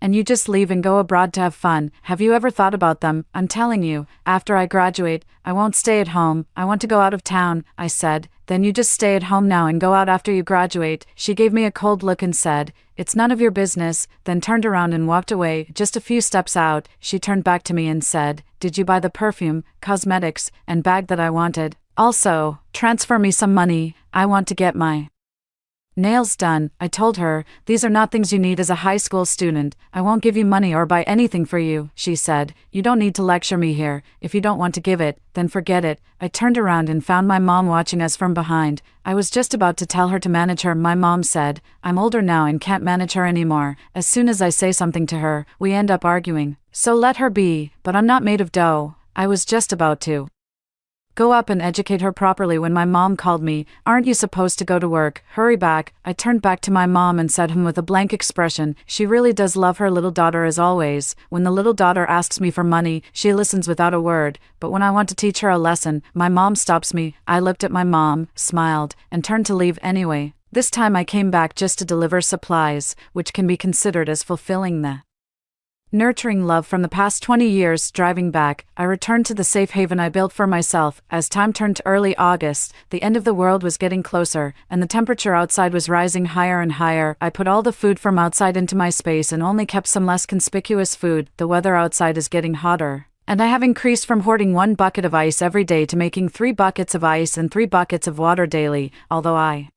and you just leave and go abroad to have fun. Have you ever thought about them? I'm telling you, after I graduate, I won't stay at home. I want to go out of town." I said, "Then you just stay at home now and go out after you graduate." She gave me a cold look and said, "It's none of your business," then turned around and walked away. Just a few steps out, she turned back to me and said, "Did you buy the perfume, cosmetics, and bag that I wanted? Also, transfer me some money. I want to get my Nails done, I told her. These are not things you need as a high school student. I won't give you money or buy anything for you, she said. You don't need to lecture me here. If you don't want to give it, then forget it. I turned around and found my mom watching us from behind. I was just about to tell her to manage her. My mom said, I'm older now and can't manage her anymore. As soon as I say something to her, we end up arguing. So let her be, but I'm not made of dough. I was just about to go up and educate her properly when my mom called me. Aren't you supposed to go to work? Hurry back. I turned back to my mom and said with a blank expression. She really does love her little daughter as always. When the little daughter asks me for money, she listens without a word. But when I want to teach her a lesson, my mom stops me. I looked at my mom, smiled, and turned to leave anyway. This time I came back just to deliver supplies, which can be considered as fulfilling the nurturing love from the past 20 years. Driving back, I returned to the safe haven I built for myself. As time turned to early August, the end of the world was getting closer, and the temperature outside was rising higher and higher. I put all the food from outside into my space and only kept some less conspicuous food. The weather outside is getting hotter, and I have increased from hoarding 1 bucket of ice every day to making 3 buckets of ice and 3 buckets of water daily. Although I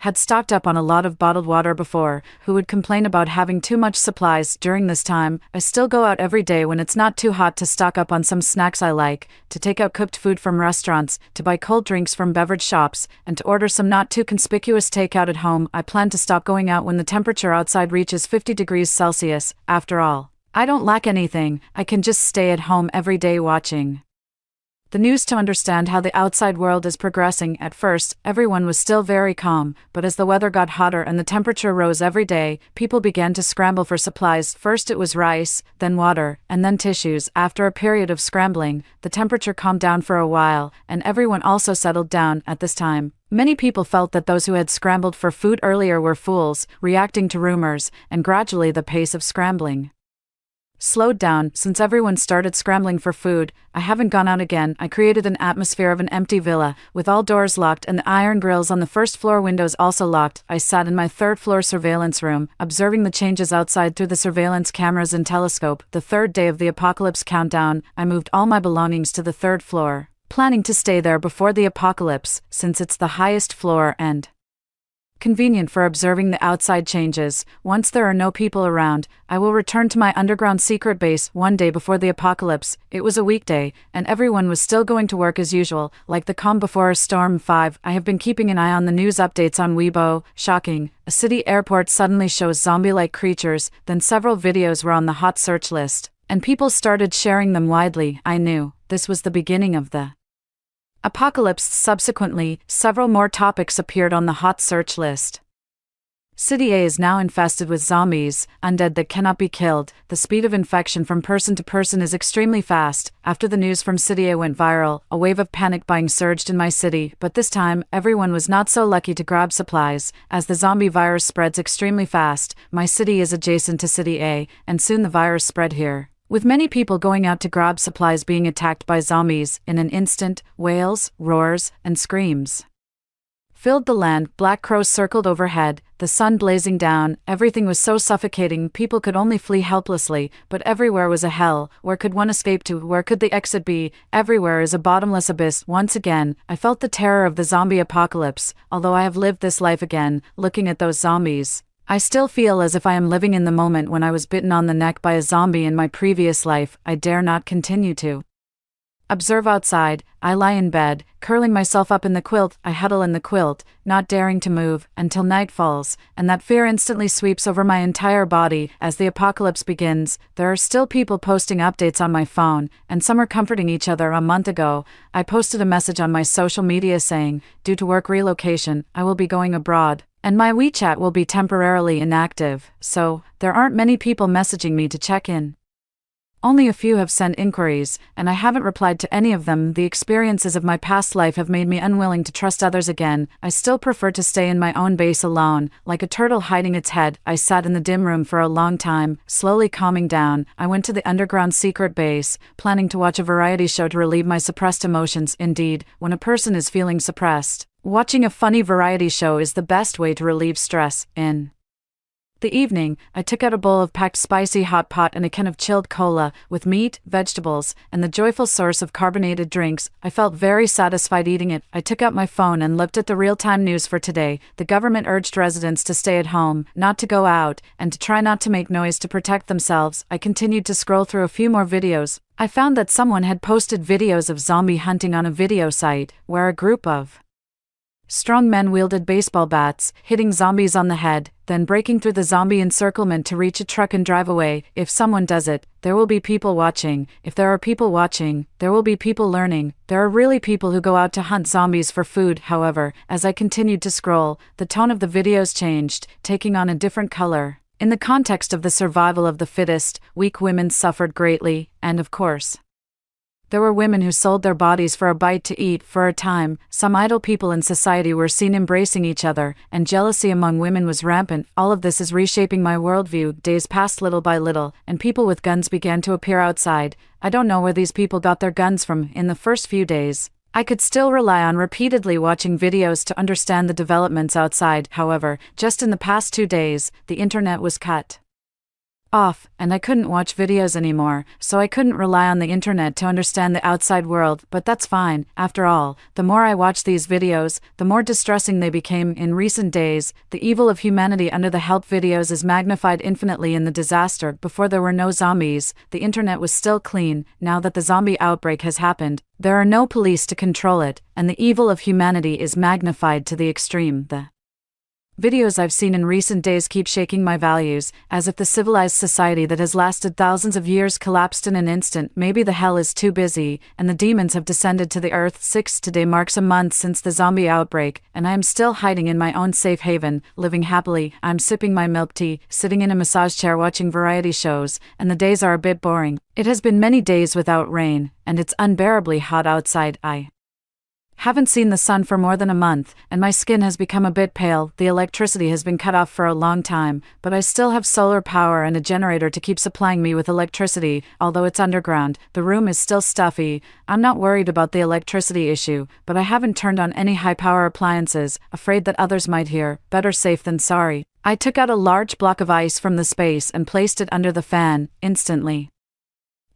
had stocked up on a lot of bottled water before, who would complain about having too much supplies during this time, I still go out every day when it's not too hot to stock up on some snacks I like, to take out cooked food from restaurants, to buy cold drinks from beverage shops, and to order some not too conspicuous takeout at home. I plan to stop going out when the temperature outside reaches 50 degrees Celsius. After all, I don't lack anything. I can just stay at home every day watching the news to understand how the outside world is progressing. At first, everyone was still very calm, but as the weather got hotter and the temperature rose every day, people began to scramble for supplies. First it was rice, then water, and then tissues. After a period of scrambling, the temperature calmed down for a while, and everyone also settled down. At this time, many people felt that those who had scrambled for food earlier were fools, reacting to rumors, and gradually the pace of scrambling slowed down. Since everyone started scrambling for food, I haven't gone out again. I created an atmosphere of an empty villa, with all doors locked and the iron grills on the first floor windows also locked. I sat in my 3rd floor surveillance room, observing the changes outside through the surveillance cameras and telescope. The 3rd day of the apocalypse countdown, I moved all my belongings to the 3rd floor, planning to stay there before the apocalypse, since it's the highest floor and convenient for observing the outside changes. Once there are no people around, I will return to my underground secret base. One day before the apocalypse, it was a weekday, and everyone was still going to work as usual, like the calm before a storm. 5. I have been keeping an eye on the news updates on Weibo. Shocking. A city airport suddenly shows zombie-like creatures, then several videos were on the hot search list, and people started sharing them widely. I knew this was the beginning of the apocalypse. Subsequently, several more topics appeared on the hot search list. City A is now infested with zombies, undead that cannot be killed. The speed of infection from person to person is extremely fast. After the news from City A went viral, a wave of panic buying surged in my city, but this time, everyone was not so lucky to grab supplies. As the zombie virus spreads extremely fast, my city is adjacent to City A, and soon the virus spread here, with many people going out to grab supplies being attacked by zombies. In an instant, wails, roars, and screams filled the land. Black crows circled overhead, the sun blazing down. Everything was so suffocating, people could only flee helplessly, but everywhere was a hell. Where could one escape to? Where could the exit be? Everywhere is a bottomless abyss. Once again, I felt the terror of the zombie apocalypse. Although I have lived this life again, looking at those zombies, I still feel as if I am living in the moment when I was bitten on the neck by a zombie in my previous life. I dare not continue to observe outside. I lie in bed, curling myself up in the quilt. I huddle in the quilt, not daring to move, until night falls, and that fear instantly sweeps over my entire body. As the apocalypse begins, there are still people posting updates on my phone, and some are comforting each other. A month ago, I posted a message on my social media saying, due to work relocation, I will be going abroad, and my WeChat will be temporarily inactive, so there aren't many people messaging me to check in. Only a few have sent inquiries, and I haven't replied to any of them. The experiences of my past life have made me unwilling to trust others again. I still prefer to stay in my own base alone, like a turtle hiding its head. I sat in the dim room for a long time, slowly calming down. I went to the underground secret base, planning to watch a variety show to relieve my suppressed emotions. Indeed, when a person is feeling suppressed, watching a funny variety show is the best way to relieve stress. In The evening, I took out a bowl of packed spicy hot pot and a can of chilled cola, with meat, vegetables, and the joyful source of carbonated drinks. I felt very satisfied eating it. I took out my phone and looked at the real-time news for today. The government urged residents to stay at home, not to go out, and to try not to make noise to protect themselves. I continued to scroll through a few more videos. I found that someone had posted videos of zombie hunting on a video site, where a group of strong men wielded baseball bats, hitting zombies on the head, then breaking through the zombie encirclement to reach a truck and drive away. If someone does it, there will be people watching. If there are people watching, there will be people learning. There are really people who go out to hunt zombies for food. However, as I continued to scroll, the tone of the videos changed, taking on a different color. In the context of the survival of the fittest, weak women suffered greatly, and of course, there were women who sold their bodies for a bite to eat. For a time, some idle people in society were seen embracing each other, and jealousy among women was rampant. All of this is reshaping my worldview. Days passed little by little, and people with guns began to appear outside. I don't know where these people got their guns from. In the first few days, I could still rely on repeatedly watching videos to understand the developments outside. However, just in the past 2 days, the internet was cut off, and I couldn't watch videos anymore, so I couldn't rely on the internet to understand the outside world. But that's fine. After all, the more I watched these videos, the more distressing they became. In recent days, the evil of humanity under the help videos is magnified infinitely in the disaster. Before there were no zombies, the internet was still clean. Now that the zombie outbreak has happened, there are no police to control it, and the evil of humanity is magnified to the extreme. The videos I've seen in recent days keep shaking my values, as if the civilized society that has lasted thousands of years collapsed in an instant. Maybe the hell is too busy, and the demons have descended to the earth. Today marks a month since the zombie outbreak, and I am still hiding in my own safe haven, living happily. I'm sipping my milk tea, sitting in a massage chair watching variety shows, and the days are a bit boring. It has been many days without rain, and it's unbearably hot outside. I haven't seen the sun for more than a month, and my skin has become a bit pale. The electricity has been cut off for a long time, but I still have solar power and a generator to keep supplying me with electricity. Although it's underground, the room is still stuffy. I'm not worried about the electricity issue, but I haven't turned on any high-power appliances, afraid that others might hear. Better safe than sorry. I took out a large block of ice from the space and placed it under the fan. Instantly,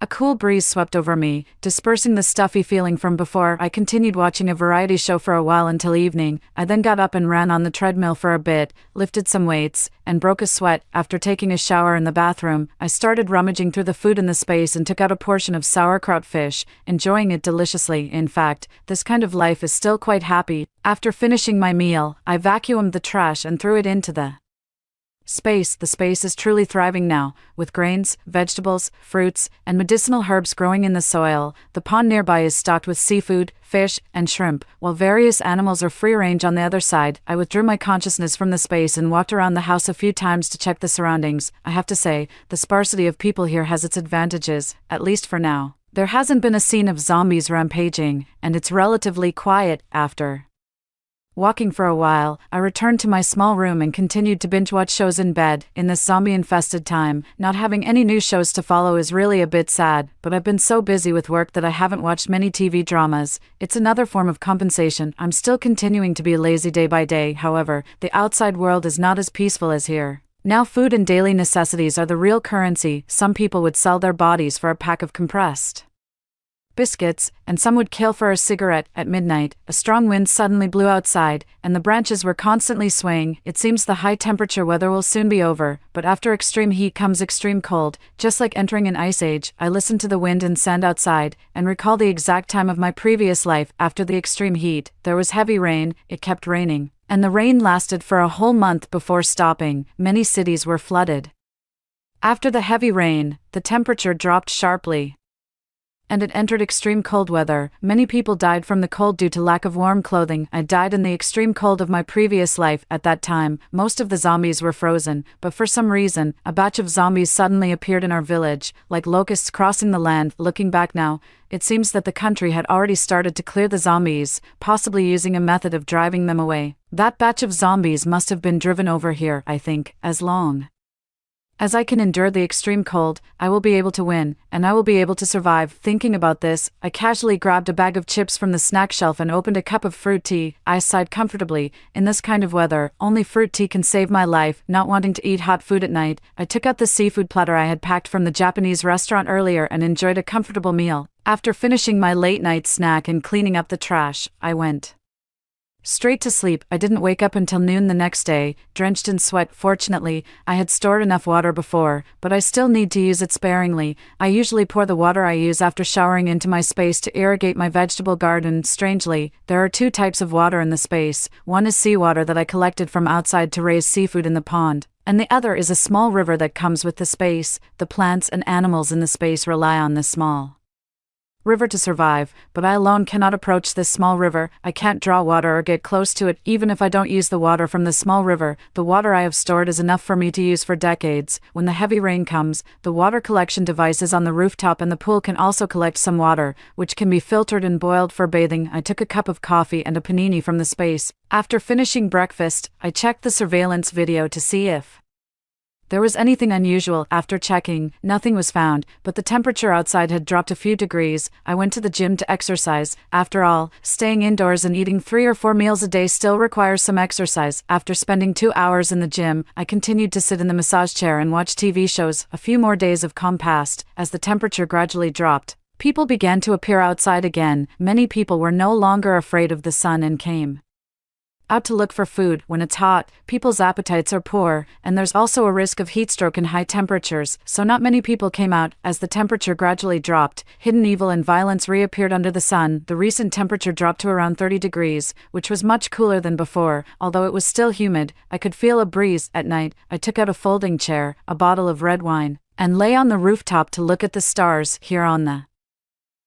a cool breeze swept over me, dispersing the stuffy feeling from before. I continued watching a variety show for a while until evening. I then got up and ran on the treadmill for a bit, lifted some weights, and broke a sweat. After taking a shower in the bathroom, I started rummaging through the food in the space and took out a portion of sauerkraut fish, enjoying it deliciously. In fact, this kind of life is still quite happy. After finishing my meal, I vacuumed the trash and threw it into the space. The space is truly thriving now, with grains, vegetables, fruits, and medicinal herbs growing in the soil. The pond nearby is stocked with seafood, fish, and shrimp, while various animals are free range on the other side. I withdrew my consciousness from the space and walked around the house a few times to check the surroundings. I have to say, the sparsity of people here has its advantages, at least for now. There hasn't been a scene of zombies rampaging, and it's relatively quiet. After walking for a while, I returned to my small room and continued to binge-watch shows in bed. In this zombie-infested time, not having any new shows to follow is really a bit sad, but I've been so busy with work that I haven't watched many TV dramas. It's another form of compensation. I'm still continuing to be lazy day by day. However, the outside world is not as peaceful as here. Now food and daily necessities are the real currency. Some people would sell their bodies for a pack of compressed biscuits, and some would kill for a cigarette. At midnight, a strong wind suddenly blew outside, and the branches were constantly swaying. It seems the high-temperature weather will soon be over, but after extreme heat comes extreme cold, just like entering an ice age. I listen to the wind and sand outside, and recall the exact time of my previous life. After the extreme heat, there was heavy rain. It kept raining, and the rain lasted for a whole month before stopping. Many cities were flooded. After the heavy rain, the temperature dropped sharply, and it entered extreme cold weather. Many people died from the cold due to lack of warm clothing. I died in the extreme cold of my previous life. At that time, most of the zombies were frozen, but for some reason, a batch of zombies suddenly appeared in our village, like locusts crossing the land. Looking back now, it seems that the country had already started to clear the zombies, possibly using a method of driving them away. That batch of zombies must have been driven over here, I think, as long As I can endure the extreme cold, I will be able to win, and I will be able to survive. Thinking about this, I casually grabbed a bag of chips from the snack shelf and opened a cup of fruit tea. I sighed comfortably. In this kind of weather, only fruit tea can save my life. Not wanting to eat hot food at night, I took out the seafood platter I had packed from the Japanese restaurant earlier and enjoyed a comfortable meal. After finishing my late-night snack and cleaning up the trash, I went straight to sleep. I didn't wake up until noon the next day, drenched in sweat. Fortunately, I had stored enough water before, but I still need to use it sparingly. I usually pour the water I use after showering into my space to irrigate my vegetable garden. Strangely, there are two types of water in the space. One is seawater that I collected from outside to raise seafood in the pond, and the other is a small river that comes with the space. The plants and animals in the space rely on this small river to survive, but I alone cannot approach this small river. I can't draw water or get close to it. Even if I don't use the water from the small river, the water I have stored is enough for me to use for decades. When the heavy rain comes, the water collection device is on the rooftop, and the pool can also collect some water, which can be filtered and boiled for bathing. I took a cup of coffee and a panini from the space. After finishing breakfast, I checked the surveillance video to see if there was anything unusual. After checking, nothing was found, but the temperature outside had dropped a few degrees. I went to the gym to exercise. After all, staying indoors and eating 3 or 4 meals a day still requires some exercise. After spending 2 hours in the gym, I continued to sit in the massage chair and watch TV shows. A few more days of calm passed. As the temperature gradually dropped, people began to appear outside again. Many people were no longer afraid of the sun and came out to look for food. When it's hot, people's appetites are poor, and there's also a risk of heat stroke and high temperatures, so not many people came out. As the temperature gradually dropped, hidden evil and violence reappeared under the sun. The recent temperature dropped to around 30 degrees, which was much cooler than before. Although it was still humid, I could feel a breeze. At night, I took out a folding chair, a bottle of red wine, and lay on the rooftop to look at the stars. Here on the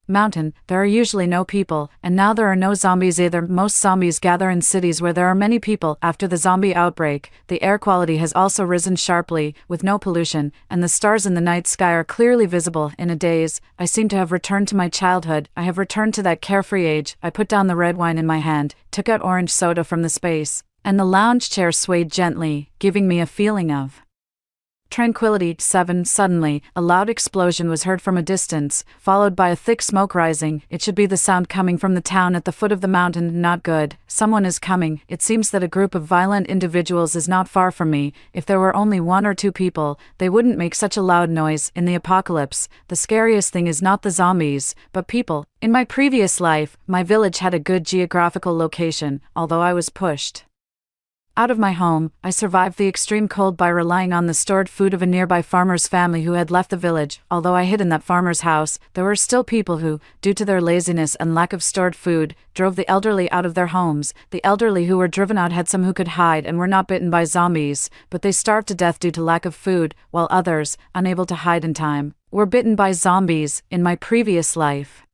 mountain, there are usually no people, and now there are no zombies either. Most zombies gather in cities where there are many people. After the zombie outbreak, the air quality has also risen sharply, with no pollution, and the stars in the night sky are clearly visible. In a daze, I seem to have returned to my childhood. I have returned to that carefree age. I put down the red wine in my hand, took out orange soda from the space, and the lounge chair swayed gently, giving me a feeling of tranquility. 7. Suddenly, a loud explosion was heard from a distance, followed by a thick smoke rising. It should be the sound coming from the town at the foot of the mountain. Not good. Someone is coming. It seems that a group of violent individuals is not far from me. If there were only 1 or 2 people, they wouldn't make such a loud noise. In the apocalypse, the scariest thing is not the zombies, but people. In my previous life, my village had a good geographical location, although I was pushed out of my home. I survived the extreme cold by relying on the stored food of a nearby farmer's family who had left the village. Although I hid in that farmer's house, there were still people who, due to their laziness and lack of stored food, drove the elderly out of their homes. The elderly who were driven out had some who could hide and were not bitten by zombies, but they starved to death due to lack of food, while others, unable to hide in time, were bitten by zombies. In my previous life,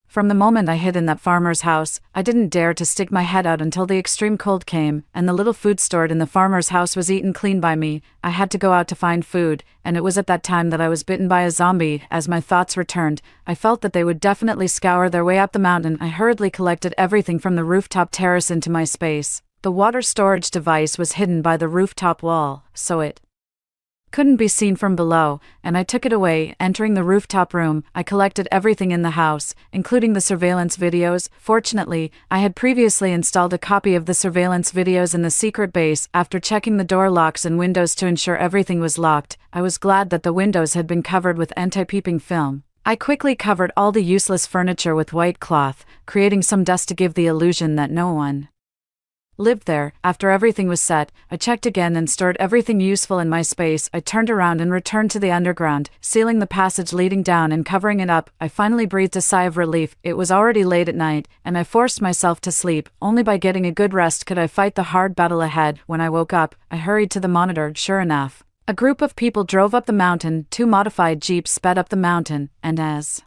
from the moment I hid in that farmer's house, I didn't dare to stick my head out until the extreme cold came, and the little food stored in the farmer's house was eaten clean by me. I had to go out to find food, and it was at that time that I was bitten by a zombie. As my thoughts returned, I felt that they would definitely scour their way up the mountain. I hurriedly collected everything from the rooftop terrace into my space. The water storage device was hidden by the rooftop wall, so it couldn't be seen from below, and I took it away. Entering the rooftop room, I collected everything in the house, including the surveillance videos. Fortunately, I had previously installed a copy of the surveillance videos in the secret base. After checking the door locks and windows to ensure everything was locked, I was glad that the windows had been covered with anti-peeping film. I quickly covered all the useless furniture with white cloth, creating some dust to give the illusion that no one lived there. After everything was set, I checked again and stored everything useful in my space. I turned around and returned to the underground, sealing the passage leading down and covering it up. I finally breathed a sigh of relief. It was already late at night, and I forced myself to sleep. Only by getting a good rest could I fight the hard battle ahead. When I woke up, I hurried to the monitor. Sure enough, a group of people drove up the mountain. 2 modified jeeps sped up the mountain, and as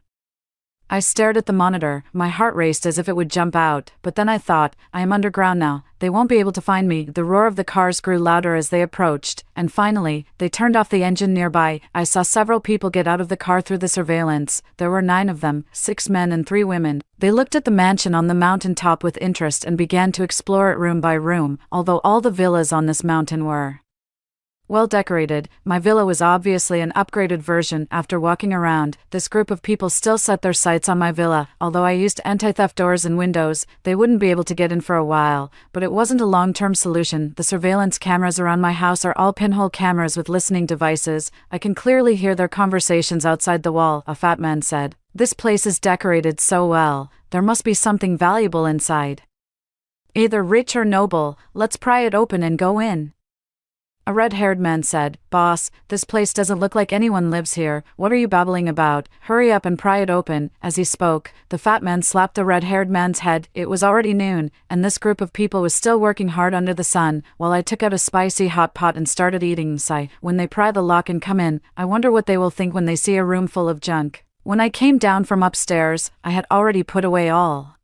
I stared at the monitor, my heart raced as if it would jump out. But then I thought, I am underground now. They won't be able to find me. The roar of the cars grew louder as they approached, and finally, they turned off the engine nearby. I saw several people get out of the car through the surveillance. There were 9 of them, 6 men and 3 women. They looked at the mansion on the mountain top with interest and began to explore it room by room. Although all the villas on this mountain were Well decorated, my villa was obviously an upgraded version. After walking around, this group of people still set their sights on my villa. Although I used anti-theft doors and windows, they wouldn't be able to get in for a while. But it wasn't a long-term solution. The surveillance cameras around my house are all pinhole cameras with listening devices. I can clearly hear their conversations outside the wall, a fat man said. This place is decorated so well. There must be something valuable inside. Either rich or noble. Let's pry it open and go in. A red-haired man said, "Boss, this place doesn't look like anyone lives here. What are you babbling about? Hurry up and pry it open." As he spoke, the fat man slapped the red-haired man's head. It was already noon, and this group of people was still working hard under the sun, while I took out a spicy hot pot and started eating. Sigh. When they pry the lock and come in, I wonder what they will think when they see a room full of junk. When I came down from upstairs, I had already put away all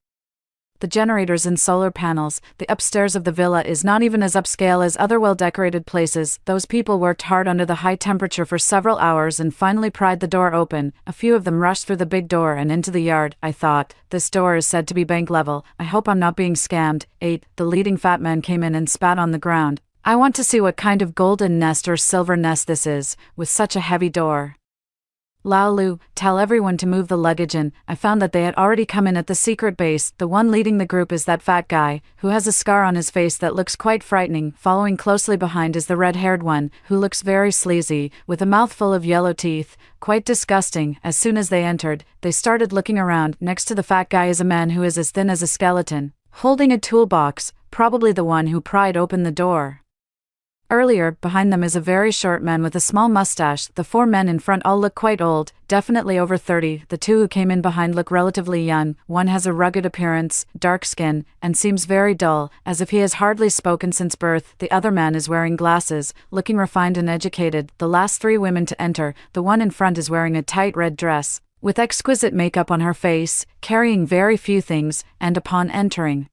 the generators and solar panels. The upstairs of the villa is not even as upscale as other well-decorated places. Those people worked hard under the high temperature for several hours and finally pried the door open. A few of them rushed through the big door and into the yard. I thought, this door is said to be bank level. I hope I'm not being scammed. 8. The leading fat man came in and spat on the ground. I want to see what kind of golden nest or silver nest this is, with such a heavy door. Laolu, tell everyone to move the luggage in. I found that they had already come in at the secret base. The one leading the group is that fat guy, who has a scar on his face that looks quite frightening. Following closely behind is the red-haired one, who looks very sleazy, with a mouth full of yellow teeth. Quite disgusting. As soon as they entered, they started looking around. Next to the fat guy is a man who is as thin as a skeleton, holding a toolbox, probably the one who pried open the door. Earlier, behind them is a very short man with a small mustache. The 4 men in front all look quite old, definitely over 30. The 2 who came in behind look relatively young. One has a rugged appearance, dark skin, and seems very dull, as if he has hardly spoken since birth. The other man is wearing glasses, looking refined and educated. The last 3 women to enter, the one in front is wearing a tight red dress, with exquisite makeup on her face, carrying very few things, and upon entering,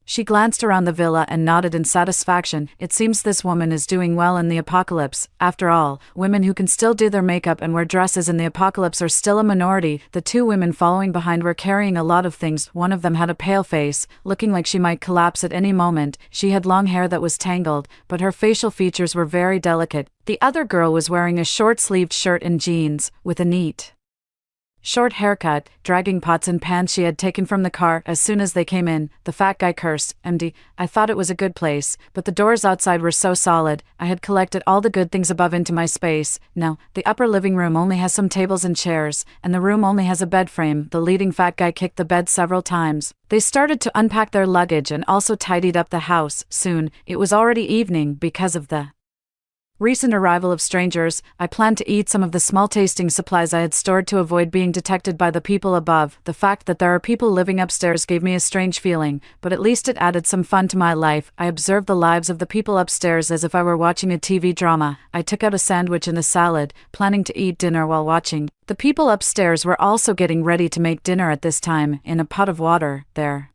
she glanced around the villa and nodded in satisfaction. It seems this woman is doing well in the apocalypse. After all, women who can still do their makeup and wear dresses in the apocalypse are still a minority. The 2 women following behind were carrying a lot of things. One of them had a pale face, looking like she might collapse at any moment. She had long hair that was tangled, but her facial features were very delicate. The other girl was wearing a short-sleeved shirt and jeans, with a neat short haircut, dragging pots and pans she had taken from the car. As soon as they came in, the fat guy cursed. "MD, I thought it was a good place, but the doors outside were so solid. I had collected all the good things above into my space. Now, the upper living room only has some tables and chairs, and the room only has a bed frame." The leading fat guy kicked the bed several times. They started to unpack their luggage and also tidied up the house. Soon, it was already evening because of the recent arrival of strangers. I planned to eat some of the small tasting supplies I had stored to avoid being detected by the people above. The fact that there are people living upstairs gave me a strange feeling, but at least it added some fun to my life. I observed the lives of the people upstairs as if I were watching a TV drama. I took out a sandwich and a salad, planning to eat dinner while watching. The people upstairs were also getting ready to make dinner at this time. In a pot of water, there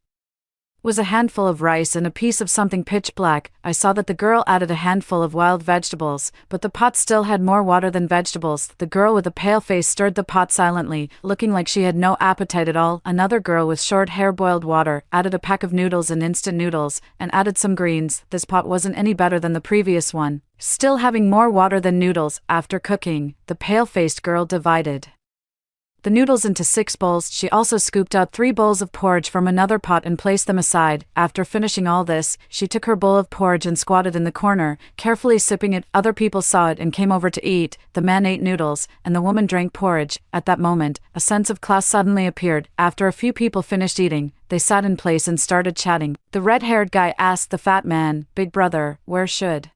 was a handful of rice and a piece of something pitch black. I saw that the girl added a handful of wild vegetables, but the pot still had more water than vegetables. The girl with a pale face stirred the pot silently, looking like she had no appetite at all. Another girl with short hair boiled water, added a pack of noodles and instant noodles, and added some greens. This pot wasn't any better than the previous one, still having more water than noodles. After cooking, the pale-faced girl divided the noodles into 6 bowls. She also scooped out 3 bowls of porridge from another pot and placed them aside. After finishing all this, she took her bowl of porridge and squatted in the corner, carefully sipping it. Other people saw it and came over to eat. The man ate noodles, and the woman drank porridge. At that moment, a sense of class suddenly appeared. After a few people finished eating, they sat in place and started chatting. The red-haired guy asked the fat man, "Big brother, where should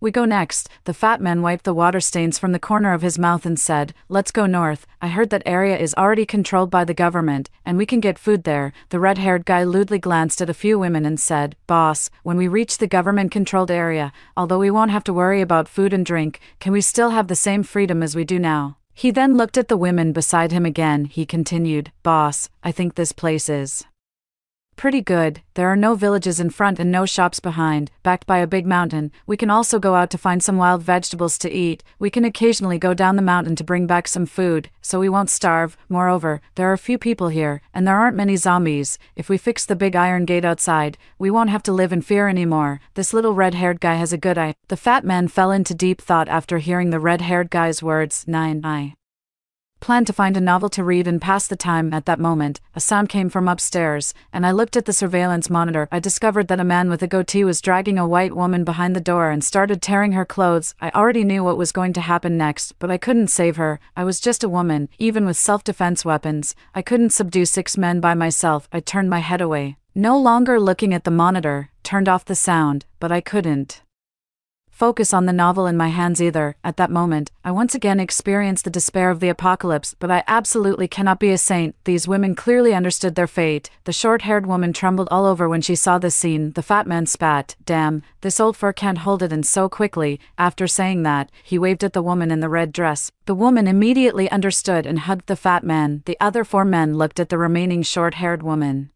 we go next?" The fat man wiped the water stains from the corner of his mouth and said, "Let's go north. I heard that area is already controlled by the government, and we can get food there." The red-haired guy lewdly glanced at a few women and said, "Boss, when we reach the government-controlled area, although we won't have to worry about food and drink, can we still have the same freedom as we do now?" He then looked at the women beside him again. He continued, "Boss, I think this place is Pretty good. There are no villages in front and no shops behind, backed by a big mountain. We can also go out to find some wild vegetables to eat. We can occasionally go down the mountain to bring back some food, so we won't starve. Moreover, there are a few people here, and there aren't many zombies. If we fix the big iron gate outside, we won't have to live in fear anymore. This little red-haired guy has a good eye. The fat man fell into deep thought after hearing the red-haired guy's words. 9. I planned to find a novel to read and pass the time. At that moment, a sound came from upstairs, and I looked at the surveillance monitor. I discovered that a man with a goatee was dragging a white woman behind the door and started tearing her clothes. I already knew what was going to happen next, but I couldn't save her. I was just a woman, even with self-defense weapons. I couldn't subdue 6 men by myself. I turned my head away, no longer looking at the monitor, turned off the sound, but I couldn't focus on the novel in my hands either. At that moment, I once again experienced the despair of the apocalypse, but I absolutely cannot be a saint. These women clearly understood their fate. The short-haired woman trembled all over when she saw this scene. The fat man spat. Damn, this old fur can't hold it in so quickly. After saying that, he waved at the woman in the red dress. The woman immediately understood and hugged the fat man. The other 4 men looked at the remaining short-haired woman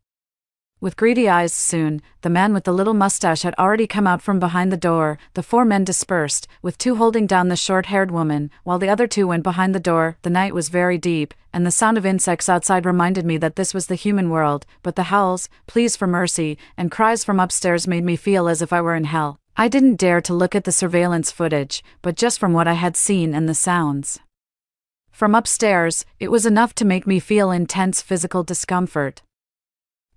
with greedy eyes. Soon, the man with the little mustache had already come out from behind the door. The 4 men dispersed, with 2 holding down the short-haired woman, while the other 2 went behind the door. The night was very deep, and the sound of insects outside reminded me that this was the human world, but the howls, pleas for mercy, and cries from upstairs made me feel as if I were in hell. I didn't dare to look at the surveillance footage, but just from what I had seen and the sounds from upstairs, it was enough to make me feel intense physical discomfort.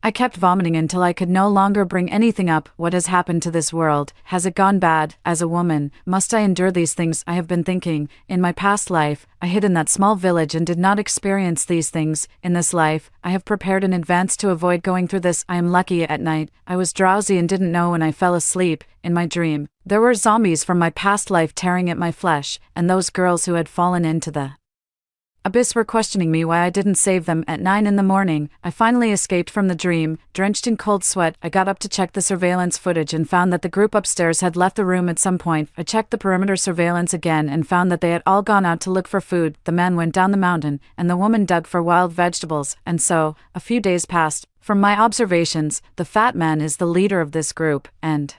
I kept vomiting until I could no longer bring anything up. What has happened to this world? Has it gone bad? As a woman, must I endure these things? I have been thinking. In my past life, I hid in that small village and did not experience these things. In this life, I have prepared in advance to avoid going through this. I am lucky. At night, I was drowsy and didn't know when I fell asleep. In my dream, there were zombies from my past life tearing at my flesh, and those girls who had fallen into the abyss were questioning me why I didn't save them. At 9 in the morning, I finally escaped from the dream. Drenched in cold sweat, I got up to check the surveillance footage and found that the group upstairs had left the room at some point. I checked the perimeter surveillance again and found that they had all gone out to look for food. The man went down the mountain, and the woman dug for wild vegetables, and so, a few days passed. From my observations, the fat man is the leader of this group, and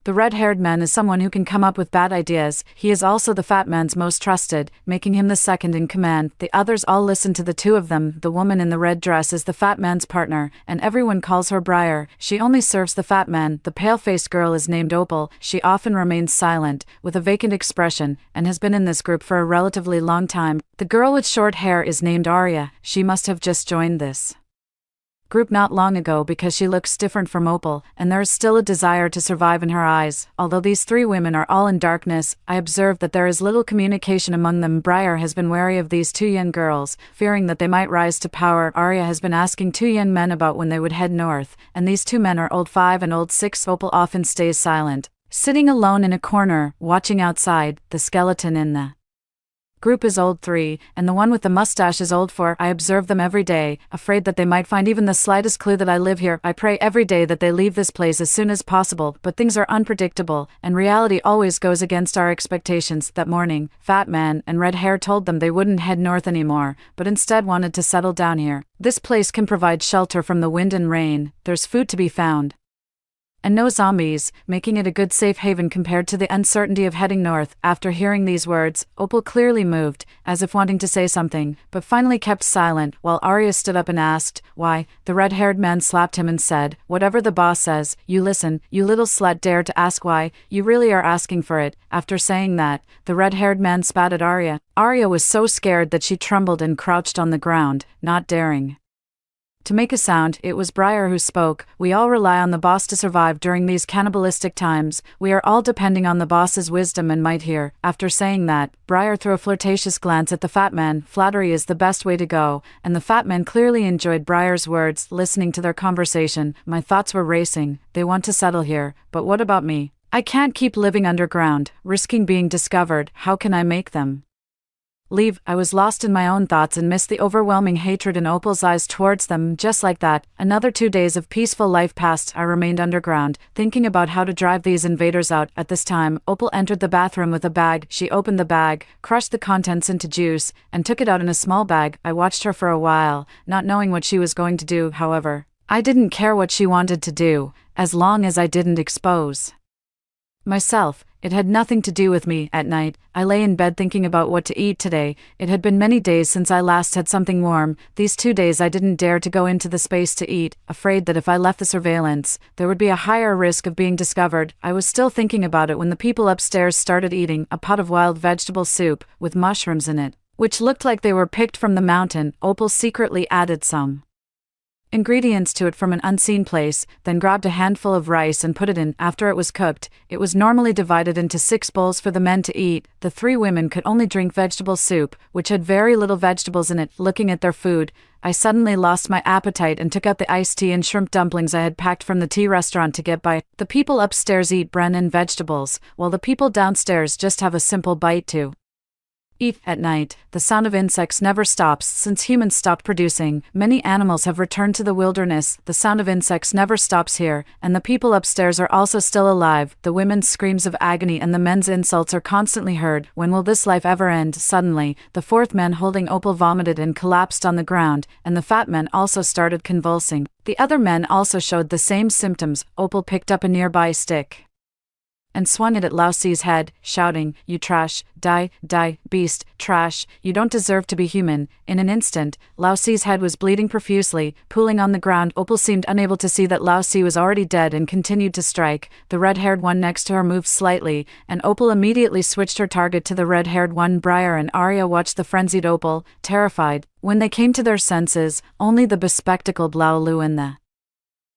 the red-haired man is someone who can come up with bad ideas. He is also the fat man's most trusted, making him the second in command. The others all listen to the 2 of them. The woman in the red dress is the fat man's partner, and everyone calls her Briar. She only serves the fat man. The pale-faced girl is named Opal. She often remains silent, with a vacant expression, and has been in this group for a relatively long time. The girl with short hair is named Arya. She must have just joined this group not long ago because she looks different from Opal, and there is still a desire to survive in her eyes. Although these 3 women are all in darkness, I observe that there is little communication among them. Briar has been wary of these 2 young girls, fearing that they might rise to power. Arya has been asking 2 young men about when they would head north, and these 2 men are old 5 and old 6. Opal often stays silent, sitting alone in a corner, watching outside. The skeleton in the group is old 3, and the one with the mustache is old 4. I observe them every day, afraid that they might find even the slightest clue that I live here. I pray every day that they leave this place as soon as possible, but things are unpredictable, and reality always goes against our expectations. That morning, Fat Man and Red Hair told them they wouldn't head north anymore, but instead wanted to settle down here. This place can provide shelter from the wind and rain, there's food to be found, and no zombies, making it a good safe haven compared to the uncertainty of heading north. After hearing these words, Opal clearly moved, as if wanting to say something, but finally kept silent, while Arya stood up and asked, "Why?" The red-haired man slapped him and said, "Whatever the boss says, you listen. You little slut dare to ask why? You really are asking for it." After saying that, the red-haired man spat at Arya. Arya was so scared that she trembled and crouched on the ground, not daring to make a sound. It was Briar who spoke. "We all rely on the boss to survive during these cannibalistic times. We are all depending on the boss's wisdom and might here." After saying that, Briar threw a flirtatious glance at the fat man. Flattery is the best way to go, and the fat man clearly enjoyed Briar's words. Listening to their conversation, my thoughts were racing. They want to settle here, but what about me? I can't keep living underground, risking being discovered. How can I make them leave? I was lost in my own thoughts and missed the overwhelming hatred in Opal's eyes towards them. Just like that, another 2 days of peaceful life passed. I remained underground, thinking about how to drive these invaders out. At this time, Opal entered the bathroom with a bag. She opened the bag, crushed the contents into juice, and took it out in a small bag. I watched her for a while, not knowing what she was going to do. However, I didn't care what she wanted to do, as long as I didn't expose myself. It had nothing to do with me. At night, I lay in bed thinking about what to eat today. It had been many days since I last had something warm. These 2 days I didn't dare to go into the space to eat, afraid that if I left the surveillance, there would be a higher risk of being discovered. I was still thinking about it when the people upstairs started eating a pot of wild vegetable soup with mushrooms in it, which looked like they were picked from the mountain. Opal secretly added some ingredients to it from an unseen place, then grabbed a handful of rice and put it in. After it was cooked, it was normally divided into 6 bowls for the men to eat. The 3 women could only drink vegetable soup, which had very little vegetables in it. Looking at their food, I suddenly lost my appetite and took out the iced tea and shrimp dumplings I had packed from the tea restaurant to get by. The people upstairs eat bran and vegetables, while the people downstairs just have a simple bite to eat. At night, the sound of insects never stops. Since humans stopped producing, many animals have returned to the wilderness. The sound of insects never stops here, and the people upstairs are also still alive. The women's screams of agony and the men's insults are constantly heard. When will this life ever end? Suddenly, the 4th man holding Opal vomited and collapsed on the ground, and the fat man also started convulsing. The other men also showed the same symptoms. Opal picked up a nearby stick and swung it at Lao Si's head, shouting, "You trash, die, beast, trash, you don't deserve to be human." In an instant, Lao Si's head was bleeding profusely, pooling on the ground. Opal seemed unable to see that Lao Si was already dead and continued to strike. The red-haired one next to her moved slightly, and Opal immediately switched her target to the red-haired one. Briar and Arya watched the frenzied Opal, terrified. When they came to their senses, only the bespectacled Lao Lu and the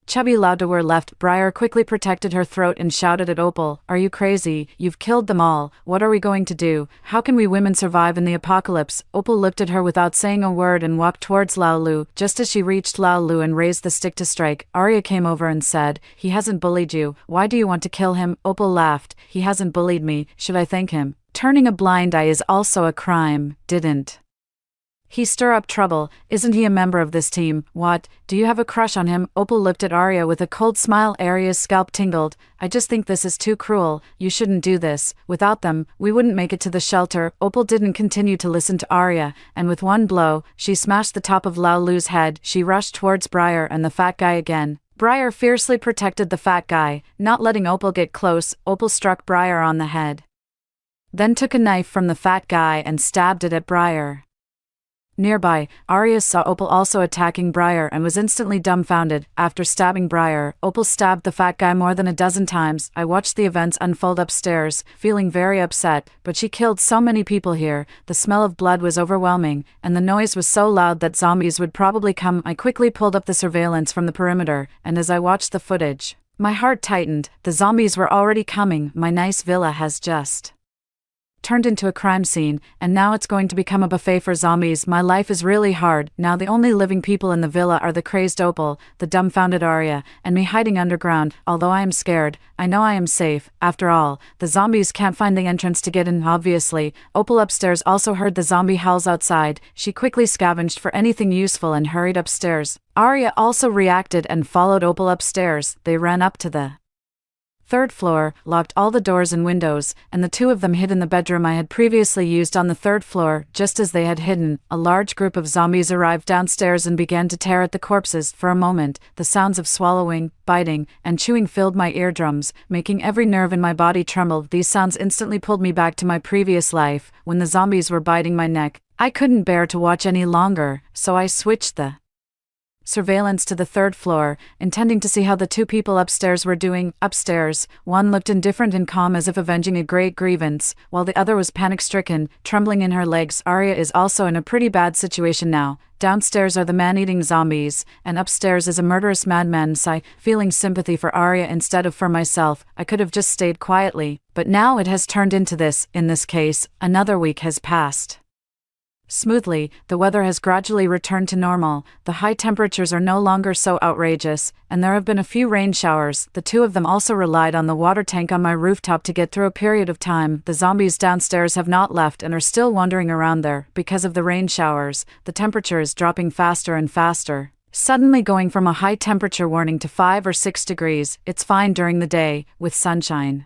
chubby Lauda were left. Briar quickly protected her throat and shouted at Opal, "Are you crazy? You've killed them all. What are we going to do? How can we women survive in the apocalypse?" Opal looked at her without saying a word and walked towards Lao Lu. Just as she reached Lao Lu and raised the stick to strike, Arya came over and said, "He hasn't bullied you. Why do you want to kill him?" Opal laughed. "He hasn't bullied me. Should I thank him? Turning a blind eye is also a crime. Didn't he stir up trouble? Isn't he a member of this team? What? Do you have a crush on him?" Opal looked at Arya with a cold smile. Arya's scalp tingled. "I just think this is too cruel. You shouldn't do this. Without them, we wouldn't make it to the shelter." Opal didn't continue to listen to Arya, and with one blow, she smashed the top of Lao Lu's head. She rushed towards Briar and the fat guy again. Briar fiercely protected the fat guy, not letting Opal get close. Opal struck Briar on the head, then took a knife from the fat guy and stabbed it at Briar. Nearby, Arya saw Opal also attacking Briar and was instantly dumbfounded. After stabbing Briar, Opal stabbed the fat guy more than a dozen times. I watched the events unfold upstairs, feeling very upset, but she killed so many people here. The smell of blood was overwhelming, and the noise was so loud that zombies would probably come. I quickly pulled up the surveillance from the perimeter, and as I watched the footage, my heart tightened. The zombies were already coming. My nice villa has just turned into a crime scene, and now it's going to become a buffet for zombies. My life is really hard. Now the only living people in the villa are the crazed Opal, the dumbfounded Arya, and me hiding underground. Although I am scared, I know I am safe. After all, the zombies can't find the entrance to get in, obviously. Opal upstairs also heard the zombie howls outside. She quickly scavenged for anything useful and hurried upstairs. Arya also reacted and followed Opal upstairs. They ran up to the 3rd floor, locked all the doors and windows, and the 2 of them hid in the bedroom I had previously used on the 3rd floor. Just as they had hidden, a large group of zombies arrived downstairs and began to tear at the corpses. For a moment, the sounds of swallowing, biting, and chewing filled my eardrums, making every nerve in my body tremble. These sounds instantly pulled me back to my previous life, when the zombies were biting my neck. I couldn't bear to watch any longer, so I switched the surveillance to the 3rd floor, intending to see how the 2 people upstairs were doing. Upstairs, one looked indifferent and calm as if avenging a great grievance, while the other was panic-stricken, trembling in her legs. Arya is also in a pretty bad situation now. Downstairs are the man-eating zombies, and upstairs is a murderous madman. Sigh, feeling sympathy for Arya instead of for myself. I could have just stayed quietly, but now it has turned into this. In this case, another week has passed smoothly. The weather has gradually returned to normal. The high temperatures are no longer so outrageous, and there have been a few rain showers. The 2 of them also relied on the water tank on my rooftop to get through a period of time. The zombies downstairs have not left and are still wandering around there. Because of the rain showers, the temperature is dropping faster and faster, suddenly going from a high temperature warning to 5 or 6 degrees. It's fine during the day, with sunshine.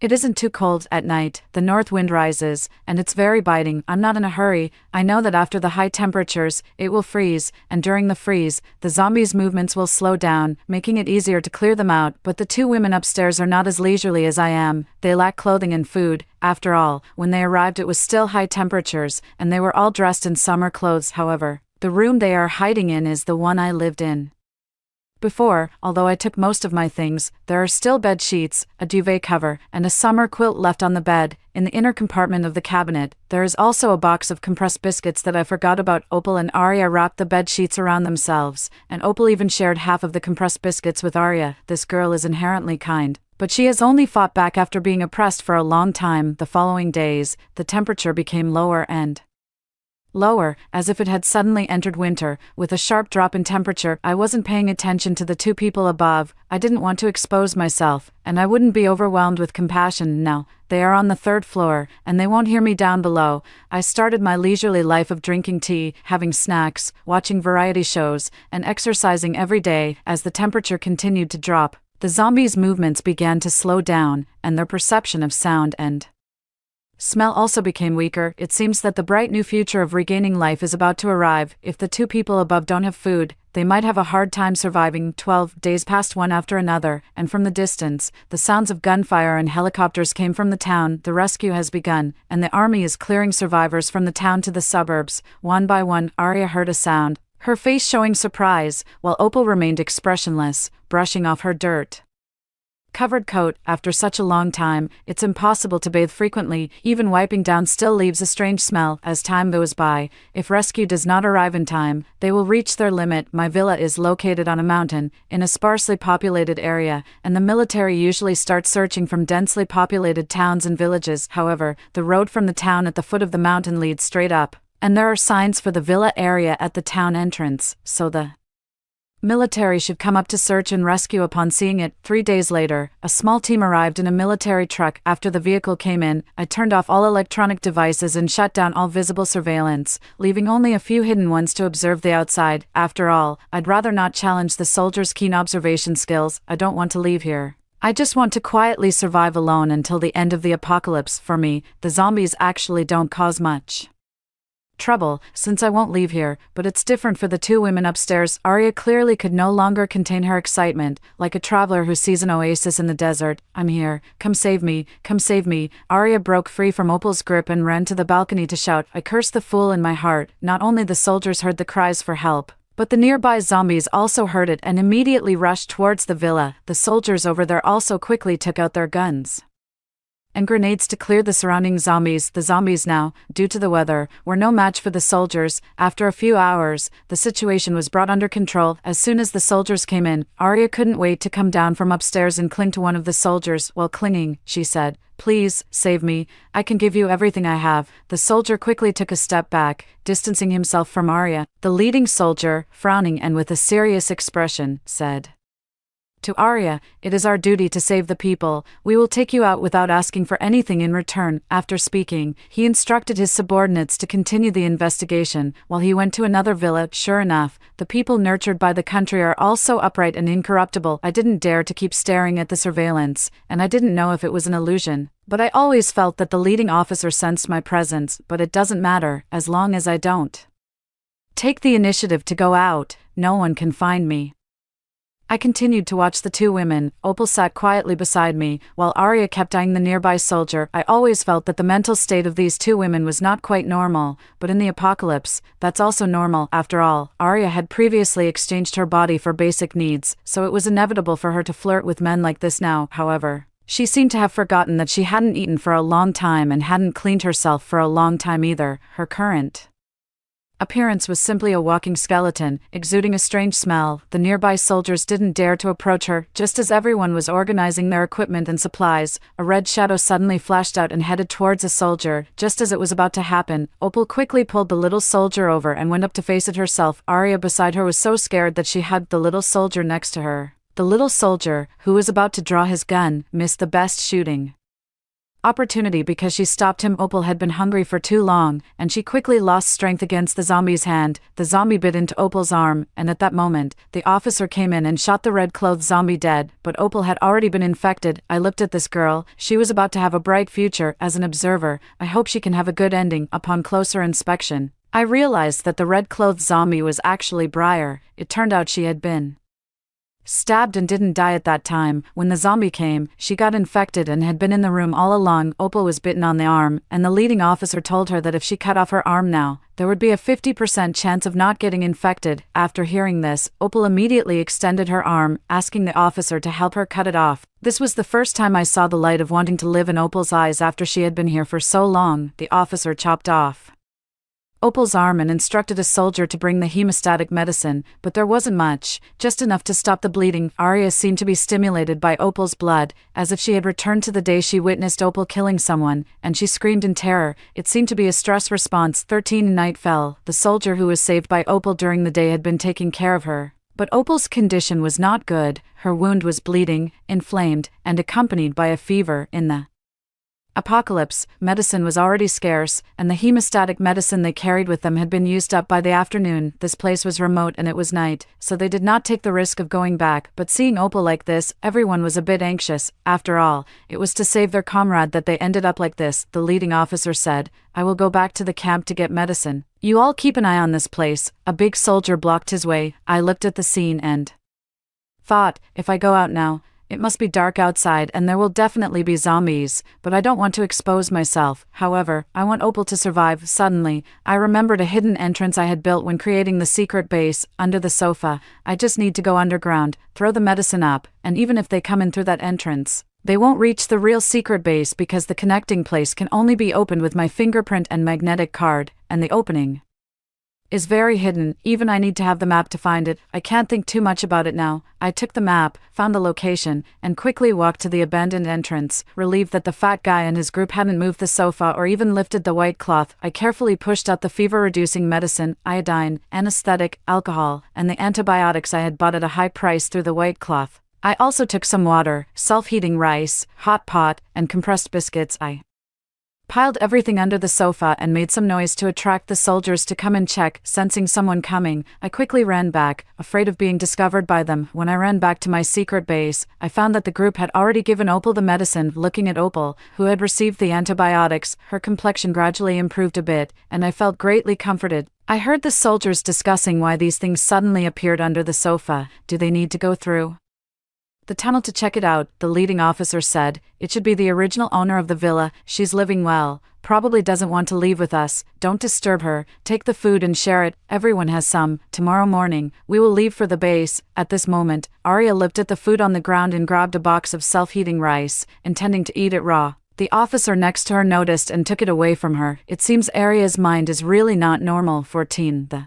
It isn't too cold at night, the north wind rises, and it's very biting. I'm not in a hurry. I know that after the high temperatures, it will freeze, and during the freeze, the zombies' movements will slow down, making it easier to clear them out, but the two women upstairs are not as leisurely as I am. They lack clothing and food. After all, when they arrived it was still high temperatures, and they were all dressed in summer clothes. However, the room they are hiding in is the one I lived in before. Although I took most of my things, there are still bed sheets, a duvet cover, and a summer quilt left on the bed. In the inner compartment of the cabinet, there is also a box of compressed biscuits that I forgot about. Opal and Arya wrapped the bed sheets around themselves, and Opal even shared half of the compressed biscuits with Arya. This girl is inherently kind, but she has only fought back after being oppressed for a long time. The following days, the temperature became lower and lower, as if it had suddenly entered winter, with a sharp drop in temperature. I wasn't paying attention to the two people above. I didn't want to expose myself, and I wouldn't be overwhelmed with compassion now. They are on the third floor, and they won't hear me down below. I started my leisurely life of drinking tea, having snacks, watching variety shows, and exercising every day. As the temperature continued to drop, the zombies' movements began to slow down, and their perception of sound and smell also became weaker. It seems that the bright new future of regaining life is about to arrive. If the two people above don't have food, they might have a hard time surviving. 12 days passed one after another, and from the distance, the sounds of gunfire and helicopters came from the town. The rescue has begun, and the army is clearing survivors from the town to the suburbs. One by one, Arya heard a sound, her face showing surprise, while Opal remained expressionless, brushing off her dirt covered coat. After such a long time, it's impossible to bathe frequently. Even wiping down still leaves a strange smell. As time goes by, if rescue does not arrive in time, they will reach their limit. My villa is located on a mountain, in a sparsely populated area, and the military usually starts searching from densely populated towns and villages. However, the road from the town at the foot of the mountain leads straight up, and there are signs for the villa area at the town entrance, so the military should come up to search and rescue upon seeing it. 3 days later, a small team arrived in a military truck. After the vehicle came in, I turned off all electronic devices and shut down all visible surveillance, leaving only a few hidden ones to observe the outside. After all, I'd rather not challenge the soldiers' keen observation skills. I don't want to leave here. I just want to quietly survive alone until the end of the apocalypse. For me, the zombies actually don't cause much trouble, since I won't leave here, but it's different for the two women upstairs. Arya clearly could no longer contain her excitement, like a traveler who sees an oasis in the desert. I'm here. Come save me. Come save me. Arya broke free from Opal's grip and ran to the balcony to shout. I cursed the fool in my heart. Not only the soldiers heard the cries for help, but the nearby zombies also heard it and immediately rushed towards the villa. The soldiers over there also quickly took out their guns and grenades to clear the surrounding zombies. The zombies now, due to the weather, were no match for the soldiers. After a few hours, the situation was brought under control. As soon as the soldiers came in, Arya couldn't wait to come down from upstairs and cling to one of the soldiers. While clinging, she said, "Please, save me. I can give you everything I have." The soldier quickly took a step back, distancing himself from Arya. The leading soldier, frowning and with a serious expression, said to Arya, "It is our duty to save the people. We will take you out without asking for anything in return." After speaking, he instructed his subordinates to continue the investigation, while he went to another villa. Sure enough, the people nurtured by the country are also upright and incorruptible. I didn't dare to keep staring at the surveillance, and I didn't know if it was an illusion, but I always felt that the leading officer sensed my presence. But it doesn't matter, as long as I don't take the initiative to go out, no one can find me. I continued to watch the two women. Opal sat quietly beside me, while Arya kept eyeing the nearby soldier. I always felt that the mental state of these two women was not quite normal, but in the apocalypse, that's also normal. After all, Arya had previously exchanged her body for basic needs, so it was inevitable for her to flirt with men like this now. However, she seemed to have forgotten that she hadn't eaten for a long time and hadn't cleaned herself for a long time either. Her current appearance was simply a walking skeleton, exuding a strange smell. The nearby soldiers didn't dare to approach her. Just as everyone was organizing their equipment and supplies, a red shadow suddenly flashed out and headed towards a soldier. Just as it was about to happen, Opal quickly pulled the little soldier over and went up to face it herself. Arya beside her was so scared that she hugged the little soldier next to her. The little soldier, who was about to draw his gun, missed the best shooting opportunity because she stopped him. Opal had been hungry for too long, and she quickly lost strength against the zombie's hand. The zombie bit into Opal's arm, and at that moment, the officer came in and shot the red-clothed zombie dead, but Opal had already been infected. I looked at this girl. She was about to have a bright future as an observer. I hope she can have a good ending. Upon closer inspection, I realized that the red-clothed zombie was actually Briar. It turned out she had been stabbed and didn't die at that time. When the zombie came, she got infected and had been in the room all along. Opal was bitten on the arm, and the leading officer told her that if she cut off her arm now, there would be a 50% chance of not getting infected. After hearing this, Opal immediately extended her arm, asking the officer to help her cut it off. This was the first time I saw the light of wanting to live in Opal's eyes after she had been here for so long. The officer chopped off Opal's arm and instructed a soldier to bring the hemostatic medicine, but there wasn't much, just enough to stop the bleeding. Arya seemed to be stimulated by Opal's blood, as if she had returned to the day she witnessed Opal killing someone, and she screamed in terror. It seemed to be a stress response. 13. Night fell. The soldier who was saved by Opal during the day had been taking care of her, but Opal's condition was not good. Her wound was bleeding, inflamed, and accompanied by a fever. In the apocalypse, medicine was already scarce, and the hemostatic medicine they carried with them had been used up by the afternoon. This place was remote and it was night, so they did not take the risk of going back, but seeing Opal like this, everyone was a bit anxious. After all, it was to save their comrade that they ended up like this. The leading officer said, "I will go back to the camp to get medicine. You all keep an eye on this place." A big soldier blocked his way. I looked at the scene and thought, if I go out now, it must be dark outside and there will definitely be zombies, but I don't want to expose myself. However, I want Opal to survive. Suddenly, I remembered a hidden entrance I had built when creating the secret base, under the sofa. I just need to go underground, throw the medicine up, and even if they come in through that entrance, they won't reach the real secret base because the connecting place can only be opened with my fingerprint and magnetic card, and the opening is very hidden. Even I need to have the map to find it. I can't think too much about it now. I took the map, found the location, and quickly walked to the abandoned entrance, relieved that the fat guy and his group hadn't moved the sofa or even lifted the white cloth. I carefully pushed out the fever-reducing medicine, iodine, anesthetic, alcohol, and the antibiotics I had bought at a high price through the white cloth. I also took some water, self-heating rice, hot pot, and compressed biscuits. I piled everything under the sofa and made some noise to attract the soldiers to come and check. Sensing someone coming, I quickly ran back, afraid of being discovered by them. When I ran back to my secret base, I found that the group had already given Opal the medicine. Looking at Opal, who had received the antibiotics, her complexion gradually improved a bit, and I felt greatly comforted. I heard the soldiers discussing why these things suddenly appeared under the sofa. Do they need to go through the tunnel to check it out? The leading officer said, "It should be the original owner of the villa. She's living well, probably doesn't want to leave with us. Don't disturb her. Take the food and share it. Everyone has some. Tomorrow morning, we will leave for the base." At this moment, Arya looked at the food on the ground and grabbed a box of self-heating rice, intending to eat it raw. The officer next to her noticed and took it away from her. It seems Arya's mind is really not normal. 14. The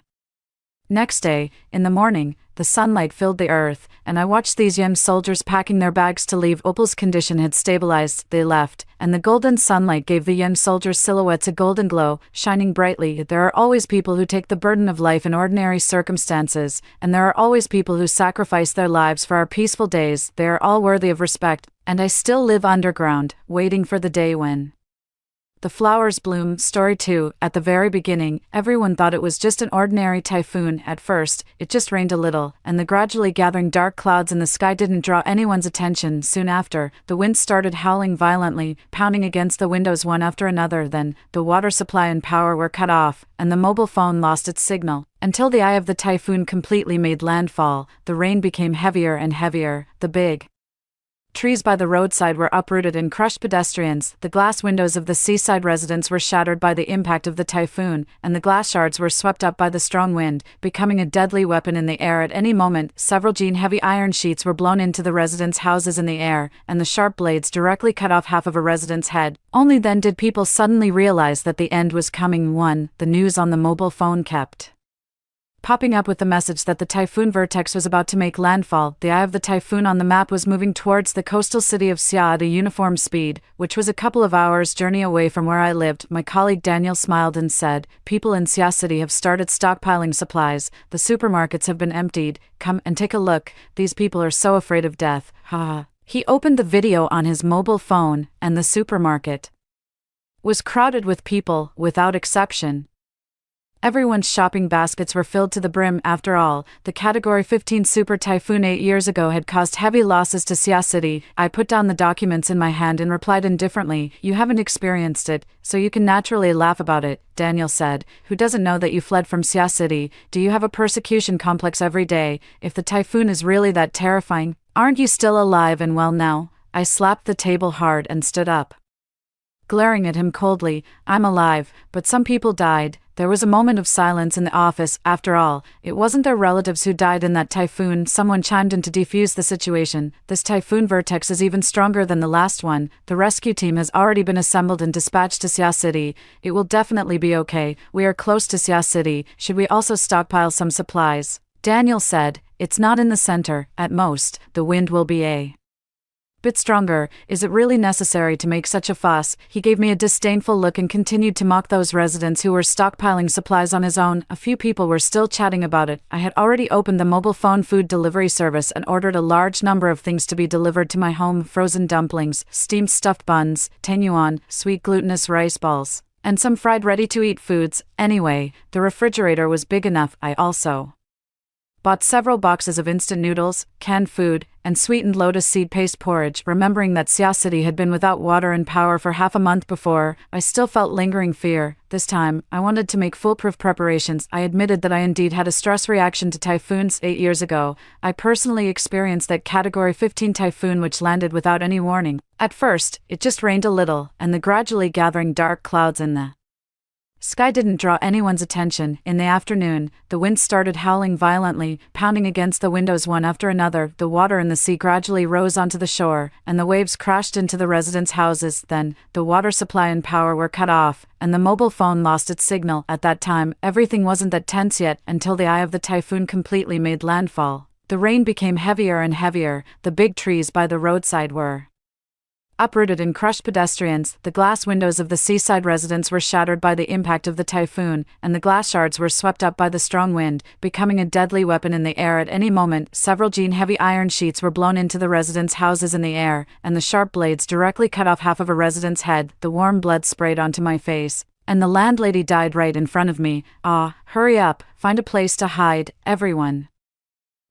next day, in the morning, the sunlight filled the earth, and I watched these young soldiers packing their bags to leave. Opal's condition had stabilized. They left, and the golden sunlight gave the young soldiers' silhouettes a golden glow, shining brightly. There are always people who take the burden of life in ordinary circumstances, and there are always people who sacrifice their lives for our peaceful days. They are all worthy of respect, and I still live underground, waiting for the day when the flowers bloom. Story 2. At the very beginning, everyone thought it was just an ordinary typhoon. At first, it just rained a little, and the gradually gathering dark clouds in the sky didn't draw anyone's attention. Soon after, the wind started howling violently, pounding against the windows one after another. Then, the water supply and power were cut off, and the mobile phone lost its signal. Until the eye of the typhoon completely made landfall, the rain became heavier and heavier. The big trees by the roadside were uprooted and crushed pedestrians. The glass windows of the seaside residents were shattered by the impact of the typhoon, and the glass shards were swept up by the strong wind, becoming a deadly weapon in the air at any moment. Several heavy iron sheets were blown into the residents' houses in the air, and the sharp blades directly cut off half of a resident's head. Only then did people suddenly realize that the end was coming. 1. The news on the mobile phone kept popping up with the message that the typhoon vortex was about to make landfall. The eye of the typhoon on the map was moving towards the coastal city of Sia at a uniform speed, which was a couple of hours' journey away from where I lived. My colleague Daniel smiled and said, "People in Sia City have started stockpiling supplies. The supermarkets have been emptied. Come and take a look. These people are so afraid of death. Haha." He opened the video on his mobile phone, and the supermarket was crowded with people, without exception. Everyone's shopping baskets were filled to the brim. After all, the Category 15 super typhoon 8 years ago had caused heavy losses to Sia City. I put down the documents in my hand and replied indifferently, "You haven't experienced it, so you can naturally laugh about it," Daniel said. "Who doesn't know that you fled from Sia City? Do you have a persecution complex every day? If the typhoon is really that terrifying, aren't you still alive and well now?" I slapped the table hard and stood up, glaring at him coldly. "I'm alive, but some people died." There was a moment of silence in the office. After all, it wasn't their relatives who died in that typhoon. Someone chimed in to defuse the situation. "This typhoon vortex is even stronger than the last one. The rescue team has already been assembled and dispatched to Sia City. It will definitely be okay. We are close to Sia City. Should we also stockpile some supplies?" Daniel said, "It's not in the center. At most, the wind will be a bit stronger. Is it really necessary to make such a fuss?" He gave me a disdainful look and continued to mock those residents who were stockpiling supplies on his own. A few people were still chatting about it. I had already opened the mobile phone food delivery service and ordered a large number of things to be delivered to my home: frozen dumplings, steamed stuffed buns, tainyuan, sweet glutinous rice balls, and some fried ready-to-eat foods. Anyway, the refrigerator was big enough. I also bought several boxes of instant noodles, canned food, and sweetened lotus seed paste porridge. Remembering that Sia City had been without water and power for half a month before, I still felt lingering fear. This time, I wanted to make foolproof preparations. I admitted that I indeed had a stress reaction to typhoons 8 years ago. I personally experienced that Category 15 typhoon which landed without any warning. At first, it just rained a little, and the gradually gathering dark clouds in the sky didn't draw anyone's attention. In the afternoon, the wind started howling violently, pounding against the windows one after another. The water in the sea gradually rose onto the shore, and the waves crashed into the residents' houses. Then, the water supply and power were cut off, and the mobile phone lost its signal. At that time, everything wasn't that tense yet, until the eye of the typhoon completely made landfall. The rain became heavier and heavier. The big trees by the roadside were uprooted and crushed pedestrians. The glass windows of the seaside residents were shattered by the impact of the typhoon, and the glass shards were swept up by the strong wind, becoming a deadly weapon in the air at any moment. Several heavy iron sheets were blown into the residents' houses in the air, and the sharp blades directly cut off half of a resident's head. The warm blood sprayed onto my face, and the landlady died right in front of me. "Ah, hurry up, find a place to hide." Everyone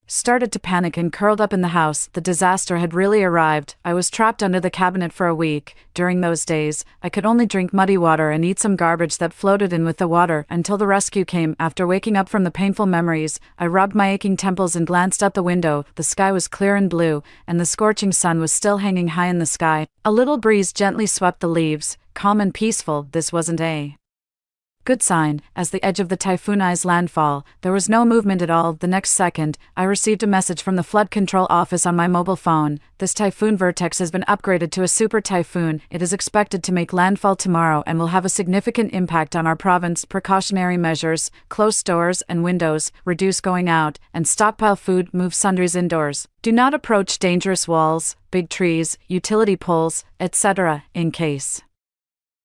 started to panic and curled up in the house. The disaster had really arrived. I was trapped under the cabinet for a week. During those days, I could only drink muddy water and eat some garbage that floated in with the water until the rescue came. After waking up from the painful memories, I rubbed my aching temples and glanced out the window. The sky was clear and blue, and the scorching sun was still hanging high in the sky. A little breeze gently swept the leaves, calm and peaceful. This wasn't a good sign. As the edge of the typhoon eyes landfall, there was no movement at all. The next second, I received a message from the flood control office on my mobile phone. "This typhoon vortex has been upgraded to a super typhoon. It is expected to make landfall tomorrow and will have a significant impact on our province. Precautionary measures: close doors and windows, reduce going out, and stockpile food, move sundries indoors. Do not approach dangerous walls, big trees, utility poles, etc. In case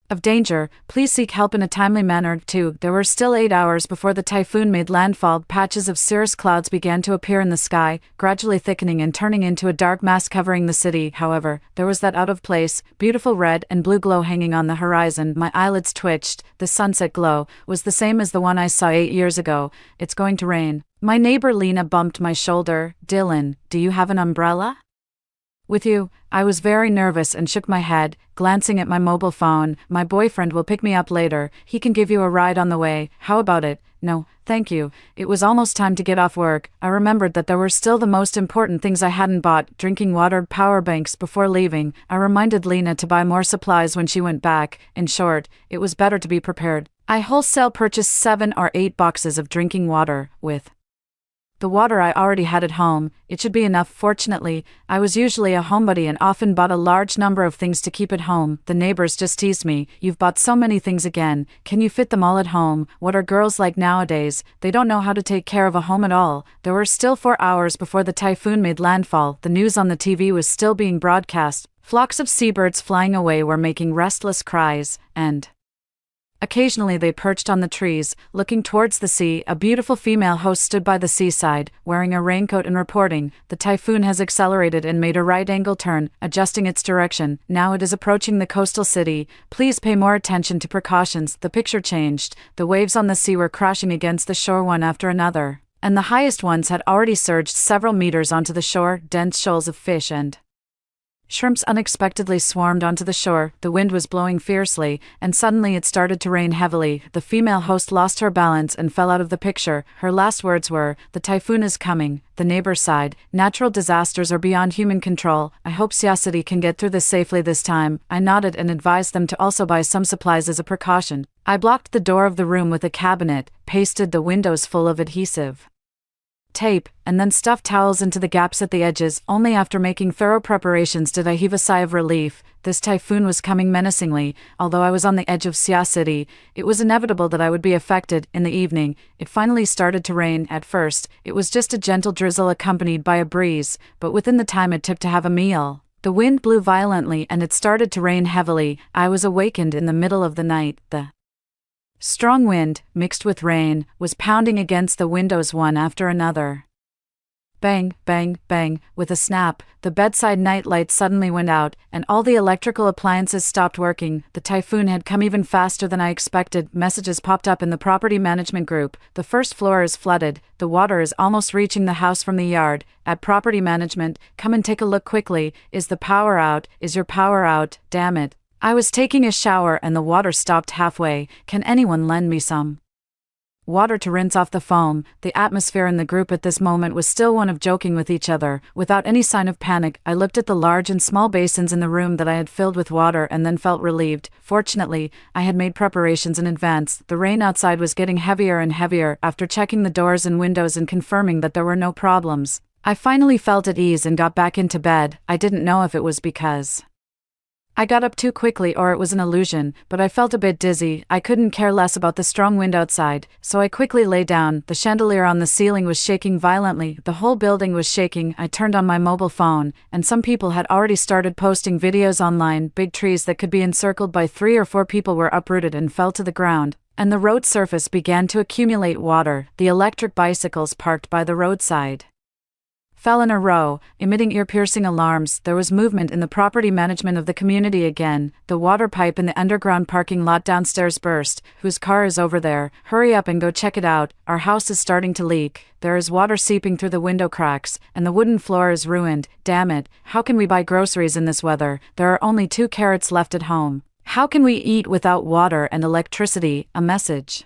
of danger, please seek help in a timely manner." 2. There were still 8 hours before the typhoon made landfall. Patches of cirrus clouds began to appear in the sky, gradually thickening and turning into a dark mass covering the city. However, there was that out-of-place, beautiful red and blue glow hanging on the horizon. My eyelids twitched. The sunset glow was the same as the one I saw 8 years ago. "It's going to rain." My neighbor Lena bumped my shoulder. "Dylan, do you have an umbrella with you?" I was very nervous and shook my head, glancing at my mobile phone. "My boyfriend will pick me up later. He can give you a ride on the way. How about it?" "No, thank you." It was almost time to get off work. I remembered that there were still the most important things I hadn't bought: drinking water, power banks. Before leaving, I reminded Lena to buy more supplies when she went back. In short, it was better to be prepared. I wholesale purchased 7 or 8 boxes of drinking water. With the water I already had at home, it should be enough. Fortunately, I was usually a homebody and often bought a large number of things to keep at home. The neighbors just teased me. "You've bought so many things again. Can you fit them all at home?" What are girls like nowadays? They don't know how to take care of a home at all. There were still 4 hours before the typhoon made landfall. The news on the TV was still being broadcast. Flocks of seabirds flying away were making restless cries, and Occasionally they perched on the trees, looking towards the sea. A beautiful female host stood by the seaside, wearing a raincoat and reporting, "The typhoon has accelerated and made a right-angle turn, adjusting its direction. Now it is approaching the coastal city. Please pay more attention to precautions." The picture changed. The waves on the sea were crashing against the shore one after another, and the highest ones had already surged several meters onto the shore. Dense shoals of fish and shrimps unexpectedly swarmed onto the shore. The wind was blowing fiercely, and suddenly it started to rain heavily. The female host lost her balance and fell out of the picture. Her last words were, "The typhoon is coming." The neighbor sighed, "Natural disasters are beyond human control. I hope Sia City can get through this safely this time." I nodded and advised them to also buy some supplies as a precaution. I blocked the door of the room with a cabinet, pasted the windows full of adhesive tape, and then stuffed towels into the gaps at the edges. Only after making thorough preparations did I heave a sigh of relief. This typhoon was coming menacingly. Although I was on the edge of Sia City, it was inevitable that I would be affected. In the evening, it finally started to rain. At first, it was just a gentle drizzle accompanied by a breeze, but within the time it took to have a meal, the wind blew violently and it started to rain heavily. I was awakened in the middle of the night. The strong wind, mixed with rain, was pounding against the windows one after another. Bang, bang, bang. With a snap, the bedside night light suddenly went out, and all the electrical appliances stopped working. The typhoon had come even faster than I expected. Messages popped up in the property management group. "The first floor is flooded. The water is almost reaching the house from the yard. At property management, come and take a look quickly. Is the power out? Is your power out? Damn it. I was taking a shower and the water stopped halfway. Can anyone lend me some water to rinse off the foam?" The atmosphere in the group at this moment was still one of joking with each other. Without any sign of panic, I looked at the large and small basins in the room that I had filled with water and then felt relieved. Fortunately, I had made preparations in advance. The rain outside was getting heavier and heavier. After checking the doors and windows and confirming that there were no problems, I finally felt at ease and got back into bed. I didn't know if it was because I got up too quickly or it was an illusion, but I felt a bit dizzy. I couldn't care less about the strong wind outside, so I quickly lay down. The chandelier on the ceiling was shaking violently. The whole building was shaking. I turned on my mobile phone, and some people had already started posting videos online. Big trees that could be encircled by 3 or 4 people were uprooted and fell to the ground, and the road surface began to accumulate water. The electric bicycles parked by the roadside fell in a row, emitting ear-piercing alarms. There was movement in the property management of the community again. The water pipe in the underground parking lot downstairs burst. "Whose car is over there? Hurry up and go check it out. Our house is starting to leak. There is water seeping through the window cracks, and the wooden floor is ruined. Damn it. How can we buy groceries in this weather? There are only 2 carrots left at home. How can we eat without water and electricity?" A message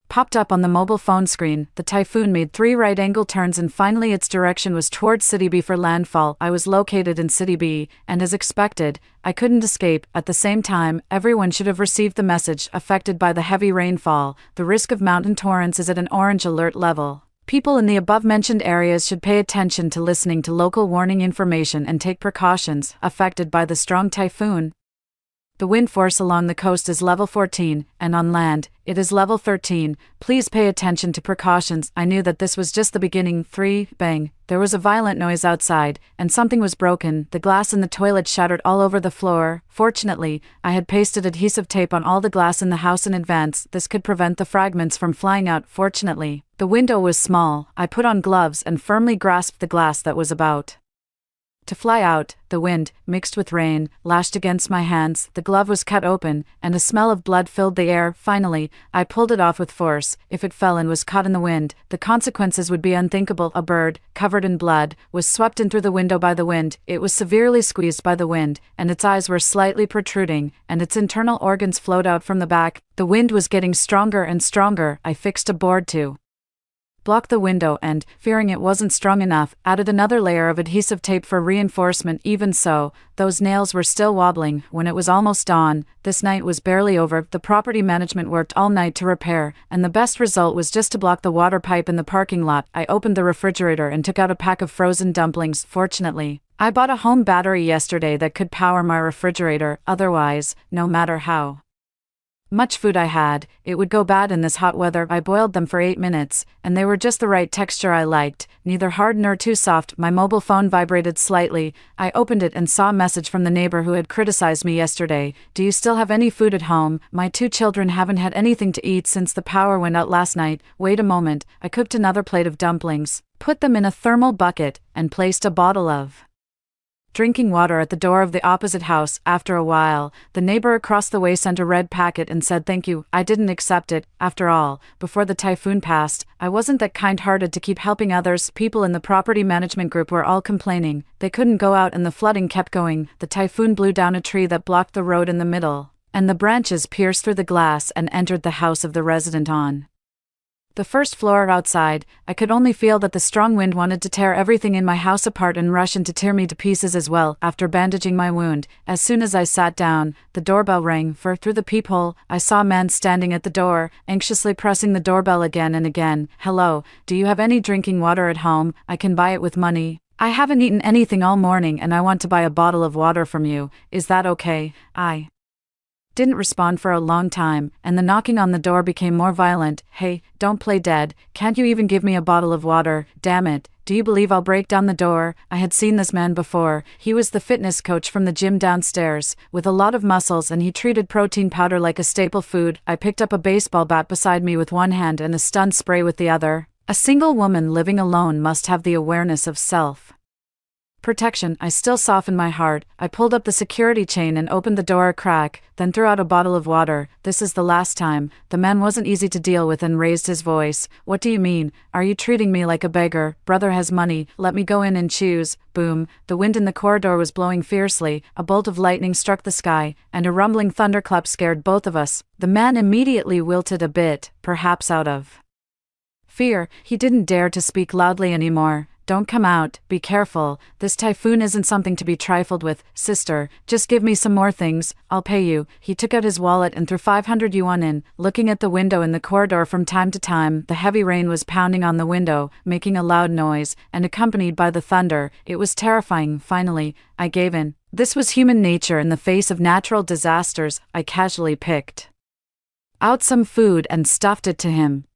popped up on the mobile phone screen. The typhoon made 3 right-angle turns and finally its direction was towards City B for landfall. I was located in City B, and as expected, I couldn't escape. At the same time, everyone should have received the message. Affected by the heavy rainfall, the risk of mountain torrents is at an orange alert level. People in the above-mentioned areas should pay attention to listening to local warning information and take precautions. Affected by the strong typhoon, the wind force along the coast is level 14, and on land, it is level 13. Please pay attention to precautions. I knew that this was just the beginning. 3, bang. There was a violent noise outside, and something was broken. The glass in the toilet shattered all over the floor. Fortunately, I had pasted adhesive tape on all the glass in the house in advance. This could prevent the fragments from flying out. Fortunately, the window was small. I put on gloves and firmly grasped the glass that was about to fly out. The wind, mixed with rain, lashed against my hands. The glove was cut open, and a smell of blood filled the air. Finally, I pulled it off with force. If it fell and was caught in the wind, the consequences would be unthinkable. A bird, covered in blood, was swept in through the window by the wind. It was severely squeezed by the wind, and its eyes were slightly protruding, and its internal organs flowed out from the back. The wind was getting stronger and stronger. I fixed a board to blocked the window and, fearing it wasn't strong enough, added another layer of adhesive tape for reinforcement. Even so, those nails were still wobbling. When it was almost dawn, this night was barely over. The property management worked all night to repair, and the best result was just to block the water pipe in the parking lot. I opened the refrigerator and took out a pack of frozen dumplings. Fortunately, I bought a home battery yesterday that could power my refrigerator. Otherwise, no matter how much food I had, it would go bad in this hot weather. I boiled them for 8 minutes, and they were just the right texture I liked, neither hard nor too soft. My mobile phone vibrated slightly. I opened it and saw a message from the neighbor who had criticized me yesterday. Do you still have any food at home? My 2 children haven't had anything to eat since the power went out last night. Wait a moment, I cooked another plate of dumplings, put them in a thermal bucket, and placed a bottle of drinking water at the door of the opposite house. After a while, the neighbor across the way sent a red packet and said thank you. I didn't accept it. After all, before the typhoon passed, I wasn't that kind-hearted to keep helping others. People in the property management group were all complaining. They couldn't go out and the flooding kept going. The typhoon blew down a tree that blocked the road in the middle, and the branches pierced through the glass and entered the house of the resident on the first floor. Outside, I could only feel that the strong wind wanted to tear everything in my house apart and rush in to tear me to pieces as well. After bandaging my wound, as soon as I sat down, the doorbell rang, for through the peephole, I saw a man standing at the door, anxiously pressing the doorbell again and again. Hello, do you have any drinking water at home? I can buy it with money. I haven't eaten anything all morning and I want to buy a bottle of water from you. Is that okay? I didn't respond for a long time, and the knocking on the door became more violent. Hey, don't play dead. Can't you even give me a bottle of water? Damn it. Do you believe I'll break down the door? I had seen this man before. He was the fitness coach from the gym downstairs, with a lot of muscles, and he treated protein powder like a staple food. I picked up a baseball bat beside me with one hand and a stun spray with the other. A single woman living alone must have the awareness of self protection. I still softened my heart. I pulled up the security chain and opened the door a crack, then threw out a bottle of water. This is the last time. The man wasn't easy to deal with and raised his voice. What do you mean? Are you treating me like a beggar? Brother has money. Let me go in and choose. Boom. The wind in the corridor was blowing fiercely. A bolt of lightning struck the sky, and a rumbling thunderclap scared both of us. The man immediately wilted a bit, perhaps out of fear. He didn't dare to speak loudly anymore. Don't come out, be careful, this typhoon isn't something to be trifled with. Sister, just give me some more things, I'll pay you. He took out his wallet and threw 500 yuan in. Looking at the window in the corridor from time to time, the heavy rain was pounding on the window, making a loud noise, and accompanied by the thunder. It was terrifying. Finally, I gave in. This was human nature in the face of natural disasters. I casually picked out some food and stuffed it to him.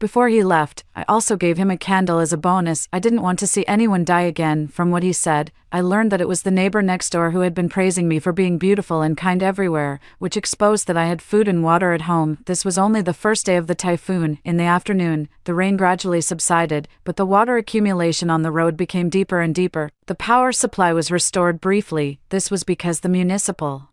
Before he left, I also gave him a candle as a bonus. I didn't want to see anyone die again. From what he said, I learned that it was the neighbor next door who had been praising me for being beautiful and kind everywhere, which exposed that I had food and water at home. This was only the first day of the typhoon. In the afternoon, the rain gradually subsided, but the water accumulation on the road became deeper and deeper. The power supply was restored briefly. This was because the municipal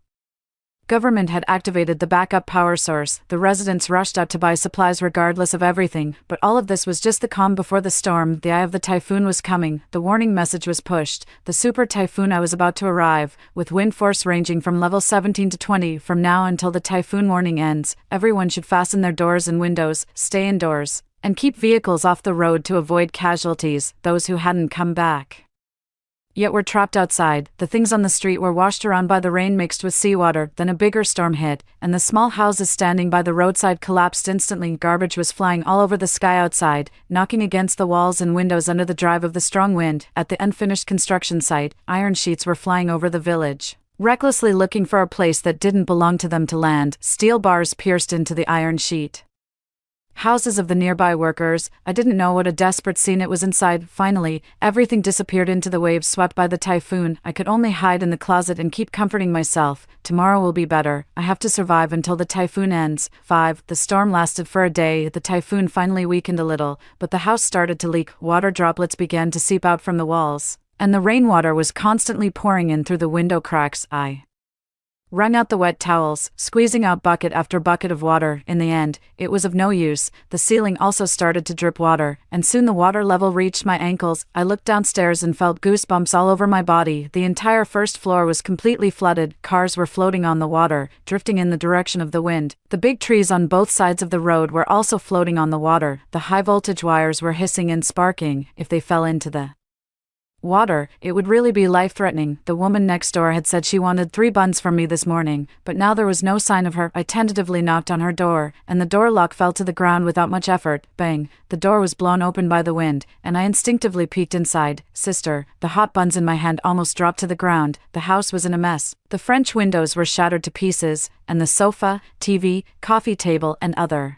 government had activated the backup power source. The residents rushed out to buy supplies regardless of everything, but all of this was just the calm before the storm. The eye of the typhoon was coming. The warning message was pushed. The super typhoon I was about to arrive, with wind force ranging from level 17 to 20. From now until the typhoon warning ends, everyone should fasten their doors and windows, stay indoors, and keep vehicles off the road to avoid casualties, those who hadn't come back yet were trapped outside. The things on the street were washed around by the rain mixed with seawater. Then a bigger storm hit, and the small houses standing by the roadside collapsed instantly. Garbage was flying all over the sky outside, knocking against the walls and windows under the drive of the strong wind. At the unfinished construction site, iron sheets were flying over the village, recklessly looking for a place that didn't belong to them to land. Steel bars pierced into the iron sheet houses of the nearby workers. I didn't know what a desperate scene it was inside. Finally, everything disappeared into the waves swept by the typhoon. I could only hide in the closet and keep comforting myself. Tomorrow will be better. I have to survive until the typhoon ends. 5. The storm lasted for a day. The typhoon finally weakened a little, but the house started to leak. Water droplets began to seep out from the walls, and the rainwater was constantly pouring in through the window cracks. I wrung out the wet towels, squeezing out bucket after bucket of water. In the end, it was of no use. The ceiling also started to drip water, and soon the water level reached my ankles. I looked downstairs and felt goosebumps all over my body. The entire first floor was completely flooded. Cars were floating on the water, drifting in the direction of the wind. The big trees on both sides of the road were also floating on the water. The high voltage wires were hissing and sparking. If they fell into the Water, it would really be life-threatening. The woman next door had said she wanted 3 buns from me this morning, but now there was no sign of her. I tentatively knocked on her door, and the door lock fell to the ground without much effort. Bang! The door was blown open by the wind, and I instinctively peeked inside. Sister, the hot buns in my hand almost dropped to the ground. The house was in a mess. The French windows were shattered to pieces, and the sofa, TV, coffee table, and other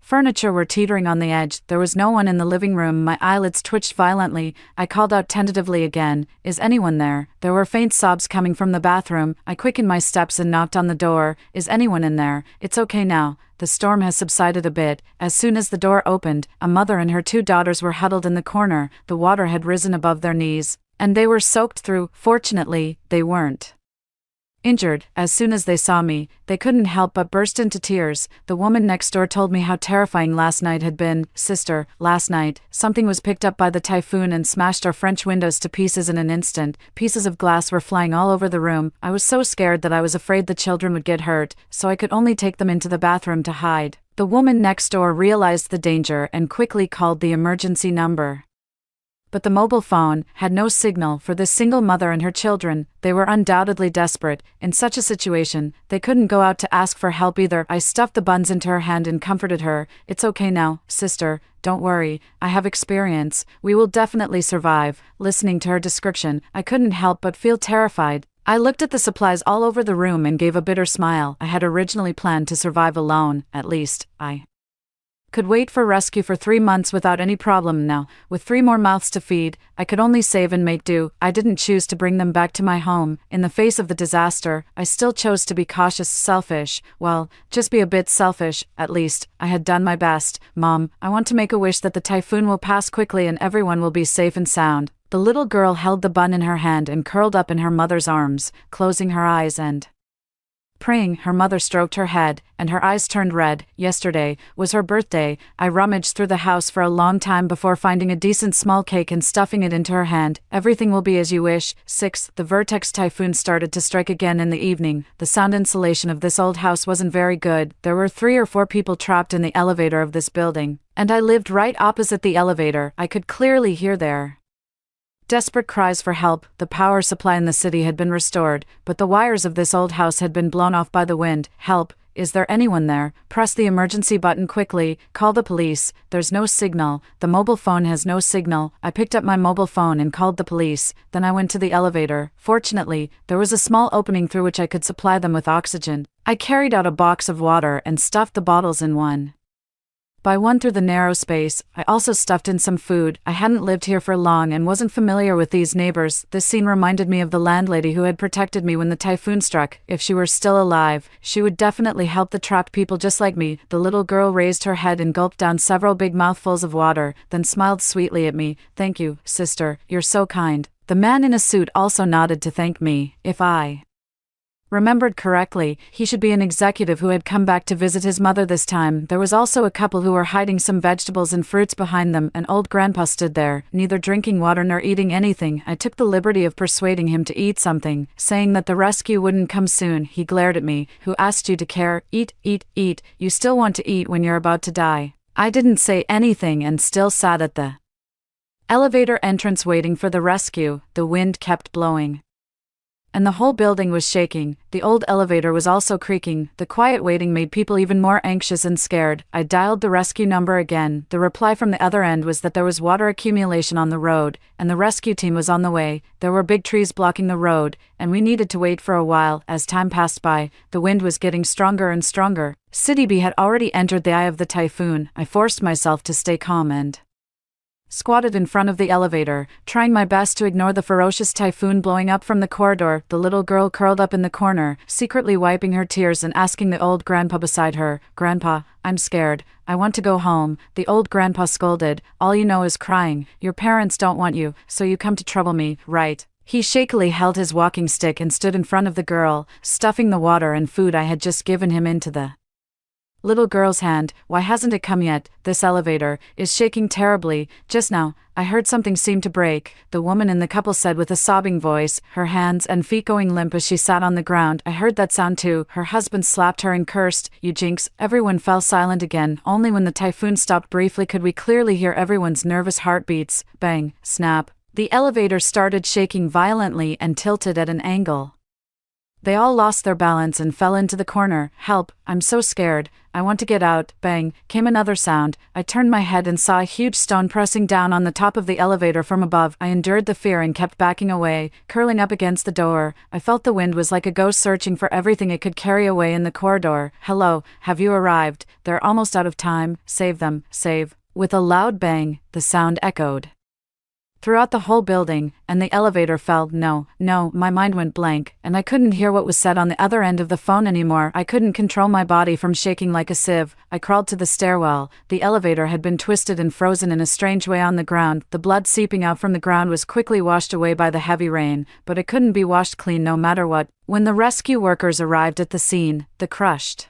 furniture were teetering on the edge. There was no one in the living room. My eyelids twitched violently. I called out tentatively again, "Is anyone there?" There were faint sobs coming from the bathroom. I quickened my steps and knocked on the door. "Is anyone in there? It's okay now. The storm has subsided a bit." As soon as the door opened, a mother and her 2 daughters were huddled in the corner. The water had risen above their knees, and they were soaked through. Fortunately, they weren't injured. As soon as they saw me, they couldn't help but burst into tears. The woman next door told me how terrifying last night had been. "Sister, last night, something was picked up by the typhoon and smashed our French windows to pieces in an instant. Pieces of glass were flying all over the room. I was so scared that I was afraid the children would get hurt, so I could only take them into the bathroom to hide." The woman next door realized the danger and quickly called the emergency number. But the mobile phone had no signal for this single mother and her children. They were undoubtedly desperate. In such a situation, they couldn't go out to ask for help either. I stuffed the buns into her hand and comforted her. "It's okay now, sister. Don't worry. I have experience. We will definitely survive." Listening to her description, I couldn't help but feel terrified. I looked at the supplies all over the room and gave a bitter smile. I had originally planned to survive alone. At least, I could wait for rescue for 3 months without any problem. Now, with 3 more mouths to feed, I could only save and make do. I didn't choose to bring them back to my home. In the face of the disaster, I still chose to be cautious, selfish. Well, just be a bit selfish. At least, I had done my best. Mom, I want to make a wish that the typhoon will pass quickly and everyone will be safe and sound. The little girl held the bun in her hand and curled up in her mother's arms, closing her eyes and praying. Her mother stroked her head, and her eyes turned red. Yesterday was her birthday. I rummaged through the house for a long time before finding a decent small cake and stuffing it into her hand. "Everything will be as you wish." 6. The vortex typhoon started to strike again in the evening. The sound insulation of this old house wasn't very good. There were 3 or 4 people trapped in the elevator of this building, and I lived right opposite the elevator. I could clearly hear their desperate cries for help. The power supply in the city had been restored, but the wires of this old house had been blown off by the wind. "Help! Is there anyone there?" Press the emergency button quickly. "Call the police." "There's no signal. The mobile phone has no signal." I picked up my mobile phone and called the police. Then I went to the elevator. Fortunately, there was a small opening through which I could supply them with oxygen. I carried out a box of water and stuffed the bottles in one by one through the narrow space. I also stuffed in some food. I hadn't lived here for long and wasn't familiar with these neighbors. This scene reminded me of the landlady who had protected me when the typhoon struck. If she were still alive, she would definitely help the trapped people just like me. The little girl raised her head and gulped down several big mouthfuls of water, then smiled sweetly at me. "Thank you, sister. You're so kind." The man in a suit also nodded to thank me. If I remembered correctly, he should be an executive who had come back to visit his mother this time. There was also a couple who were hiding some vegetables and fruits behind them. An old grandpa stood there, neither drinking water nor eating anything. I took the liberty of persuading him to eat something, saying that the rescue wouldn't come soon. He glared at me. "Who asked you to care? Eat, eat, eat. You still want to eat when you're about to die." I didn't say anything and still sat at the elevator entrance waiting for the rescue. The wind kept blowing, and the whole building was shaking. The old elevator was also creaking. The quiet waiting made people even more anxious and scared. I dialed the rescue number again. The reply from the other end was that there was water accumulation on the road, and the rescue team was on the way. There were big trees blocking the road, and we needed to wait for a while. As time passed by, the wind was getting stronger and stronger. City B had already entered the eye of the typhoon. I forced myself to stay calm and squatted in front of the elevator, trying my best to ignore the ferocious typhoon blowing up from the corridor. The little girl curled up in the corner, secretly wiping her tears and asking the old grandpa beside her, "Grandpa, I'm scared. I want to go home." The old grandpa scolded, "All you know is crying. Your parents don't want you, so you come to trouble me, right?" He shakily held his walking stick and stood in front of the girl, stuffing the water and food I had just given him into the little girl's hand. "Why hasn't it come yet? This elevator is shaking terribly. Just now, I heard something seem to break," the woman in the couple said with a sobbing voice, her hands and feet going limp as she sat on the ground. "I heard that sound too." Her husband slapped her and cursed, "You jinx." Everyone fell silent again. Only when the typhoon stopped briefly could we clearly hear everyone's nervous heartbeats. Bang, snap, The elevator started shaking violently and tilted at an angle. They all lost their balance and fell into the corner. Help, I'm so scared, I want to get out. Bang, came another sound. I turned my head and saw a huge stone pressing down on the top of the elevator from above. I endured the fear and kept backing away, curling up against the door. I felt the wind was like a ghost searching for everything it could carry away in the corridor. Hello, have you arrived? They're almost out of time. Save them, save. With a loud bang, the sound echoed throughout the whole building, and the elevator fell. No, my mind went blank, and I couldn't hear what was said on the other end of the phone anymore. I couldn't control my body from shaking like a sieve. I crawled to the stairwell. The elevator had been twisted and frozen in a strange way on the ground. The blood seeping out from the ground was quickly washed away by the heavy rain, but it couldn't be washed clean no matter what. When the rescue workers arrived at the scene, the crushed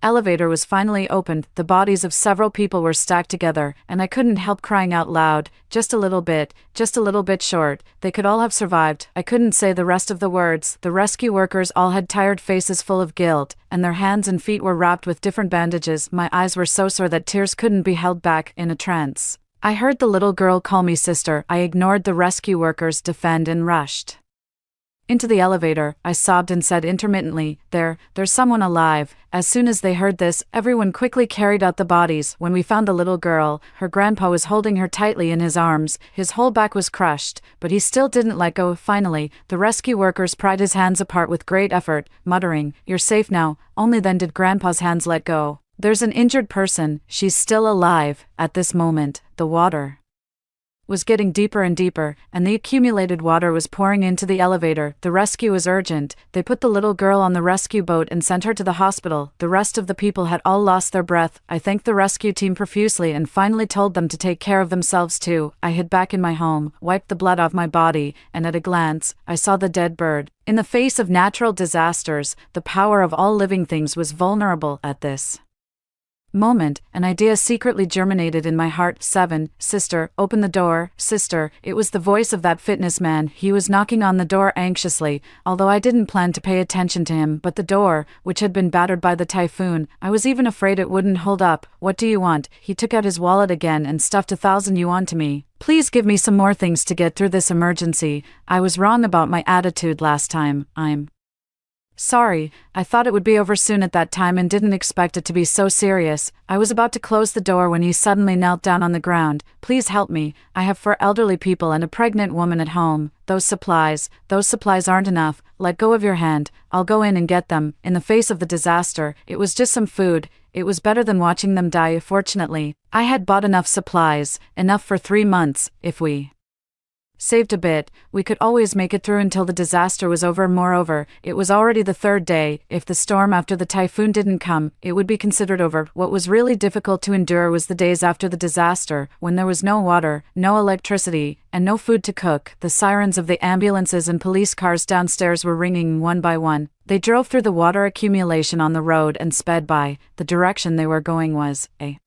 elevator was finally opened. The bodies of several people were stacked together, and I couldn't help crying out loud, just a little bit short. They could all have survived. I couldn't say the rest of the words. The rescue workers all had tired faces full of guilt, and their hands and feet were wrapped with different bandages. My eyes were so sore that tears couldn't be held back. In a trance, I heard the little girl call me sister. I ignored the rescue workers' defend and rushed into the elevator. I sobbed and said intermittently, there's someone alive. As soon as they heard this, everyone quickly carried out the bodies. When we found the little girl, her grandpa was holding her tightly in his arms. His whole back was crushed, but he still didn't let go. Finally, the rescue workers pried his hands apart with great effort, muttering, "You're safe now." Only then did grandpa's hands let go. "There's an injured person, she's still alive." At this moment, the water was getting deeper and deeper, and the accumulated water was pouring into the elevator. The rescue was urgent. They put the little girl on the rescue boat and sent her to the hospital. The rest of the people had all lost their breath. I thanked the rescue team profusely and finally told them to take care of themselves too. I hid back in my home, wiped the blood off my body, and at a glance, I saw the dead bird. In the face of natural disasters, the power of all living things was vulnerable. At this moment, an idea secretly germinated in my heart. "7, sister, open the door, sister." It was the voice of that fitness man. He was knocking on the door anxiously, although I didn't plan to pay attention to him. But the door, which had been battered by the typhoon, I was even afraid it wouldn't hold up. "What do you want?" He took out his wallet again and stuffed 1,000 yuan to me. "Please give me some more things to get through this emergency. I was wrong about my attitude last time. I'm sorry, I thought it would be over soon at that time and didn't expect it to be so serious." I was about to close the door when he suddenly knelt down on the ground. "Please help me. I have 4 elderly people and a pregnant woman at home. Those supplies aren't enough. Let go of your hand. I'll go in and get them." In the face of the disaster, it was just some food. It was better than watching them die. Fortunately, I had bought enough supplies, enough for 3 months. If we saved a bit, we could always make it through until the disaster was over. Moreover, it was already the 3rd day. If the storm after the typhoon didn't come, it would be considered over. What was really difficult to endure was the days after the disaster, when there was no water, no electricity, and no food to cook. The sirens of the ambulances and police cars downstairs were ringing one by one. They drove through the water accumulation on the road and sped by. The direction they were going was a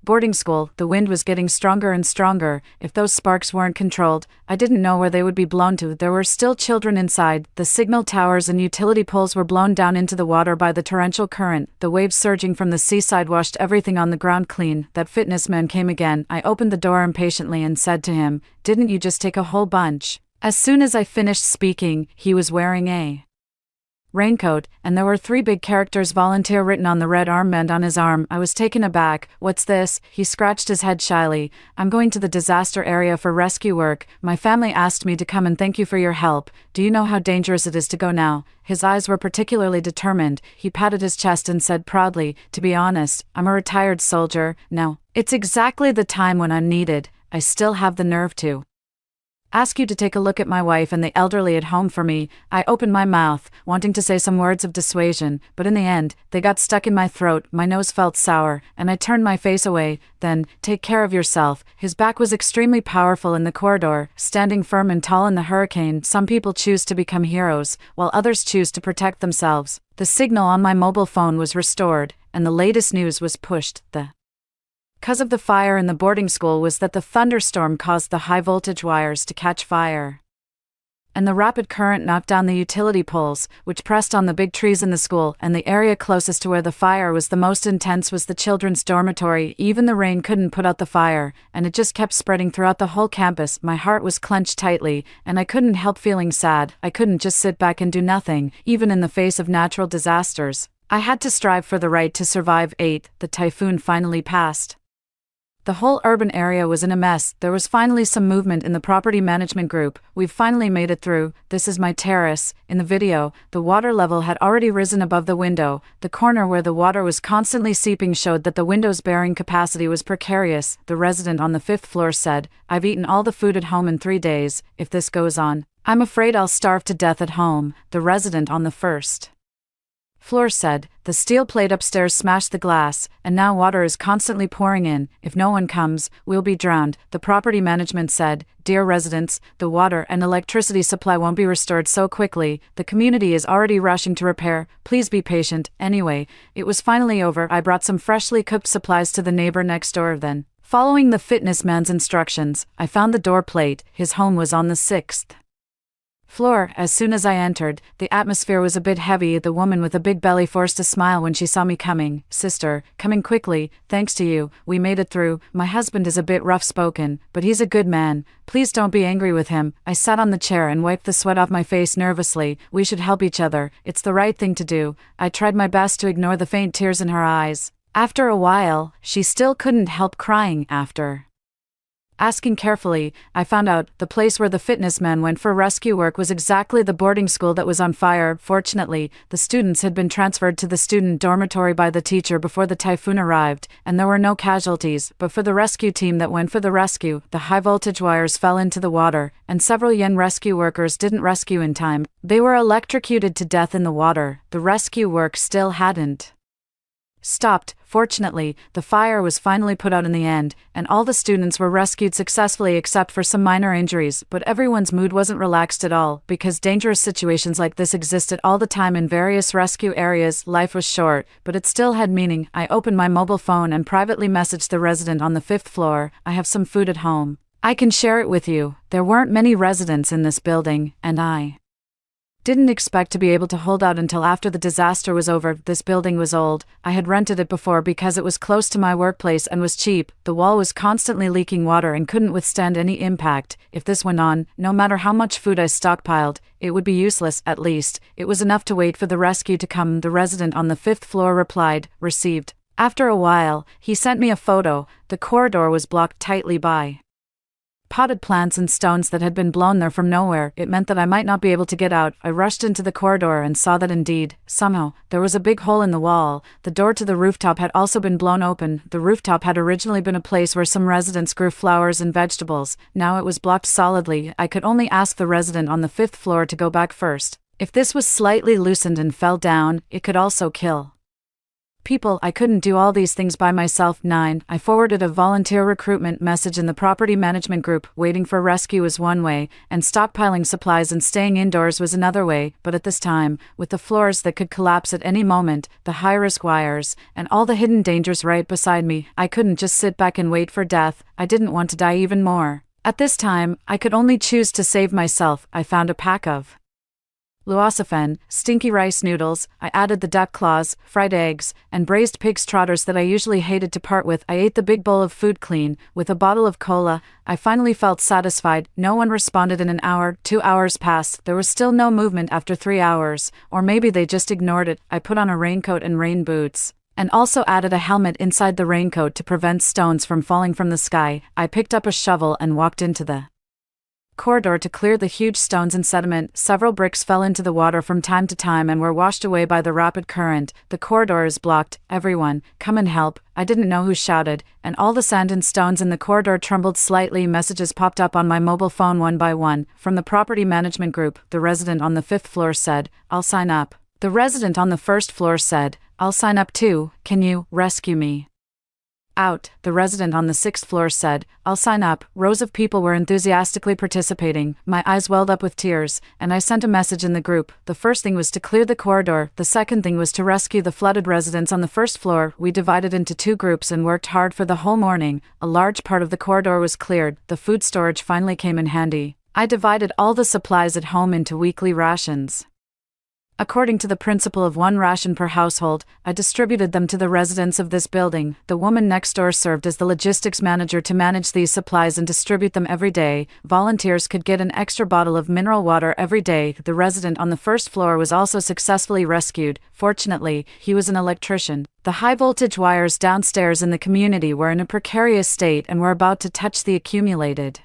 boarding school. The wind was getting stronger and stronger. If those sparks weren't controlled, I didn't know where they would be blown to. There were still children inside. The signal towers and utility poles were blown down into the water by the torrential current. The waves surging from the seaside washed everything on the ground clean. That fitness man came again. I opened the door impatiently and said to him, "Didn't you just take a whole bunch?" As soon as I finished speaking, he was wearing a raincoat, and there were 3 big characters "volunteer" written on the red armband on his arm. I was taken aback. "What's this?" He scratched his head shyly. "I'm going to the disaster area for rescue work. My family asked me to come and thank you for your help. Do you know how dangerous it is to go now?" His eyes were particularly determined. He patted his chest and said proudly, "To be honest, I'm a retired soldier. Now, it's exactly the time when I'm needed. I still have the nerve to ask you to take a look at my wife and the elderly at home for me." I opened my mouth, wanting to say some words of dissuasion, but in the end, they got stuck in my throat. My nose felt sour, and I turned my face away. "Then, take care of yourself." His back was extremely powerful in the corridor, standing firm and tall in the hurricane. Some people choose to become heroes, while others choose to protect themselves. The signal on my mobile phone was restored, and the latest news was pushed. The cause of the fire in the boarding school was that the thunderstorm caused the high-voltage wires to catch fire. and the rapid current knocked down the utility poles, which pressed on the big trees in the school, and the area closest to where the fire was the most intense was the children's dormitory. Even the rain couldn't put out the fire, and it just kept spreading throughout the whole campus. My heart was clenched tightly, and I couldn't help feeling sad. I couldn't just sit back and do nothing, even in the face of natural disasters. I had to strive for the right to survive. 8. The typhoon finally passed. The whole urban area was in a mess. There was finally some movement in the property management group. We've finally made it through. This is my terrace. In the video, the water level had already risen above the window. The corner where the water was constantly seeping showed that the window's bearing capacity was precarious. The resident on the 5th floor said, "I've eaten all the food at home in 3 days. If this goes on, I'm afraid I'll starve to death at home." The resident on the 1st floor said, "The steel plate upstairs smashed the glass, and now water is constantly pouring in. If no one comes, we'll be drowned." The property management said, "Dear residents, the water and electricity supply won't be restored so quickly. The community is already rushing to repair. Please be patient." Anyway, it was finally over. I brought some freshly cooked supplies to the neighbor next door. Then, following the fitness man's instructions, I found the door plate. His home was on the 6th floor. As soon as I entered, the atmosphere was a bit heavy. The woman with a big belly forced a smile when she saw me coming. "Sister, coming quickly, thanks to you, we made it through. My husband is a bit rough-spoken, but he's a good man. Please don't be angry with him." I sat on the chair and wiped the sweat off my face nervously. "We should help each other. It's the right thing to do." I tried my best to ignore the faint tears in her eyes. After a while, she still couldn't help crying. After asking carefully, I found out the place where the fitness man went for rescue work was exactly the boarding school that was on fire. Fortunately, the students had been transferred to the student dormitory by the teacher before the typhoon arrived, and there were no casualties. But for the rescue team that went for the rescue, the high-voltage wires fell into the water, and several Yen rescue workers didn't rescue in time. They were electrocuted to death in the water. The rescue work still hadn't stopped. Fortunately, the fire was finally put out in the end, and all the students were rescued successfully except for some minor injuries. But everyone's mood wasn't relaxed at all, because dangerous situations like this existed all the time in various rescue areas. Life was short, but it still had meaning. I opened my mobile phone and privately messaged the resident on the 5th floor, "I have some food at home. I can share it with you." There weren't many residents in this building, and I didn't expect to be able to hold out until after the disaster was over. This building was old. I had rented it before because it was close to my workplace and was cheap. The wall was constantly leaking water and couldn't withstand any impact. If this went on, no matter how much food I stockpiled, it would be useless. At least, it was enough to wait for the rescue to come. The resident on the 5th floor replied, "Received." After a while, he sent me a photo. The corridor was blocked tightly by potted plants and stones that had been blown there from nowhere. It meant that I might not be able to get out. I rushed into the corridor and saw that indeed, somehow, there was a big hole in the wall. The door to the rooftop had also been blown open. The rooftop had originally been a place where some residents grew flowers and vegetables. Now it was blocked solidly. I could only ask the resident on the 5th floor to go back first. If this was slightly loosened and fell down, it could also kill people. I couldn't do all these things by myself. 9. I forwarded a volunteer recruitment message in the property management group. Waiting for rescue was one way, and stockpiling supplies and staying indoors was another way. But at this time, with the floors that could collapse at any moment, the high-risk wires, and all the hidden dangers right beside me, I couldn't just sit back and wait for death. I didn't want to die even more. At this time, I could only choose to save myself. I found a pack of luosafen, stinky rice noodles. I added the duck claws, fried eggs, and braised pig's trotters that I usually hated to part with. I ate the big bowl of food clean, with a bottle of cola. I finally felt satisfied. No one responded in an hour. 2 hours passed. There was still no movement after 3 hours, or maybe they just ignored it. I put on a raincoat and rain boots, and also added a helmet inside the raincoat to prevent stones from falling from the sky. I picked up a shovel and walked into the corridor to clear the huge stones and sediment. Several bricks fell into the water from time to time and were washed away by the rapid current. The corridor is blocked. Everyone, come and help. I didn't know who shouted, and all the sand and stones in the corridor trembled slightly. Messages popped up on my mobile phone one by one. From the property management group, the resident on the 5th floor said, "I'll sign up." The resident on the 1st floor said, "I'll sign up too. Can you rescue me out?" The resident on the 6th floor said, "I'll sign up." Rows of people were enthusiastically participating. My eyes welled up with tears, and I sent a message in the group. The first thing was to clear the corridor. The second thing was to rescue the flooded residents on the 1st floor. We divided into 2 groups and worked hard for the whole morning. A large part of the corridor was cleared. The food storage finally came in handy. I divided all the supplies at home into weekly rations. According to the principle of one ration per household, I distributed them to the residents of this building. The woman next door served as the logistics manager to manage these supplies and distribute them every day. Volunteers could get an extra bottle of mineral water every day. The resident on the first floor was also successfully rescued. Fortunately, he was an electrician. The high-voltage wires downstairs in the community were in a precarious state and were about to touch the accumulated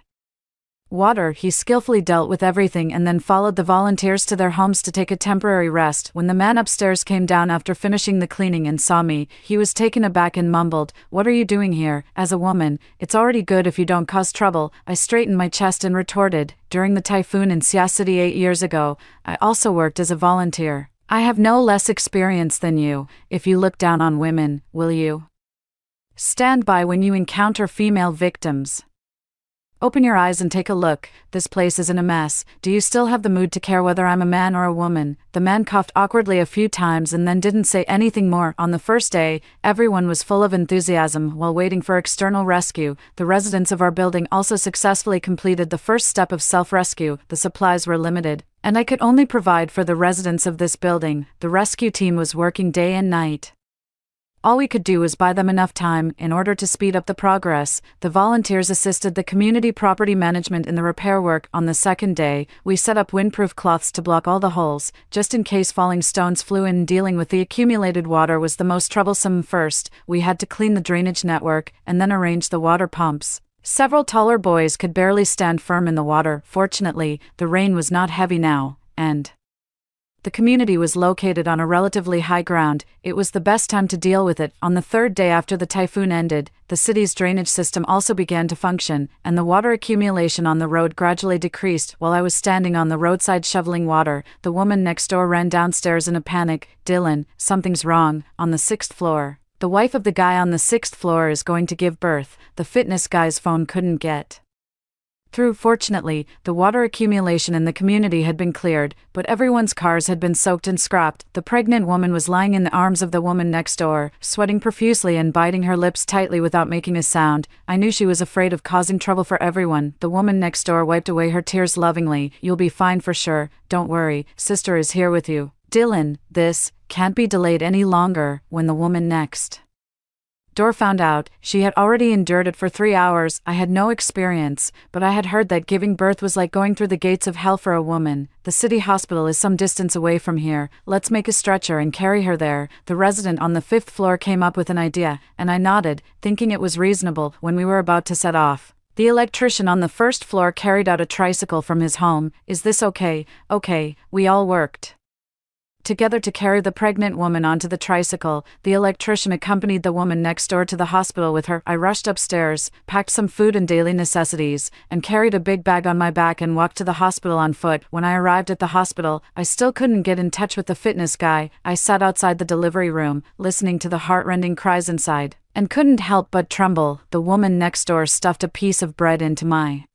water. He skillfully dealt with everything and then followed the volunteers to their homes to take a temporary rest. When the man upstairs came down after finishing the cleaning and saw me, he was taken aback and mumbled, "What are you doing here?" As a woman, it's already good if you don't cause trouble. I straightened my chest and retorted, "During the typhoon in Sia City 8 years ago, I also worked as a volunteer. I have no less experience than you. If you look down on women, will you stand by when you encounter female victims? Open your eyes and take a look. This place is in a mess. Do you still have the mood to care whether I'm a man or a woman?" The man coughed awkwardly a few times and then didn't say anything more. On the first day, everyone was full of enthusiasm while waiting for external rescue. The residents of our building also successfully completed the first step of self-rescue. The supplies were limited, and I could only provide for the residents of this building. The rescue team was working day and night. All we could do was buy them enough time in order to speed up the progress. The volunteers assisted the community property management in the repair work. On the second day, we set up windproof cloths to block all the holes, just in case falling stones flew in. Dealing with the accumulated water was the most troublesome. First, we had to clean the drainage network and then arrange the water pumps. Several taller boys could barely stand firm in the water. Fortunately, the rain was not heavy now, and the community was located on a relatively high ground. It was the best time to deal with it. On the third day after the typhoon ended, the city's drainage system also began to function, and the water accumulation on the road gradually decreased. While I was standing on the roadside shoveling water, the woman next door ran downstairs in a panic. "Dylan, something's wrong, on the 6th floor. The wife of the guy on the 6th floor is going to give birth." The fitness guy's phone couldn't get through. Fortunately, the water accumulation in the community had been cleared, but everyone's cars had been soaked and scrapped. The pregnant woman was lying in the arms of the woman next door, sweating profusely and biting her lips tightly without making a sound. I knew she was afraid of causing trouble for everyone. The woman next door wiped away her tears lovingly. "You'll be fine for sure. Don't worry, sister is here with you." "Dylan, this can't be delayed any longer." When the woman next door found out, she had already endured it for 3 hours. I had no experience, but I had heard that giving birth was like going through the gates of hell for a woman. "The city hospital is some distance away from here. Let's make a stretcher and carry her there." The resident on the 5th floor came up with an idea, and I nodded, thinking it was reasonable. When we were about to set off, the electrician on the 1st floor carried out a tricycle from his home. "Is this okay?" "Okay." We all worked together to carry the pregnant woman onto the tricycle. The electrician accompanied the woman next door to the hospital with her. I rushed upstairs, packed some food and daily necessities, and carried a big bag on my back and walked to the hospital on foot. When I arrived at the hospital, I still couldn't get in touch with the fitness guy. I sat outside the delivery room, listening to the heart-rending cries inside, and couldn't help but tremble. The woman next door stuffed a piece of bread into my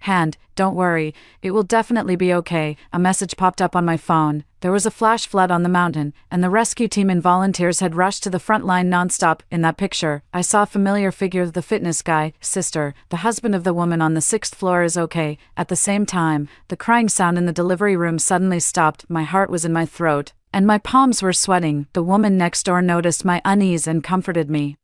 hand. "Don't worry, it will definitely be okay." A message popped up on my phone. There was a flash flood on the mountain, and the rescue team and volunteers had rushed to the front line nonstop. In that picture, I saw a familiar figure of the fitness guy. "Sister, the husband of the woman on the 6th floor is okay." At the same time, the crying sound in the delivery room suddenly stopped. My heart was in my throat, and my palms were sweating. The woman next door noticed my unease and comforted me.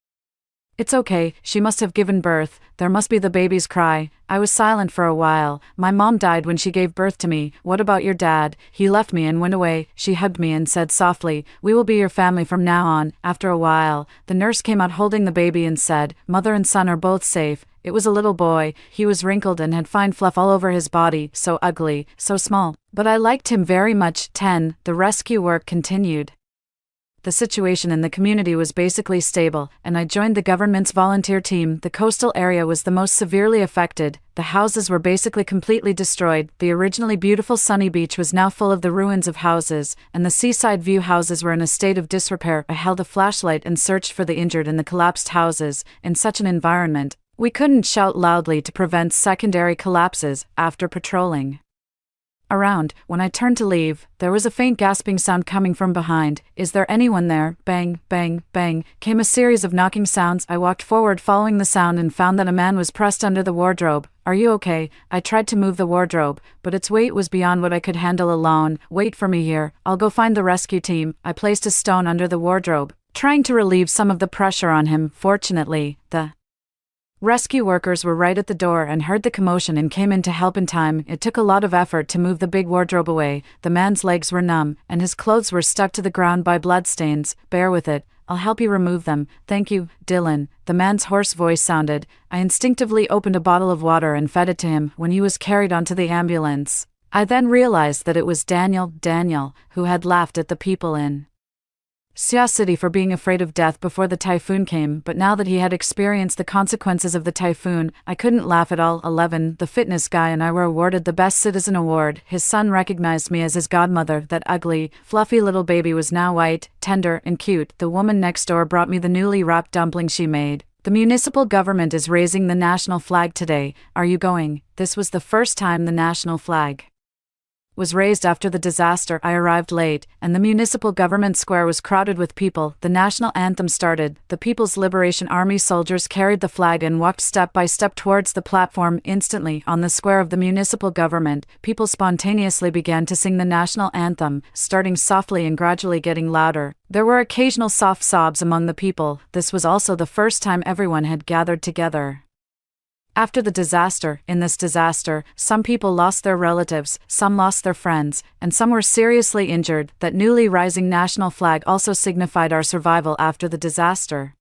"It's okay, she must have given birth. There must be the baby's cry." I was silent for a while. "My mom died when she gave birth to me. What about your dad?" "He left me and went away." She hugged me and said softly, "We will be your family from now on." After a while, the nurse came out holding the baby and said, "Mother and son are both safe." It was a little boy. He was wrinkled and had fine fluff all over his body, so ugly, so small. But I liked him very much. 10. The rescue work continued. The situation in the community was basically stable, and I joined the government's volunteer team. The coastal area was the most severely affected. The houses were basically completely destroyed. The originally beautiful sunny beach was now full of the ruins of houses, and the seaside view houses were in a state of disrepair. I held a flashlight and searched for the injured in the collapsed houses. In such an environment, we couldn't shout loudly to prevent secondary collapses. After patrolling around. When I turned to leave, there was a faint gasping sound coming from behind. Is there anyone there? Bang, bang, bang, came a series of knocking sounds. I walked forward following the sound and found that a man was pressed under the wardrobe. Are you okay? I tried to move the wardrobe, but its weight was beyond what I could handle alone. Wait for me here. I'll go find the rescue team. I placed a stone under the wardrobe, trying to relieve some of the pressure on him. Fortunately, the rescue workers were right at the door and heard the commotion and came in to help in time. It took a lot of effort to move the big wardrobe away. The man's legs were numb, and his clothes were stuck to the ground by bloodstains. Bear with it. I'll help you remove them. Thank you, Dylan. The man's hoarse voice sounded. I instinctively opened a bottle of water and fed it to him when he was carried onto the ambulance. I then realized that it was Daniel, who had laughed at the people in Sia City for being afraid of death before the typhoon came, but now that he had experienced the consequences of the typhoon, I couldn't laugh at all. 11. The fitness guy and I were awarded the Best Citizen Award. His son recognized me as his godmother. That ugly, fluffy little baby was now white, tender, and cute. The woman next door brought me the newly wrapped dumpling she made. The municipal government is raising the national flag today. Are you going? This was the first time the national flag was raised after the disaster. I arrived late, and the municipal government square was crowded with people. The national anthem started. The People's Liberation Army soldiers carried the flag and walked step by step towards the platform. Instantly, on the square of the municipal government, people spontaneously began to sing the national anthem, starting softly and gradually getting louder. There were occasional soft sobs among the people. This was also the first time everyone had gathered together after the disaster. In this disaster, some people lost their relatives, some lost their friends, and some were seriously injured. That newly rising national flag also signified our survival after the disaster.